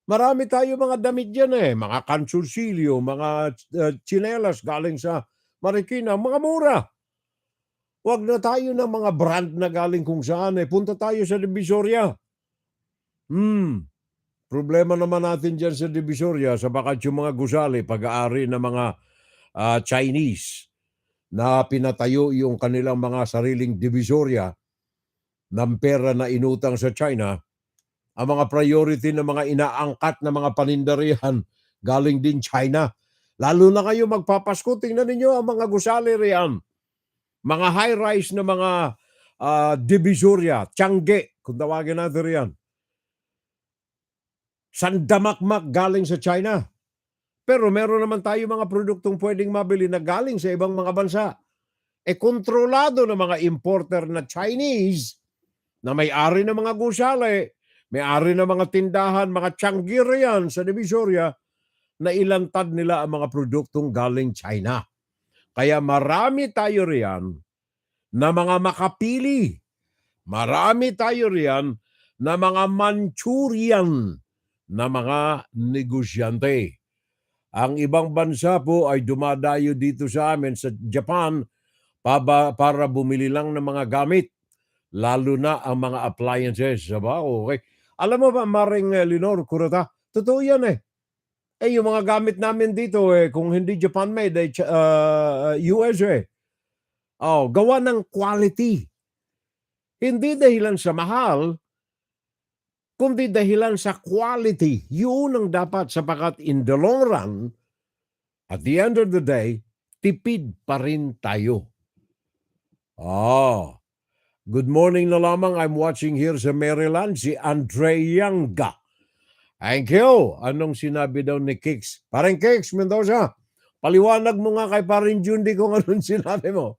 Marami tayo mga damit dyan mga kansulsilyo, mga tsinelas galing sa Marikina, mga mura. Huwag na tayo ng mga brand na galing kung saan punta tayo sa Divisoria. Problema naman natin dyan sa Divisoria, sapagat yung mga gusali, pag-aari ng mga Chinese na pinatayo yung kanilang mga sariling Divisoria ng pera na inutang sa China, ang mga priority ng mga inaangkat na mga panindarihan galing din China. Lalo na kayo magpapasko, tingnan ninyo ang mga gusali riyan. Mga high-rise na mga Divisoria, Tiangge, kung tawagin natin riyan. Sandamakmak galing sa China. Pero meron naman tayo mga produktong pwedeng mabili na galing sa ibang mga bansa. Kontrolado ng mga importer na Chinese na may-ari ng mga gusali, may-ari ng mga tindahan, mga Tiangge riyan sa Divisoria, na ilantad nila ang mga produktong galing China. Kaya marami tayo riyan na mga makapili. Marami tayo riyan na mga Manchurian na mga negosyante. Ang ibang bansa po ay dumadayo dito sa amin sa Japan para bumili lang ng mga gamit. Lalo na ang mga appliances. Okay. Alam mo ba, Maring Lenore Curata, totoo yan yung mga gamit namin dito kung hindi Japan made, US gawa ng quality. Hindi dahilan sa mahal, kundi dahilan sa quality. Yun ang dapat, sapagat in the long run, at the end of the day, tipid pa rin tayo. Good morning na lamang. I'm watching here sa Maryland, si Andre Yanga. Thank you. Anong sinabi daw ni Kix? Parang Kix, Mendoza, paliwanag mo nga kay Paring Jundi kung anong sinabi mo.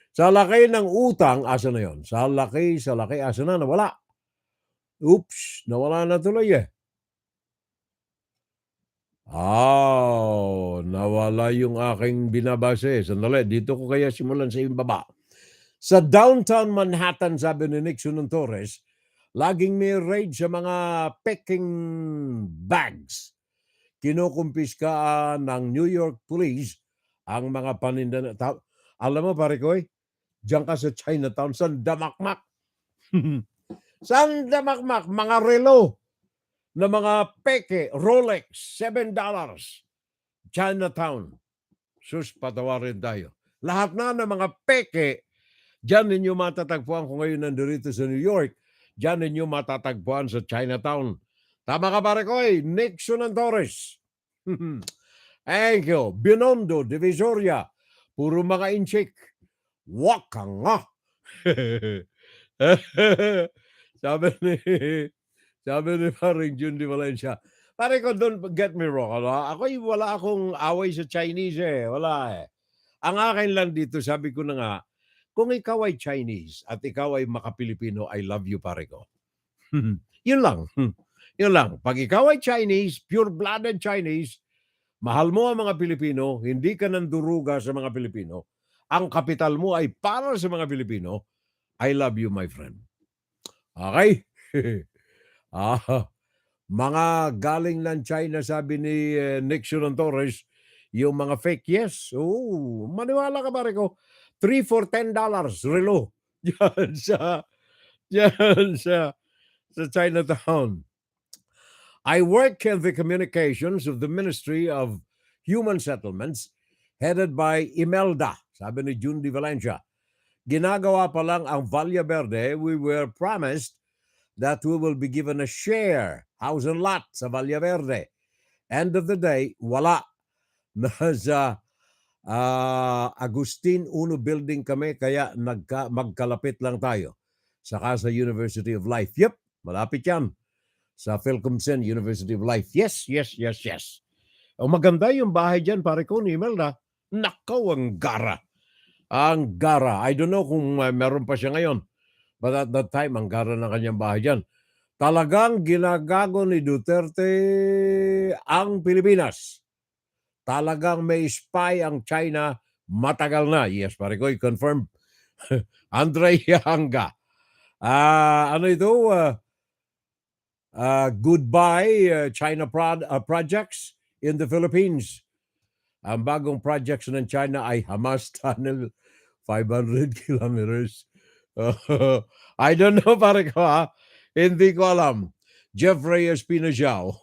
Sa laki ng utang, asa na yon? Sa laki, asa na, nawala. Oops, nawala na tuloy nawala yung aking binabase. Sandali, dito ko kaya simulan sa ibaba. Sa downtown Manhattan, sabi ni Nixon Torres, laging may raid sa mga packing bags. Kinukumpiska ng New York Police ang mga paninda. Alam mo pare ko diyan ka sa Chinatown, sandamakmak. Sandamakmak, mga relo na mga peke, Rolex, $7. Chinatown. Sus, patawarin tayo. Lahat na ng mga peke, diyan ninyo matatagpuan kung ngayon nandito sa New York. Diyan ninyo matatagpuan sa Chinatown. Tama ka pare ko Nixon and Torres. Thank you. Binondo, Divisoria. Puro mga inchik. Waka nga. sabi ni Paring Jundi Valencia. Pare ko, don't get me wrong. Wala akong away sa Chinese Wala Ang akin lang dito, sabi ko na nga, kung ikaw ay Chinese at ikaw ay maka-Pilipino, I love you, pare ko. Yun lang. Yun lang. Pag ikaw ay Chinese, pure-blooded Chinese, mahal mo ang mga Pilipino, hindi ka nanduruga sa mga Pilipino, ang kapital mo ay para sa mga Pilipino, I love you, my friend. Okay? Mga galing ng China, sabi ni Nixon Torres, yung mga fake, yes. Maniwala ka pare ko. 3 for $10 relo. Diyan sa sa Chinatown. I work in the communications of the Ministry of Human Settlements headed by Imelda, sabi ni June Di Valencia. Ginagawa pa lang ang Valle Verde. We were promised that we will be given a share, house and lot sa Valle Verde. End of the day, wala. Nasa Agustin 1 building kami, kaya magkalapit lang tayo. Saka sa University of Life. Yep, malapit yan. Sa Philcomsen University of Life. Yes. Ang maganda yung bahay dyan, pare ko, ni Imelda. Nakaw, ang gara. Ang gara. I don't know kung meron pa siya ngayon. But at that time, ang gara ng kanyang bahay dyan. Talagang ginagago ni Duterte ang Pilipinas. Talagang may spy ang China matagal na. Yes, pare ko, confirm. Andre Hanga. Ano ito? Goodbye China projects in the Philippines. Ang bagong projects ng China ay Hamas Tunnel, 500 kilometers. I don't know, pare ko, ha? Hindi ko alam. Jeffrey Espinajao.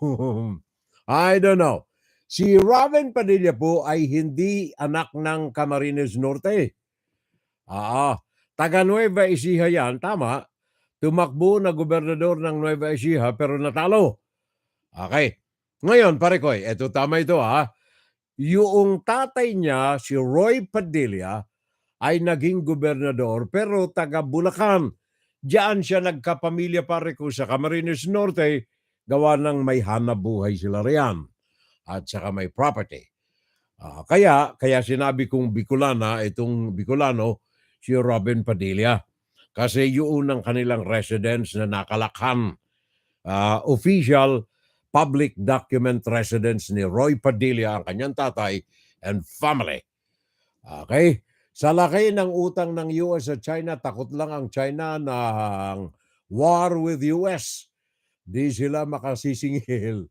I don't know. Si Robin Padilla po ay hindi anak ng Camarines Norte. Taga Nueva Ecija yan, tama. Tumakbo na gobernador ng Nueva Ecija pero natalo. Okay. Ngayon, pare ko, eto tama ito, ha. Yung tatay niya, si Roy Padilla, ay naging gobernador pero taga Bulacan. Diyan siya nagkapamilya, pare ko, sa Camarines Norte, gawa ng may hanap buhay sila riyan. At saka may property. Kaya sinabi kong Bicolana, itong Bicolano, si Robin Padilla. Kasi yun ang kanilang residence na nakalakhan. Official public document residence ni Roy Padilla, ang kanyang tatay and family. Okay? Sa laki ng utang ng US sa China, takot lang ang China ng war with US. Di sila makasisingil.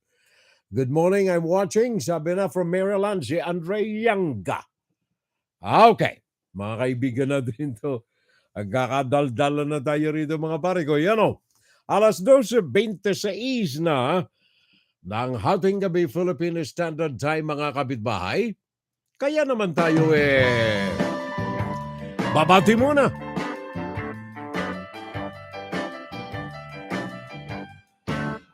Good morning, I'm watching. Sabi na from Maryland, si Andre Yanga. Okay. Mga kaibigan natin to. Agkakadaldala na tayo rito, mga pare ko. Yan o. 12:26 na ng Hating Gabi Philippine Standard Time, mga kapitbahay. Kaya naman tayo babati muna.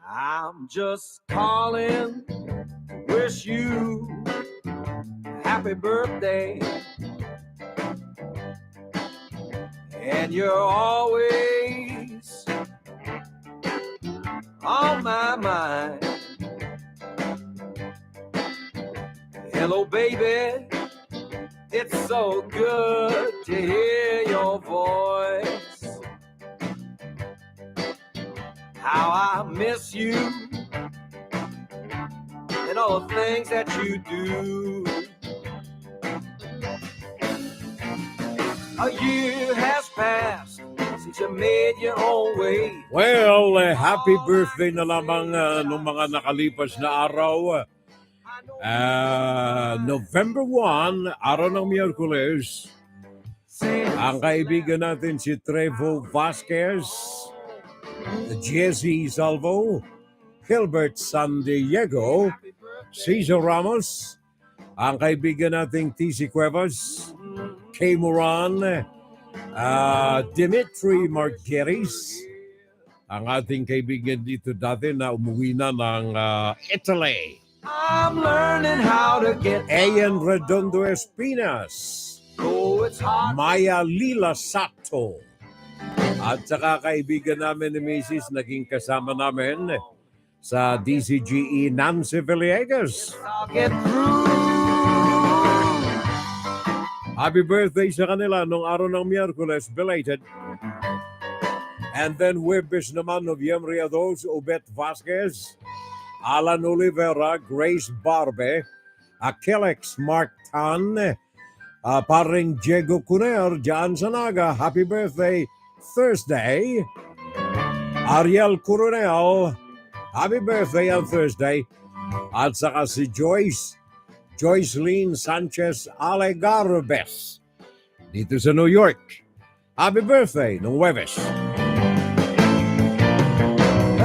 I'm just calling to wish you happy birthday. And you're always on my mind. Hello, baby. It's so good to hear your voice. How I miss you and all the things that you do. A year has passed since you made your own way. Well, happy birthday na lamang nung mga nakalipas na araw. November 1, araw ng Miyerkules. Ang kaibigan natin si Trevo Vasquez, Jesse Salvo, Gilbert San Diego, Cesar Ramos, ang kaibigan nating TC Cuevas, Kay Moran, Dimitri Margeris, ang ating kaibigan dito dati na umuwi na ng Italy. I'm learning how to get Ayan Redondo Espinas, Maya Lila Sato, at saka kaibigan namin ni Mrs. naging kasama namin sa DCGE Nancy Villegas. I'll get through. Happy birthday sa kanila nung araw ng Miyerkules, belated. And then Webes naman, Nobyembre 2, Obet Vasquez, Alan Olivera, Grace Barbe, Akelex Mark Tan, paring Diego Cuner, Jan Sanaga, happy birthday Thursday. Ariel Coronel, happy birthday on Thursday. At saka si Joycelyn Sanchez Alegarbes dito sa New York. Happy birthday nung Webes.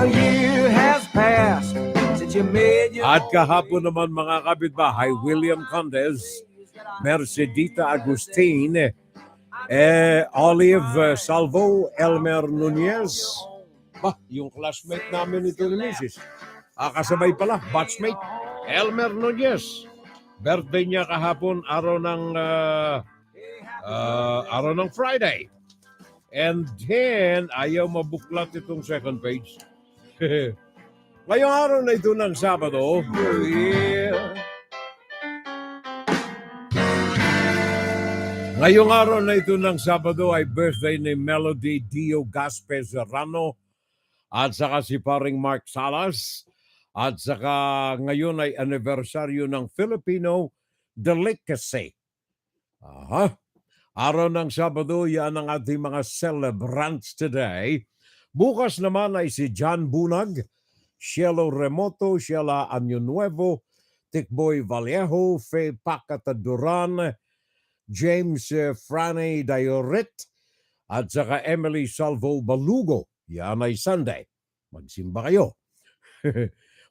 A year has passed since you made your At kahapon naman mga kapitbahay, William Condes, Mercedita Agustin, Olive Salvo, Elmer Nunez. Yung classmate namin ito ni Mrs. Kasabay pala, batchmate, Elmer Nunez. Birthday niya kahapon, araw ng Friday. And then, ayaw mabuklat itong second page. Ngayong araw na ito ng Sabado, ngayong araw na ito ng Sabado ay birthday ni Melody Dio Gaspe Serrano at saka si paring Mark Salas at saka ngayon ay anibersaryo ng Filipino Delicacy. Araw ng Sabado, yan ang ating mga celebrants today. Bukas naman ay si John Bunag, Cielo Remoto, Sheila Año Nuevo, Tikboy Vallejo, Fe Pacata Duran, James Franny Dioret, at saka Emily Salvo Balugo. Yan ay Sunday. Magsimba kayo.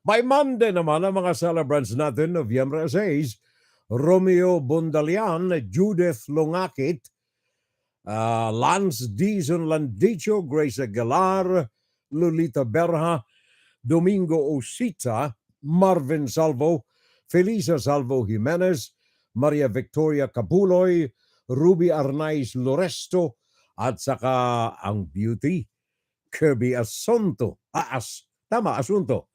By Monday naman ang mga celebrants natin, Novyembre 6, Romeo Bondalian, Judith Longakit, Lance Dizon Landicho, Grace Aguilar, Lolita Berha, Domingo Osita, Marvin Salvo, Felisa Salvo Jimenez, Maria Victoria Cabuloy, Ruby Arnaiz Loresto, at saka ang beauty, Kirby Asunto. Asunto.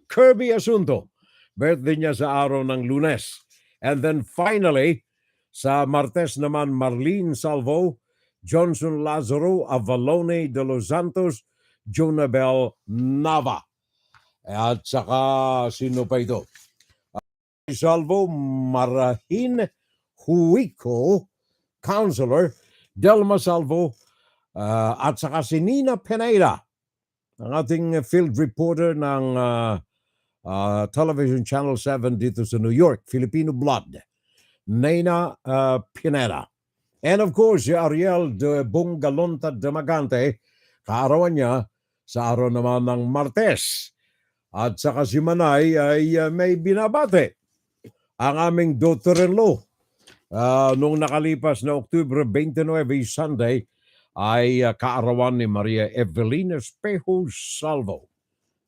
Kirby Asunto. Birthday niya sa araw ng Lunes. And then finally, sa Martes naman, Marlene Salvo, Johnson Lazaro, Avalone de los Santos, Jonabel Nava. At saka, sino pa ito? Salvo Marahin Huico, Counselor, Delma Salvo, at saka si Nina Pineda, ang ating field reporter ng Television Channel 7 dito sa New York, Filipino Blood. Nina Pineda. And of course, si Ariel de Bongalonta de Magante, kaarawan niya sa araw naman ng Martes. At saka si Manay ay may binabate. Ang aming daughter-in-law noong nakalipas na Oktubre 29, Sunday, ay kaarawan ni Maria Evelina Espejo Salvo.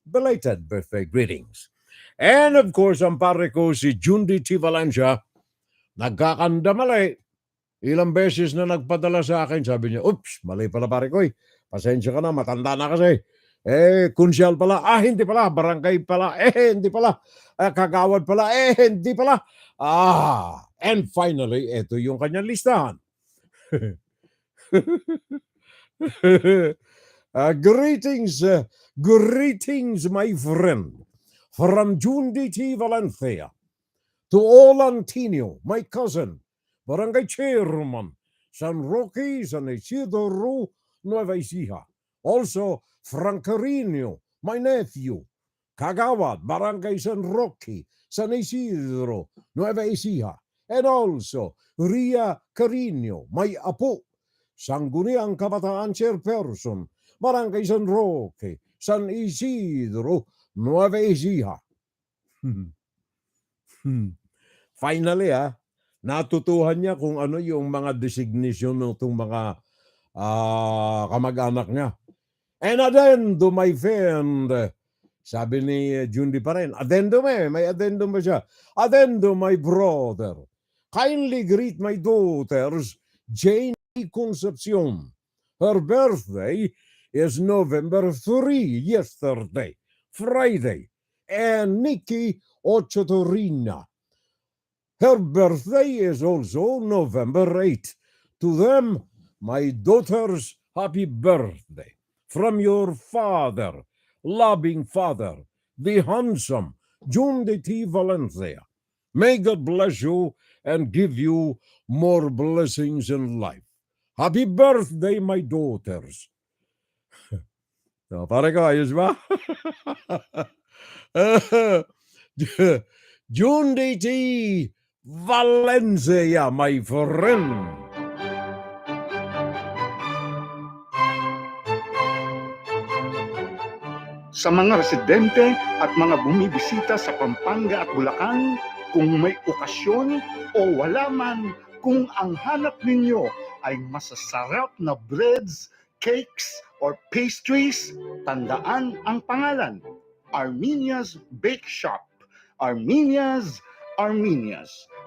Belated birthday greetings. And of course, ang pare ko si Jundi T. Valencia, nagkakanda mali. Ilang beses na nagpadala sa akin, sabi niya, oops, mali pala pare ko. Pasensya ka na, matanda na kasi. Kunsyal pala, hindi pala, barangay pala, hindi pala, kagawad pala, hindi pala. And finally, ito yung kanyang listahan. Greetings, my friend, from Jundi T. Valencia, to all Antonio, my cousin, barangay chairman, San Roque, San Isidro, Nueva Ecija. Also, Francarino, my nephew, Kagawad, Barangay San Roque, San Isidro, Nueva Ecija. And also, Ria Carino, my apo, Sangguniang Kabataan Chairperson, Barangay San Roque, San Isidro, Nueva Ecija. Finally, natutuhan niya kung ano yung mga designation ng itong mga kamag-anak niya. And addendum, my friend, sabi ni Jundi pa rin, addendum may addendum ba siya? Addendum, my brother, kindly greet my daughters, Jane Concepcion. Her birthday is November 3, yesterday, Friday. And Nikki Ochotorina. Her birthday is also November 8. To them, my daughters, happy birthday. From your father, loving father, the handsome Jundi T. Valencia. May God bless you and give you more blessings in life. Happy birthday, my daughters. Pare ko, ayos ba? Jundi T. Valencia, my friend. Sa mga residente at mga bumibisita sa Pampanga at Bulacan, kung may okasyon o wala man, kung ang hanap ninyo ay masasarap na breads, cakes, or pastries, tandaan ang pangalan. Armenia's Bake Shop. Armenia's.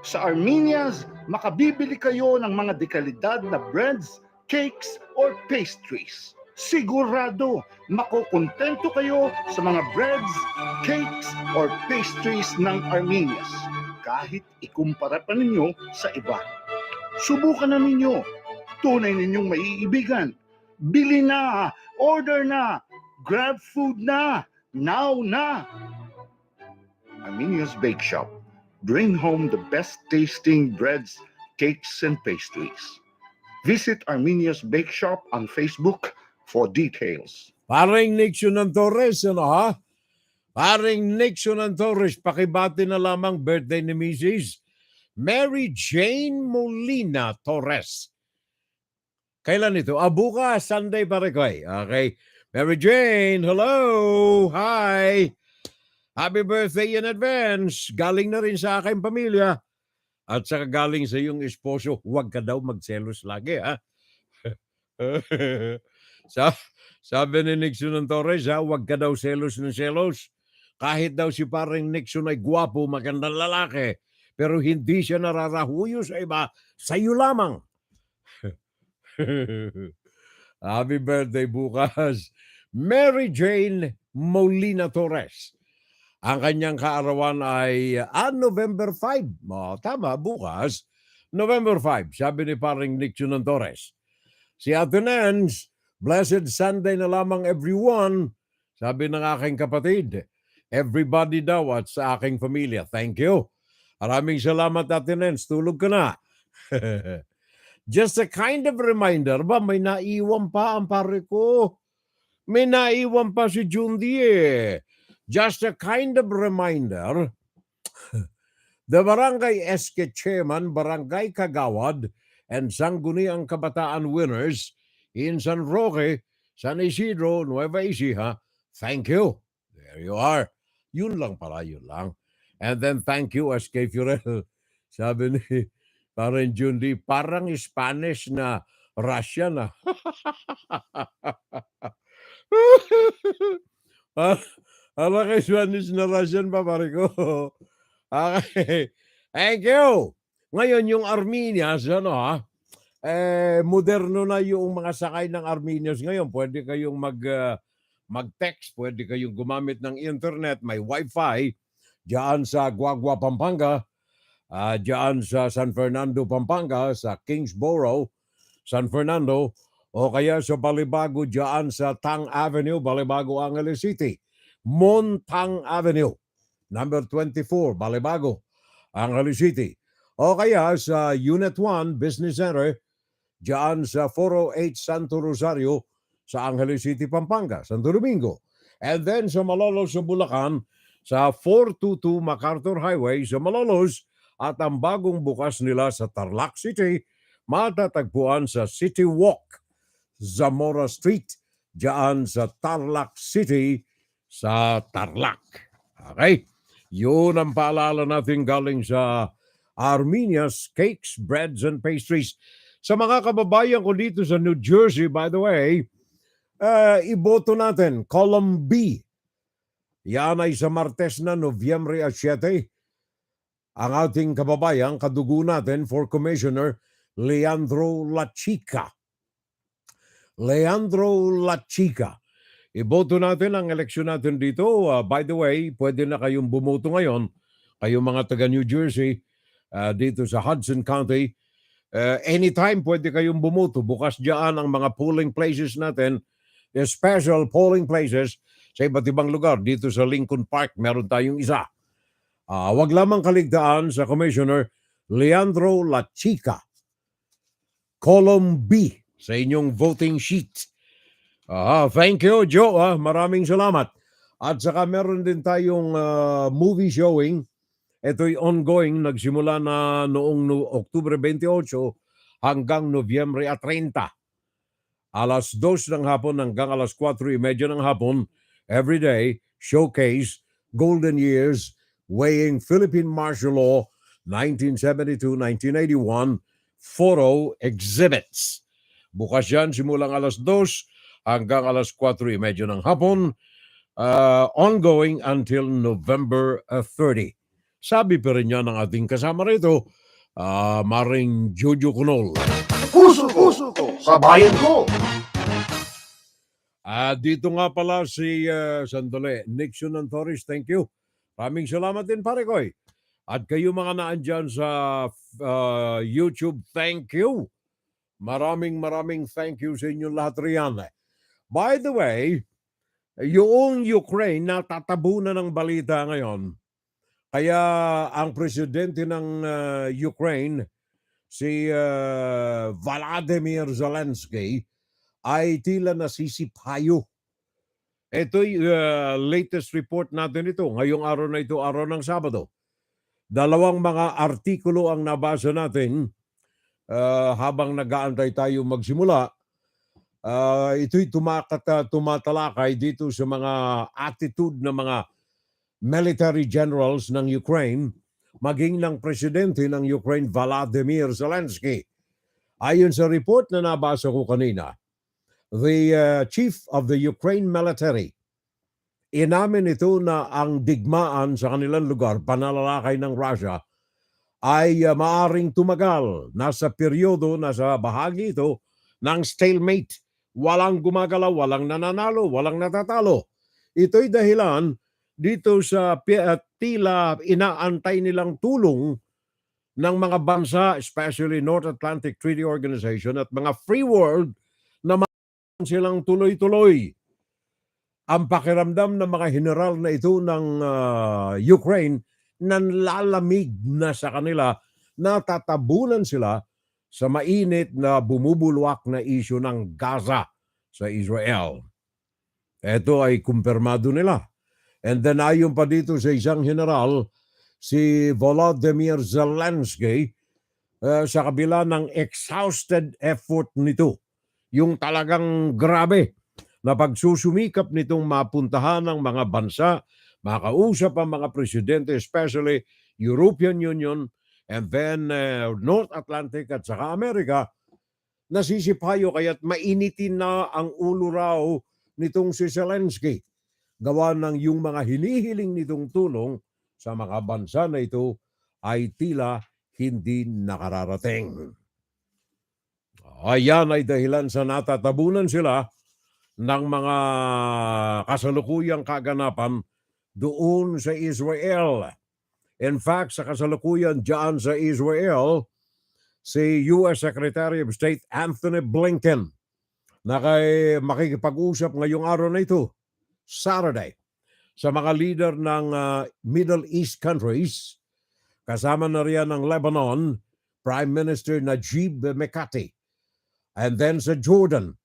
Sa Armenia's, makabibili kayo ng mga dekalidad na breads, cakes, or pastries. Sigurado, makukontento kayo sa mga breads, cakes, or pastries ng Armenia's. Kahit ikumpara pa ninyo sa iba. Subukan na ninyo. Tunay ninyong maiibigan. Bili na, order na, grab food na, now na. Armenia's Bake Shop. Bring home the best tasting breads, cakes, and pastries. Visit Armenia's Bake Shop on Facebook for details. Paring Nixon ng Torres, ano ha? Paring Nixon ng Torres, pakibati na lamang birthday ni Mrs. Mary Jane Molina Torres. Kailan ito? Bukas, Sunday pare ko eh. Okay. Mary Jane, hello! Hi! Happy birthday in advance. Galing na rin sa aking pamilya. At saka galing sa iyong esposo, huwag ka daw magselos lagi, ha? Sabi ni Nixon ng Torres, ha, huwag ka daw selos ng selos. Kahit daw si paring Nixon ay gwapo, magandang lalaki, pero hindi siya nararahuyo sa iba, sa iyo lamang. Happy birthday bukas, Mary Jane Molina Torres. Ang kanyang kaarawan ay November 5. Tama, bukas. November 5, sabi ni paring Nixon ng Torres. Si Ate Nance, blessed Sunday na lamang everyone, sabi ng aking kapatid. Everybody daw at sa aking pamilya. Thank you. Maraming salamat, Ate Nance. Tulog ka na. Just a kind of reminder, may naiwan pa ang pare ko. May naiwan pa si Jundi eh. Just a kind of reminder, the Barangay SK Chairman, Barangay Kagawad, and Sangguniang Kabataan winners in San Roque, San Isidro, Nueva Ecija, thank you. There you are. Yun lang pala, yun lang. And then thank you, SK Furel. Sabi ni parang Jundi, parang Spanish na Russian na. Alam kay Spanish na Russian pa, pare ko. Okay. Thank you. Ngayon, yung Armenians, moderno na yung mga sakay ng Armenians ngayon. Pwede kayong mag-text, pwede kayong gumamit ng internet, may wifi, diyan sa Guagua, Pampanga, diyan sa San Fernando, Pampanga, sa Kingsborough, San Fernando, o kaya sa Balibago, diyan sa Tang Avenue, Balibago, Angeles City. Montang Avenue, number 24, Balibago, Angeles City. O kaya sa Unit 1 Business Center, diyan sa 408 Santo Rosario, sa Angeles City, Pampanga, Santo Domingo. And then sa Malolos, sa Bulacan, sa 422 MacArthur Highway, sa Malolos, at ang bagong bukas nila sa Tarlac City, matatagpuan sa City Walk, Zamora Street, diyan sa Tarlac City, sa Tarlac. Okay? Yun ang paalala natin galing sa Armenia's Cakes, Breads, and Pastries. Sa mga kababayan ko dito sa New Jersey, by the way, iboto natin, column B. Yan ay sa Martes na, Nobyembre 7. Ang ating kababayan, kadugo natin for Commissioner Leandro Lachica. Leandro Lachica. Iboto natin ang eleksyon natin dito. By the way, pwede na kayong bumoto ngayon. Kayong mga taga New Jersey, dito sa Hudson County. Anytime pwede kayong bumoto. Bukas dyan ang mga polling places natin. Special polling places sa iba't ibang lugar. Dito sa Lincoln Park, meron tayong isa. Wag lamang kaligtaan sa Commissioner Leandro Lachica. Column B sa inyong voting sheet. Thank you, Joe. Maraming salamat. At saka meron din tayong movie showing. Ito'y ongoing. Nagsimula na noong Oktubre 28 hanggang Nobyembre 30. Alas 2 ng hapon hanggang alas 4:30 ng hapon. every day showcase golden years weighing Philippine martial law 1972-1981 photo exhibits. Bukas yan simulang alas 2 hanggang alas 4:30 ng hapon, ongoing until November 30. Sabi pa rin yan ng ating kasama rito, Maring Jojo Kunol. Puso ko sa bayan ko. Dito nga pala si sandali, Nixon Antoris, thank you. Maraming salamat din pare koy. At kayo mga naandyan sa YouTube, thank you. Maraming thank you sa inyong lahat riyan. By the way, yung Ukraine natatabunan ng balita ngayon. Kaya ang presidente ng Ukraine, si Volodymyr Zelensky, ay tila nasisipayo. Ito'y latest report natin ito. Ngayong araw na ito, araw ng Sabado. Dalawang mga artikulo ang nabasa natin habang nag-aantay tayo magsimula. Ito'y tumatalakay dito sa mga attitude ng mga military generals ng Ukraine, maging ng presidente ng Ukraine, Volodymyr Zelensky. Ayon sa report na nabasa ko kanina, the chief of the Ukraine military, inamin ito na ang digmaan sa kanilang lugar, panalalakay ng Russia, ay maaring tumagal. Nasa peryodo, nasa bahagi ito ng stalemate. Walang gumagalaw, walang nananalo, walang natatalo. Ito'y dahilan dito sa tila inaantay nilang tulong ng mga bansa, especially North Atlantic Treaty Organization at mga free world na silang tuloy-tuloy. Ang pakiramdam ng mga general na ito ng Ukraine, nanlalamig na sa kanila, natatabunan sila sa mainit na bumubulwak na isyu ng Gaza sa Israel. Ito ay kumpirmado nila. And then ayon pa dito sa isang general, si Volodymyr Zelensky, sa kabila ng exhausted effort nito, yung talagang grabe na pagsusumikap nitong mapuntahan ng mga bansa, makausap ang mga presidente, especially European Union, and then North Atlantic at saka Amerika, nasisipayo kaya't mainitin na ang ulo raw nitong si Zelensky. Gawa ng yung mga hinihiling nitong tulong sa mga bansa na ito ay tila hindi nakararating. Ayan ay dahilan sa natatabunan sila ng mga kasalukuyang kaganapan doon sa Israel. In fact, sa kasalukuyan dyan sa Israel, si U.S. Secretary of State Anthony Blinken na makikipag-usap ngayong araw na ito, Saturday, sa mga leader ng Middle East countries, kasama na riyan ng Lebanon, Prime Minister Najib Mikati. And then sa Jordan,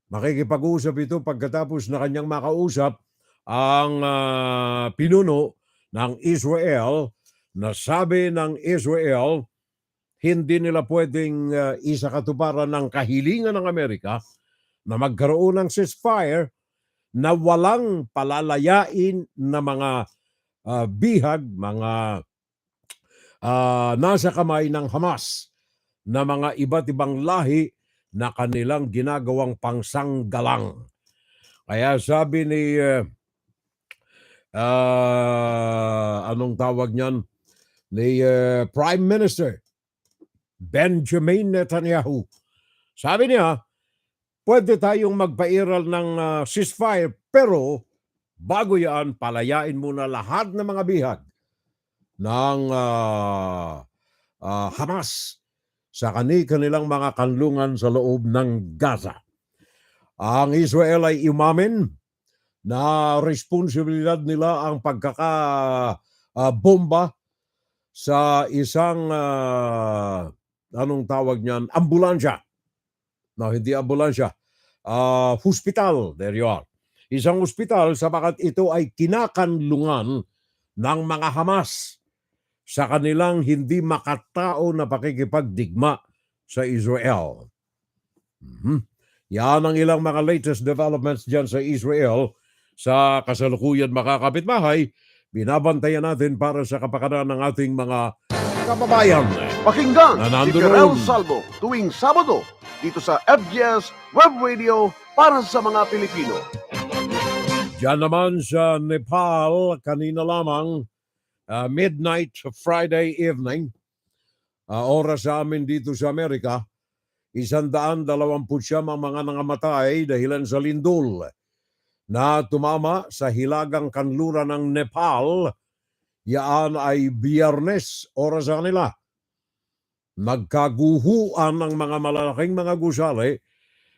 makikipag-usap ito pagkatapos na kanyang makausap ang pinuno ng Israel, na sabi ng Israel, hindi nila pwedeng isakatuparan ng kahilingan ng Amerika na magkaroon ng ceasefire na walang palalayain na mga bihag, mga nasa kamay ng Hamas na mga iba't ibang lahi na kanilang ginagawang pangsanggalang. Kaya sabi ni anong tawag niyan, ni Prime Minister Benjamin Netanyahu, sabi niya, pwede tayong magpairal ng ceasefire, pero bago yan, palayain muna lahat ng mga bihag ng Hamas sa kanilang mga kanlungan sa loob ng Gaza. Ang Israel ay umamin na responsibilidad nila ang pagkakabomba sa isang anong tawag niyan, ambulansya. No, hindi ambulansya. Hospital, there you are. Isang hospital sapagat ito ay kinakanlungan ng mga Hamas sa kanilang hindi makatao na pakikipagdigma sa Israel. Yan ang ilang mga latest developments dyan sa Israel Sa kasalukuyan mga kapitbahay, binabantayan natin para sa kapakanan ng ating mga kababayan. Pakinggan Na si nandoon. Ferrell Salvo tuwing Sabado dito sa FGS Web Radio para sa mga Pilipino. Diyan naman sa Nepal, kanina lamang, midnight Friday evening, oras sa amin dito sa Amerika, 129 ang mga nangamatay dahilan sa lindol na tumama sa hilagang kanluran ng Nepal. Yaan ay Biyernes, oras sa kanila. Nagkaguhuan ng mga malalaking mga gusali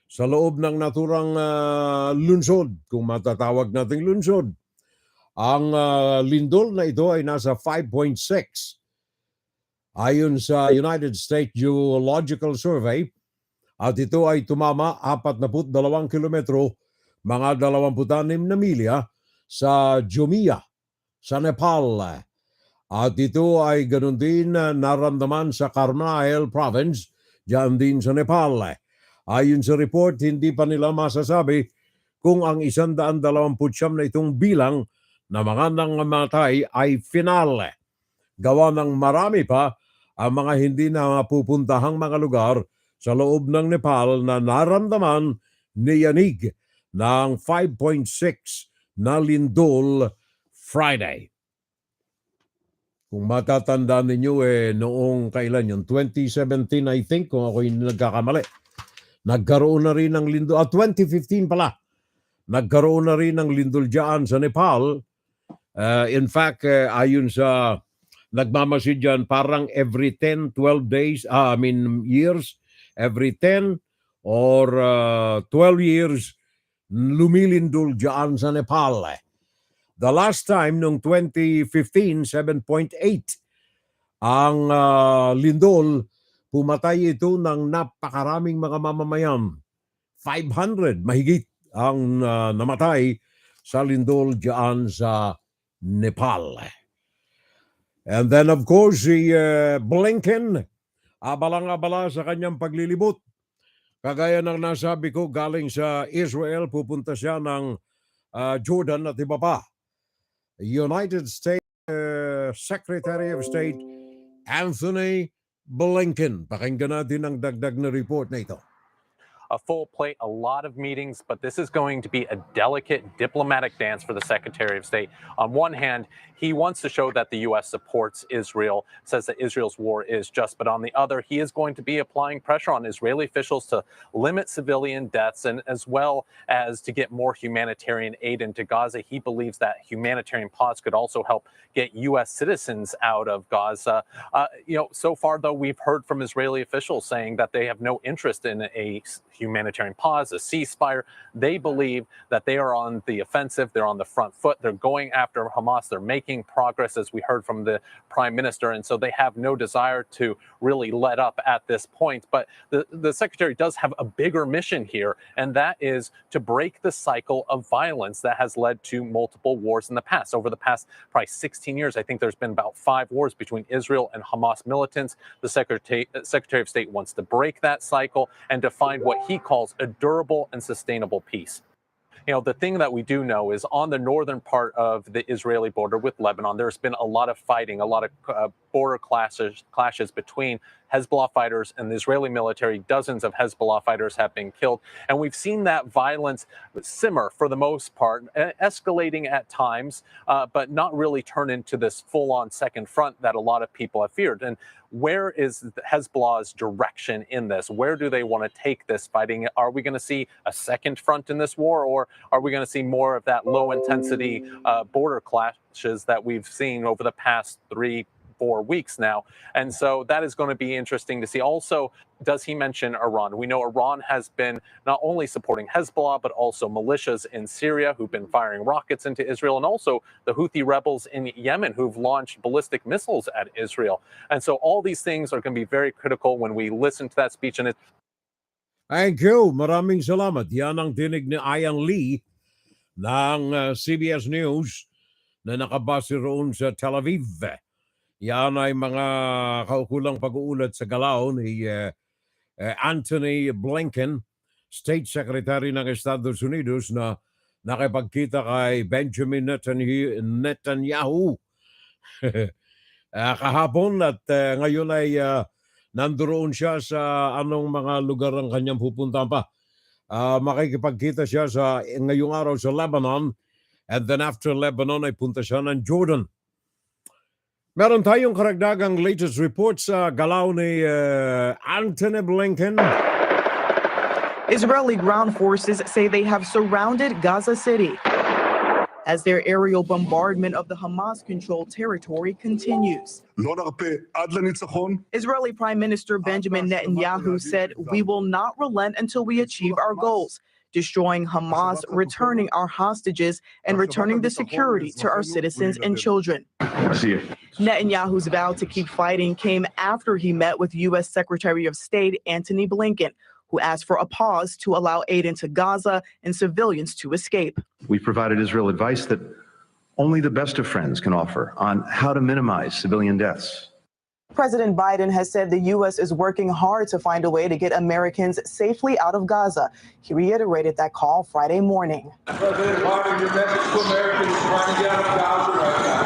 sa loob ng naturang lungsod, kung matatawag nating lungsod. Ang lindol na ito ay nasa 5.6. Ayon sa United States Geological Survey, at ito ay tumama 42 kilometro, mga 26 na milya sa Jumia, sa Nepal. At ito ay ganun din naramdaman sa Karnal Province, diyan din sa Nepal. Ayon sa report, hindi pa nila masasabi kung ang 129 na itong bilang na mga nangamatay ay final. Gawa ng marami pa ang mga hindi na mapupuntahang mga lugar sa loob ng Nepal na naramdaman ni yanig ng 5.6 na lindol Friday. Kung matatandaan ninyo, noong kailan yun? 2017, I think, kung ako hindi nagkakamali. Nagkaroon na rin ng lindol. 2015 pala. Nagkaroon na rin ng lindol dyan sa Nepal. In fact, ayon sa nagmamasid dyan, parang every 10, 12 days, years, every 10 or 12 years, lumilindol dyan sa Nepal. The last time, noong 2015, 7.8 ang lindol, pumatay ito ng napakaraming mga mamamayan. 500 mahigit ang namatay sa lindol dyan sa Nepal. And then of course, si Blinken, abalang-abala sa kanyang paglilibot. Kagaya ng nasabi ko, galing sa Israel, pupunta siya ng Jordan at iba pa. United States Secretary of State Anthony Blinken. Pakinggan natin ang dagdag na report na ito. A full plate, a lot of meetings, but this is going to be a delicate diplomatic dance for the Secretary of State. On one hand, he wants to show that the U.S. supports Israel, says that Israel's war is just, but on the other, he is going to be applying pressure on Israeli officials to limit civilian deaths and as well as to get more humanitarian aid into Gaza. He believes that humanitarian pause could also help get U.S. citizens out of Gaza. So far, though, we've heard from Israeli officials saying that they have no interest in a humanitarian pause, a ceasefire. They believe that they are on the offensive. They're on the front foot. They're going after Hamas. They're making progress, as we heard from the prime minister. And so they have no desire to really let up at this point. But the secretary does have a bigger mission here, and that is to break the cycle of violence that has led to multiple wars in the past. Over the past probably 16 years, I think there's been about 5 wars between Israel and Hamas militants. The Secretary of State wants to break that cycle and to find what he calls a durable and sustainable peace. The thing that we do know is on the northern part of the Israeli border with Lebanon, there's been a lot of fighting, a lot of border clashes between Hezbollah fighters and the Israeli military. Dozens of Hezbollah fighters have been killed. And we've seen that violence simmer for the most part, escalating at times, but not really turn into this full-on second front that a lot of people have feared. And where is Hezbollah's direction in this? Where do they want to take this fighting? Are we going to see a second front in this war, or are we going to see more of that low-intensity border clashes that we've seen over the past 3-4 weeks now? And so that is going to be interesting to see. Also, does he mention Iran? We know Iran has been not only supporting Hezbollah, but also militias in Syria who've been firing rockets into Israel, and also the Houthi rebels in Yemen who've launched ballistic missiles at Israel. And so all these things are going to be very critical when we listen to that speech. And Thank you. Maraming salamat. Yan ang tinig ni Ian Lee ng CBS News na nakabase roon sa Tel Aviv. Yan ay mga kaukulang pag-uulat sa galaw ni Anthony Blinken, State Secretary ng Estados Unidos, na nakipagkita kay Benjamin Netanyahu kahapon at ngayon ay nandoon siya sa anong mga lugar ang kanyang pupuntahan pa. Makikipagkita siya ngayong araw sa Lebanon, and then after Lebanon ay punta siya ng Jordan. Meron tayong karagdagang latest report sa galaw ni Antony Blinken. Israeli ground forces say they have surrounded Gaza City as their aerial bombardment of the Hamas-controlled territory continues. Israeli Prime Minister Benjamin Netanyahu said, "We will not relent until we achieve our goals, destroying Hamas, returning our hostages, and returning the security to our citizens and children." Netanyahu's vow to keep fighting came after he met with U.S. Secretary of State Antony Blinken, who asked for a pause to allow aid into Gaza and civilians to escape. We provided Israel advice that only the best of friends can offer on how to minimize civilian deaths. President Biden has said the U.S. is working hard to find a way to get Americans safely out of Gaza. He reiterated that call Friday morning. President Biden, your message to Americans trying to get out of Gaza right now.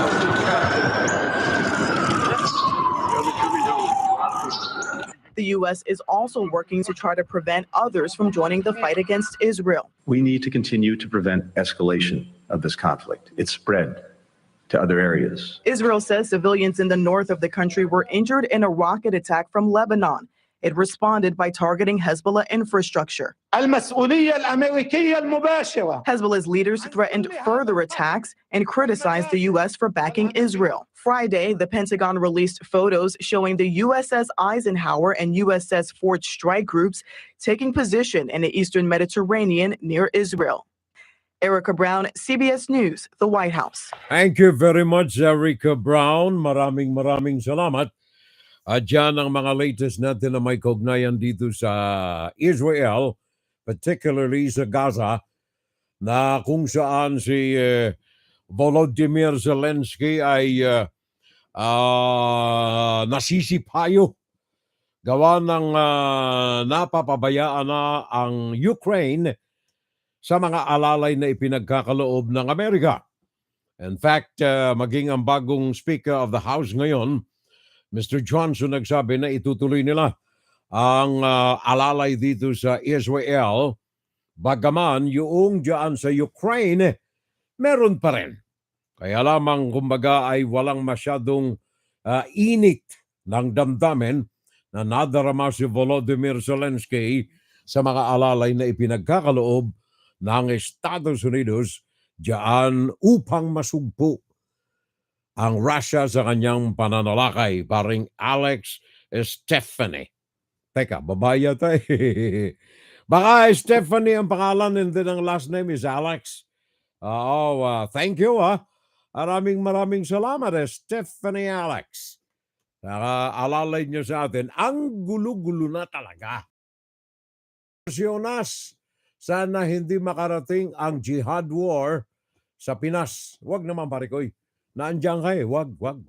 The U.S. is also working to try to prevent others from joining the fight against Israel. We need to continue to prevent escalation of this conflict. It's spread to other areas. Israel says civilians in the north of the country were injured in a rocket attack from Lebanon. It responded by targeting Hezbollah infrastructure. Hezbollah's leaders threatened further attacks and criticized the U.S. for backing Israel. Friday, the Pentagon released photos showing the USS Eisenhower and USS Ford strike groups taking position in the eastern Mediterranean near Israel. Erica Brown, CBS News, the White House. Thank you very much, Erica Brown. Maraming salamat. At dyan ang mga latest natin na may kaugnayan dito sa Israel, particularly sa Gaza, na kung saan si Volodymyr Zelensky ay nasisipayo. Gawa ng napapabayaan na ang Ukraine sa mga alalay na ipinagkakaloob ng Amerika. In fact, maging ang bagong Speaker of the House ngayon, Mr. Johnson, nagsabi na itutuloy nila ang alalay dito sa Israel. Bagaman yung dyan sa Ukraine, meron pa rin. Kaya lamang kumbaga ay walang masyadong init ng damdamin na nadarama si Volodymyr Zelensky sa mga alalay na ipinagkakaloob ng Estados Unidos dyan upang masugpo ang Russia sa kanyang pananalakay. Paring Alex Stephanie. Teka, babaya tayo. Baka Stephanie ang pangalan and then ang last name is Alex. Thank you. Maraming salamat, Stephanie Alex. Alalay niyo sa atin. Ang gulo-gulo na talaga. Sana hindi makarating ang jihad war sa Pinas. Wag naman, Parikoy. Naandyan ka eh. Wag. Wag,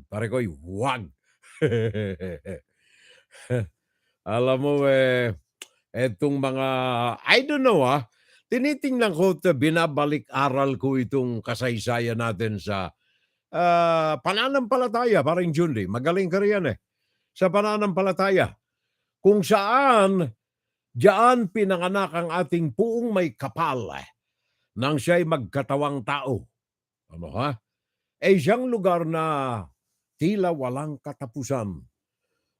Parikoy. Wag. Alam mo etong mga, I don't know tinitingnan ko, binabalik-aral ko itong kasaysayan natin sa pananampalataya, parang Junli. Magaling ka riyan sa pananampalataya. Kung saan, diyan pinanganak ang ating puong may kapal nang siya'y magkatawang tao. Siyang lugar na tila walang katapusan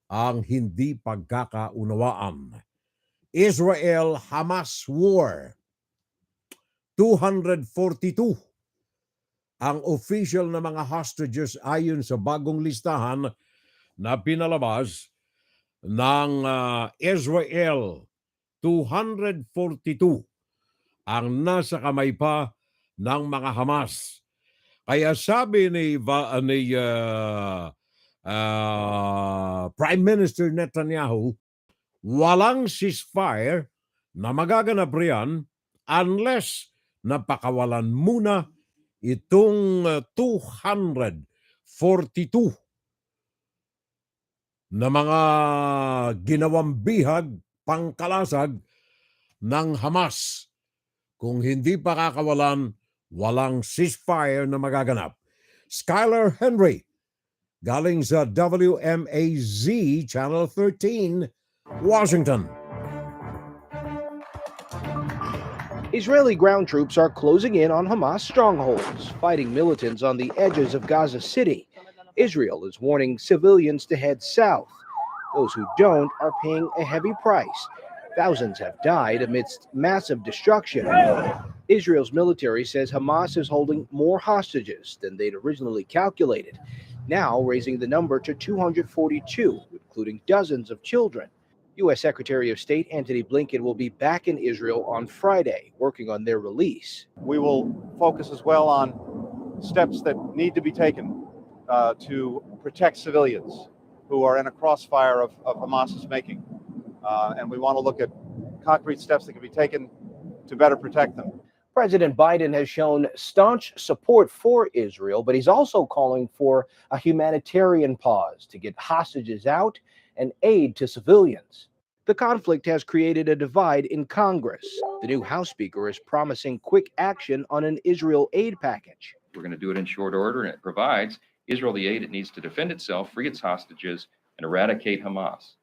ang hindi pagkakaunawaan. Israel-Hamas War. 242 ang official na mga hostages ayon sa bagong listahan na pinalabas ng Israel. 242 ang nasa kamay pa ng mga Hamas. Kaya sabi ni Prime Minister Netanyahu, walang ceasefire na magaganap riyan unless napakawalan muna itong 242 na mga ginawang bihag, pangkalasag ng Hamas. Kung hindi pa kakawalan, walang ceasefire na magaganap. Skylar Henry, galing sa WMAZ Channel 13, Washington. Israeli ground troops are closing in on Hamas strongholds, fighting militants on the edges of Gaza City. Israel is warning civilians to head south. Those who don't are paying a heavy price. Thousands have died amidst massive destruction. Israel's military says Hamas is holding more hostages than they'd originally calculated, now raising the number to 242, including dozens of children. U.S. Secretary of State Antony Blinken will be back in Israel on Friday, working on their release. We will focus as well on steps that need to be taken to protect civilians who are in a crossfire of Hamas's making. And we want to look at concrete steps that can be taken to better protect them. President Biden has shown staunch support for Israel, but he's also calling for a humanitarian pause to get hostages out and aid to civilians. The conflict has created a divide in Congress. The new House Speaker is promising quick action on an Israel aid package. We're going to do it in short order, and it provides Israel the aid it needs to defend itself, free its hostages, and eradicate Hamas.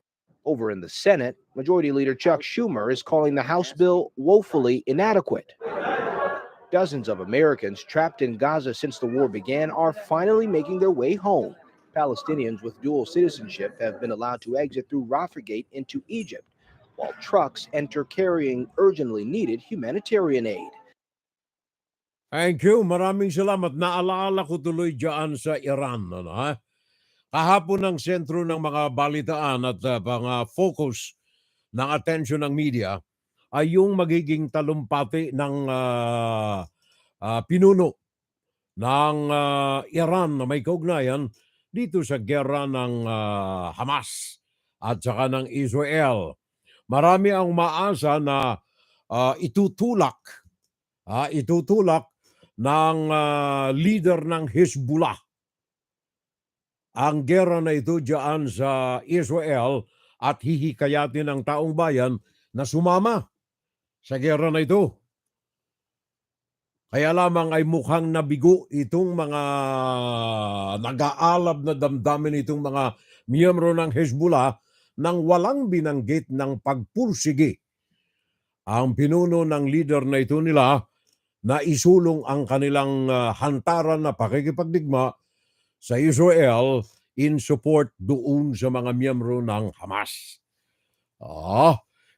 Over in the Senate, Majority Leader Chuck Schumer is calling the House bill woefully inadequate. Dozens of Americans trapped in Gaza since the war began are finally making their way home. Palestinians with dual citizenship have been allowed to exit through Rafah Gate into Egypt, while trucks enter carrying urgently needed humanitarian aid. Thank you. Maraming salamat. Naalala ko tuloy dyan sa Iran. Ha? Kahapon ang sentro ng mga balitaan at mga focus ng atensyon ng media ay yung magiging talumpati ng pinuno ng Iran na may kaugnayan dito sa gera ng Hamas at saka ng Israel. Marami ang maasa na itutulak ng leader ng Hezbollah ang gera na ito diyan sa Israel at hihikayatin ang taong bayan na sumama sa gera na ito. Kaya lamang ay mukhang nabigo itong mga nag-aalab na damdamin itong mga miyembro ng Hezbollah nang walang binanggit ng pagpursige ang pinuno ng leader na ito nila na isulong ang kanilang hantaran na pakikipagdigma sa Israel in support doon sa mga miyembro ng Hamas.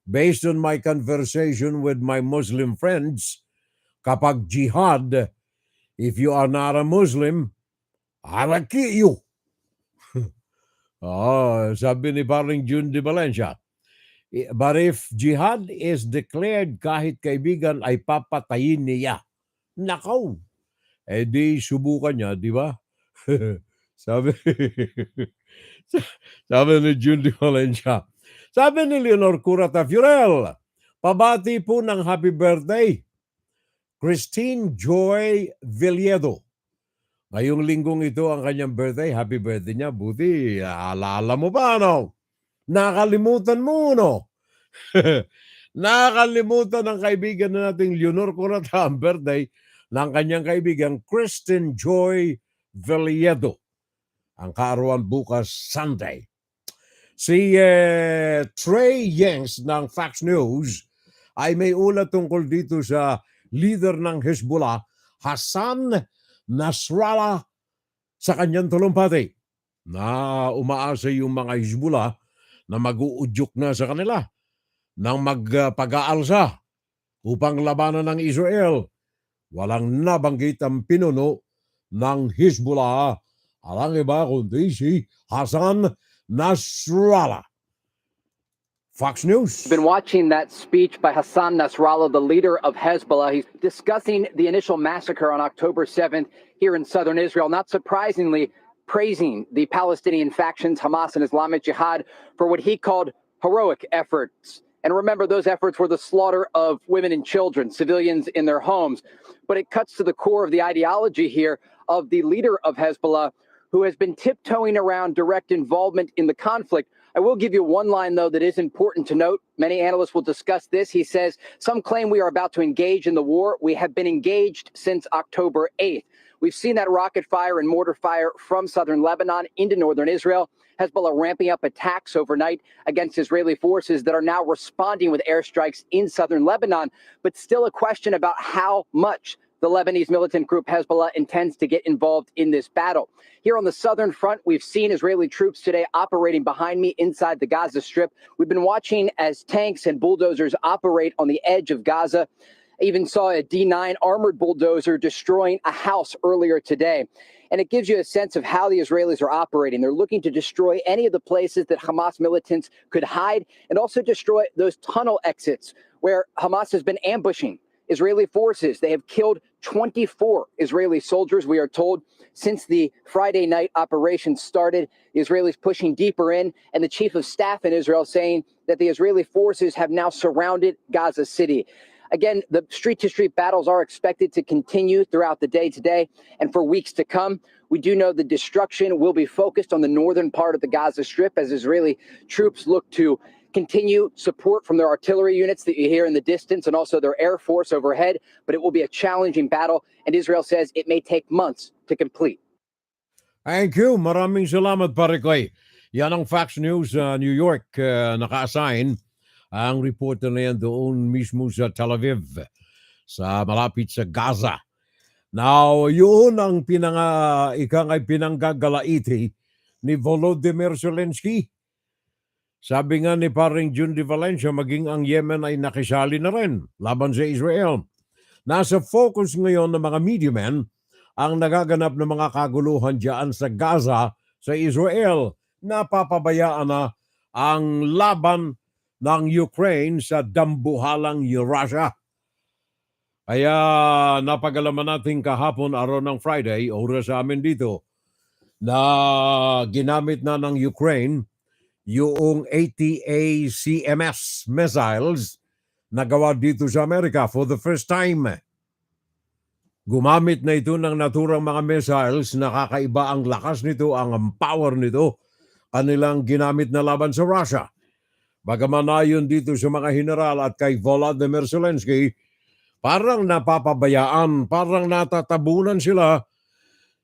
Based on my conversation with my Muslim friends, kapag jihad, if you are not a Muslim, I will kill you. Sabi ni paring June de Valencia. But if jihad is declared, kahit kaibigan ay papatayin niya. Nakaw. Di subukan niya, di ba? sabi ni June de Valencia. Sabi ni Leonor Curata Fiorel, pabati po ng happy birthday, Christine Joy Villedo. Ngayong linggong ito ang kanyang birthday. Happy birthday niya. Buti, alaala mo pa, no? Nakalimutan mo, no? Nakalimutan ng kaibigan na nating Leonor Curata ang birthday ng kanyang kaibigan Christine Joy Villedo. Ang kaarawan bukas Sunday. Si Trey Yanks ng Fox News ay may ulat tungkol dito sa leader ng Hezbollah, Hassan Nasrallah, sa kanyang talumpati na umaasa yung mga Hezbollah na mag-uudyok na sa kanila nang magpag-aalsa upang labanan ng Israel. Walang nabanggit ang pinuno ng Hezbollah. Alang iba kundi si Hassan Nasrallah. Fox News. Been watching that speech by Hassan Nasrallah, the leader of Hezbollah. He's discussing the initial massacre on October 7th here in southern Israel. Not surprisingly, praising the Palestinian factions, Hamas and Islamic Jihad, for what he called heroic efforts. And remember, those efforts were the slaughter of women and children, civilians in their homes. But it cuts to the core of the ideology here of the leader of Hezbollah, who has been tiptoeing around direct involvement in the conflict. I will give you one line, though, that is important to note. Many analysts will discuss this. He says, some claim we are about to engage in the war. We have been engaged since October 8th. We've seen that rocket fire and mortar fire from southern Lebanon into northern Israel. Hezbollah ramping up attacks overnight against Israeli forces that are now responding with airstrikes in southern Lebanon, but still a question about how much the Lebanese militant group Hezbollah intends to get involved in this battle. Here on the southern front, we've seen Israeli troops today operating behind me inside the Gaza Strip. We've been watching as tanks and bulldozers operate on the edge of Gaza. I even saw a D9 armored bulldozer destroying a house earlier today. And it gives you a sense of how the Israelis are operating. They're looking to destroy any of the places that Hamas militants could hide and also destroy those tunnel exits where Hamas has been ambushing Israeli forces. They have killed 24 Israeli soldiers, we are told, since the Friday night operation started. The Israelis pushing deeper in, and the chief of staff in Israel saying that the Israeli forces have now surrounded Gaza City. Again, the street-to-street battles are expected to continue throughout the day today and for weeks to come. We do know the destruction will be focused on the northern part of the Gaza Strip as Israeli troops look to continue support from their artillery units that you hear in the distance and also their air force overhead. But it will be a challenging battle, and Israel says it may take months to complete. Thank you. Maraming salamat, pare Clay. Yan ang Fox News New York naka-assign. Ang reporter na yan doon mismo sa Tel Aviv, sa malapit sa Gaza. Now, yun ang ikangay pinanggagalaiti ni Volodymyr Zelensky. Sabi nga ni paring June de Valencia, maging ang Yemen ay nakisali na rin laban sa Israel. Nasa focus ngayon ng mga media men ang nagaganap ng mga kaguluhan dyan sa Gaza, sa Israel. Napapabayaan na ang laban ng Ukraine sa dambuhalang Russia. Kaya napagalaman natin kahapon, araw ng Friday, oras sa amin dito, na ginamit na ng Ukraine yung ATACMS missiles na gawa dito sa Amerika for the first time. Gumamit na ito ng naturang mga missiles, nakakaiba ang lakas nito, ang power nito, kanilang ginamit na laban sa Russia. Bagaman ayon dito sa mga general at kay Volodymyr Zelensky, parang napapabayaan, parang natatabunan sila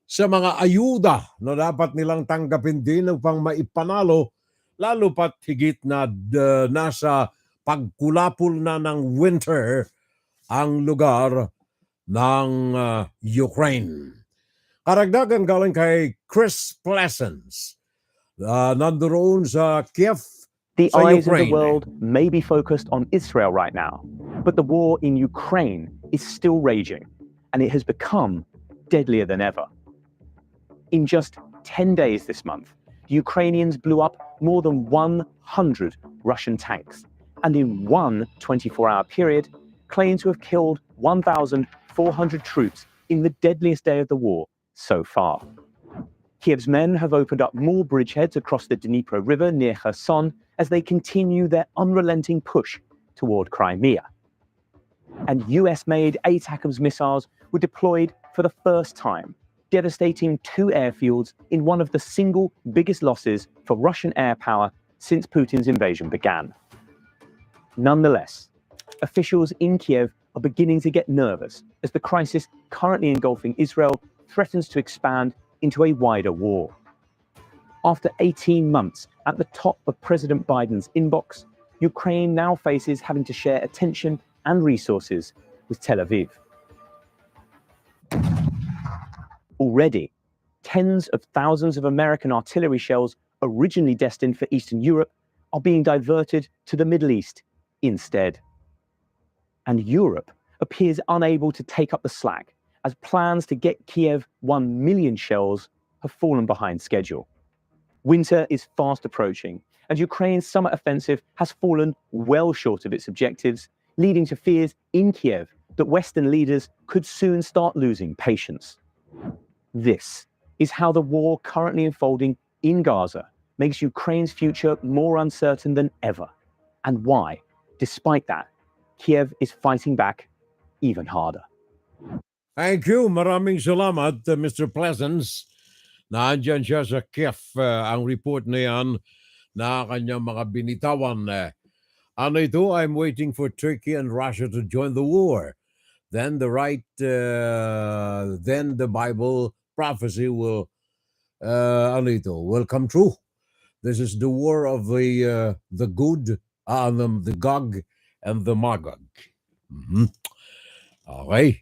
sa mga ayuda na dapat nilang tanggapin din upang maipanalo, lalo pat higit na nasa pagkulapol na ng winter ang lugar ng Ukraine. Karagdagan galing kay Chris Pleasance, nandoon sa Kiev. The eyes of the world may be focused on Israel right now, but the war in Ukraine is still raging, and it has become deadlier than ever. In just 10 days this month, the Ukrainians blew up more than 100 Russian tanks, and in one 24-hour period, claimed to have killed 1,400 troops in the deadliest day of the war so far. Kiev's men have opened up more bridgeheads across the Dnipro River near Kherson as they continue their unrelenting push toward Crimea. And US-made ATACMS missiles were deployed for the first time, devastating 2 airfields in one of the single biggest losses for Russian air power since Putin's invasion began. Nonetheless, officials in Kiev are beginning to get nervous as the crisis currently engulfing Israel threatens to expand into a wider war. After 18 months at the top of President Biden's inbox, Ukraine now faces having to share attention and resources with Tel Aviv. Already, tens of thousands of American artillery shells originally destined for Eastern Europe are being diverted to the Middle East instead. And Europe appears unable to take up the slack as plans to get Kiev 1 million shells have fallen behind schedule. Winter is fast approaching, and Ukraine's summer offensive has fallen well short of its objectives, leading to fears in Kiev that Western leaders could soon start losing patience. This is how the war currently unfolding in Gaza makes Ukraine's future more uncertain than ever, and why, despite that, Kiev is fighting back even harder. Thank you. Maraming salamat, Mr. Pleasance. Naandyan siya sa Kiev. Ang report na yan na kanyang mga binitawan. Ano ito? I'm waiting for Turkey and Russia to join the war. Then then the Bible prophecy will, will come true. This is the war of the good, the Gog and the Magog. Mhm. Okay.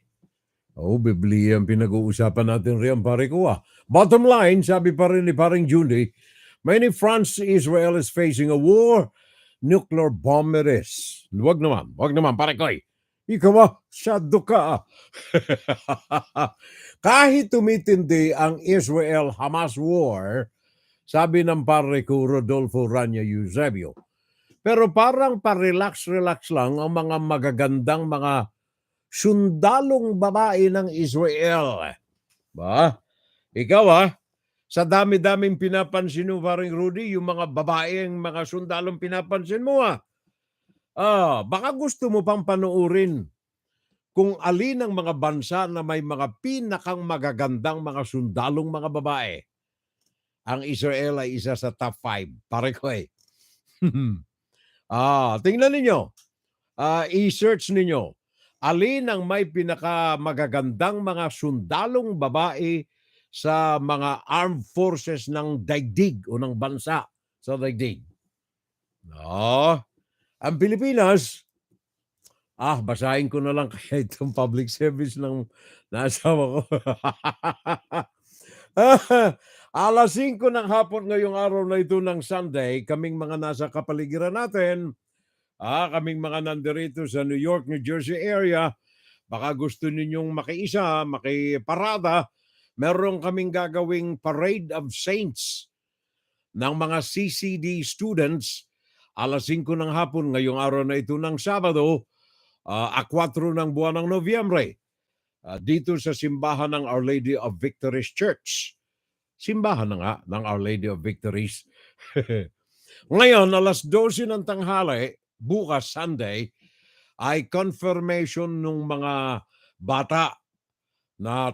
Biblia ang pinag-uusapan natin riyan, pare ko. Bottom line, sabi pa rin ni paring Judy, many France, Israel is facing a war. Nuclear bomb it is. Wag naman, pare ko. Ikaw syado ka. Kahit tumitindi ang Israel-Hamas war, sabi ng pare ko Rodolfo Rania Eusebio, pero parang pa-relax-relax lang ang mga magagandang mga sundalong babae ng Israel. Ba? Ikaw sa dami-daming pinapansin mo, paring Rudy, yung mga babaeng mga sundalong pinapansin mo baka gusto mo pang panoorin kung alin ang mga bansa na may mga pinakang magagandang mga sundalong mga babae. Ang Israel ay isa sa top 5. Pare ko tingnan ninyo. I-search ninyo. Alin ang may pinakamagagandang mga sundalong babae sa mga armed forces ng daigdig o ng bansa sa daigdig? Ang Pilipinas, basahin ko na lang kaya itong public service ng nasawa ko. Alas 5 ng hapon ngayong araw na ito ng Sunday, kaming mga nasa kapaligiran natin, kaming mga nandirito sa New York, New Jersey area, baka gusto ninyong makiparada, meron kaming gagawing Parade of Saints ng mga CCD students, alas 5 ng hapon ngayong araw na ito ng Sabado, 4 ng buwan ng Nobyembre, dito sa simbahan ng Our Lady of Victories Church. Simbahan na nga ng Our Lady of Victories. Ngayon, alas 12 ng tanghali, bukas Sunday, ay confirmation ng mga bata na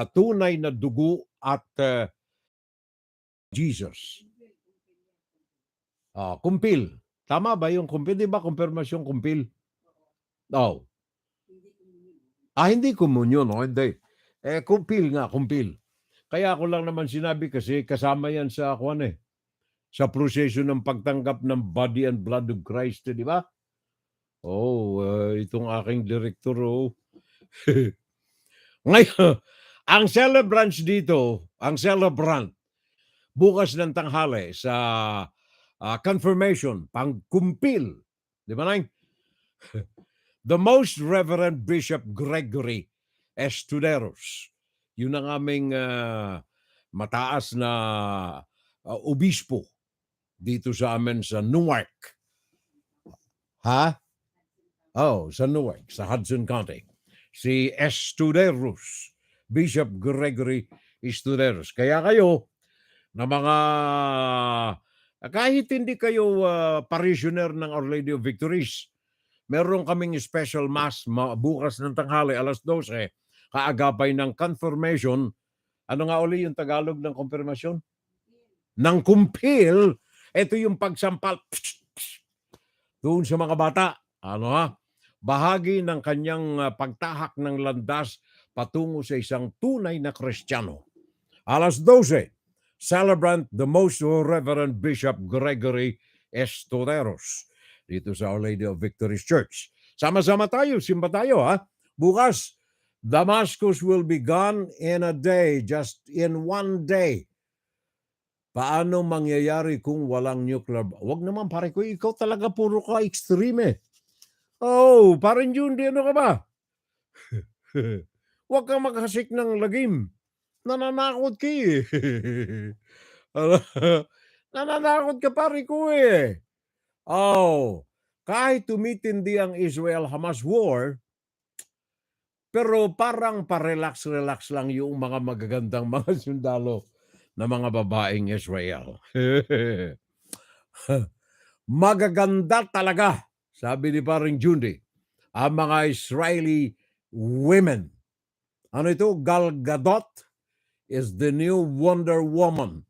tunay na dugo at Jesus. Kumpil. Tama ba yung kumpil? Di ba confirmation kumpil? Hindi komunyon. Hindi. Kumpil nga, kumpil. Kaya ako lang naman sinabi kasi kasama yan sa sa proseso ng pagtanggap ng body and blood of Christ, di ba? Itong aking direktor, Ngayon, ang celebrants dito, bukas ng tanghali sa confirmation, pangkumpil, di ba nang? The Most Reverend Bishop Gregory Estuderos. Yun ang aming mataas na obispo dito sa amin sa Newark. Sa Newark, sa Hudson County. Si Estuderos, Bishop Gregory Estuderos. Kaya kayo, na mga, kahit hindi kayo parishioner ng Our Lady of Victories, meron kaming special mass bukas ng tanghali, alas 12, kaagapay ng confirmation. Ano nga uli yung Tagalog ng confirmation? Ng kumpil. Ito yung pagsampal doon sa mga bata. Bahagi ng kanyang pagtahak ng landas patungo sa isang tunay na Kristiyano. Alas 12, celebrant the Most Reverend Bishop Gregory Estuderos dito sa Our Lady of Victories Church. Sama-sama tayo, simba tayo Bukas, Damascus will be gone in a day, just in one day. Paano mangyayari kung walang nuclear? Wag naman, pare ko, ikaw talaga puro ka extreme parang yun, ano ka ba? Huwag kang maghasik ng lagim. Nananakot ka Nananakot ka, pare ko kahit tumitindi ang Israel-Hamas war, pero parang pa-relax-relax lang yung mga magagandang mga sundalo na mga babaeng Israel. Magaganda talaga, sabi ni paring Jundi, ang mga Israeli women. Ano ito? Gal Gadot is the new Wonder Woman.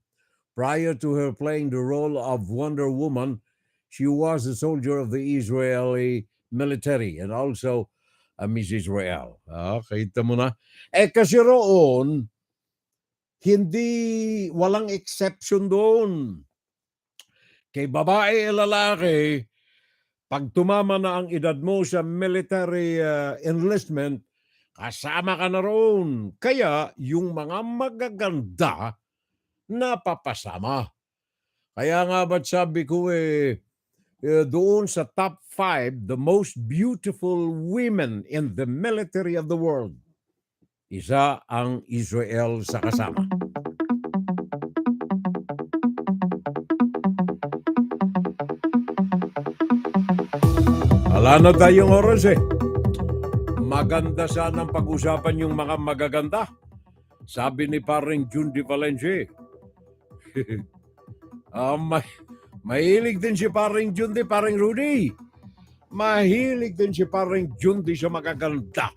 Prior to her playing the role of Wonder Woman, she was a soldier of the Israeli military and also a Miss Israel. Kita mo na. Kasi roon, walang exception doon. Kay babae e lalaki, pag tumama na ang edad mo sa military enlistment, kasama ka na roon. Kaya yung mga magaganda, napapasama. Kaya nga ba't sabi ko doon sa top 5, the most beautiful women in the military of the world, isa ang Israel sa kasama. Wala na tayong oras Maganda sana ang pag-usapan yung mga magaganda. Sabi ni paring June de Valencia. Mahilig din si paring June de, paring Rudy. Mahilig din si paring June de sa magaganda.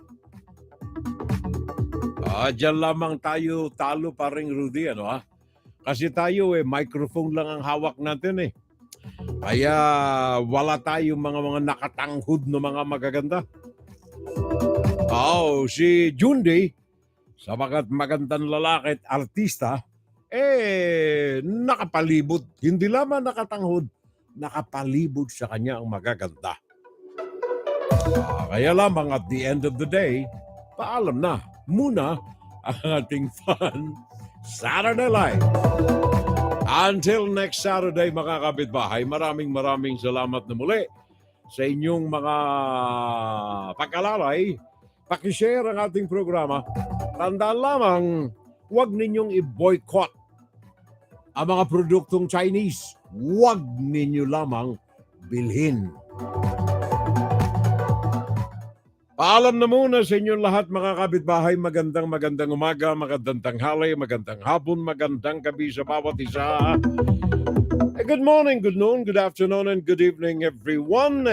Diyan lamang tayo talo paring Rudy, Kasi tayo microphone lang ang hawak natin Kaya wala tayong mga nakatanghod na mga magaganda. Si Jundy, sabagat magandang lalaki at artista, nakapalibot. Hindi lamang nakatanghod, nakapalibot sa kanya ang magaganda. Kaya lamang at the end of the day, paalam na muna ang ating fun Saturday Live. Until next Saturday, mga kapitbahay, maraming salamat na muli sa inyong mga pag-alalay. Pakishare ang ating programa. Tandaan lamang, huwag ninyong i-boycott ang mga produktong Chinese. Huwag ninyo lamang bilhin. Paalam na muna sa inyong lahat, mga kapitbahay. Magandang umaga, magandang tanghali, magandang hapon, magandang gabi sa bawat isa. Good morning, good noon, good afternoon, and good evening, everyone.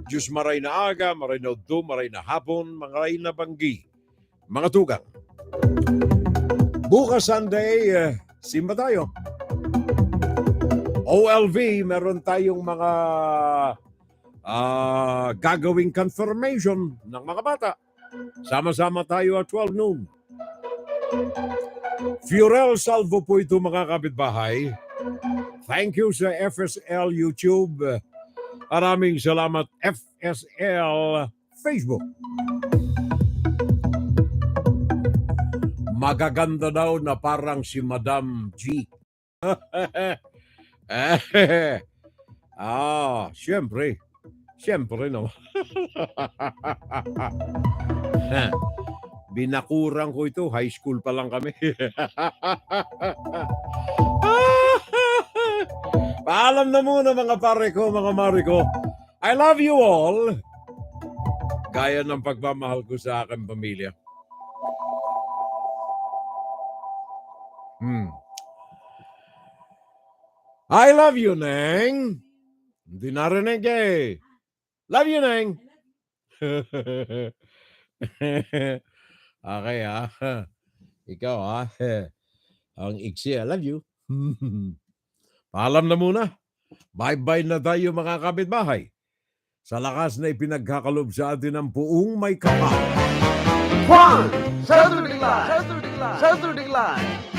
Diyos maray na aga, maray na udto, maray na hapon, maray na banggi, mga tugang. Bukas Sunday, simba tayo. OLV, meron tayong mga gagawing confirmation ng mga bata. Sama-sama tayo at 12 noon. Fiorel Salvo po ito, mga kapitbahay. Thank you sa FSL YouTube. Maraming salamat FSL Facebook. Magaganda daw na parang si Madam G. Siyempre no. Binakurang ko ito. High school pa lang kami. Paalam na muna, mga pare ko, mga mare ko. I love you all. Gaya ng pagmamahal ko sa aking pamilya. I love you, Neng. Hindi narinig Love you, Neng. Okay, Ikaw, ang iksi, I love you. Paalam na muna. Bye-bye na tayo, mga kapitbahay. Sa lakas na ipinagkakalob sa atin ng buong may kapal. Juan, Saturday Live! Saturday Live!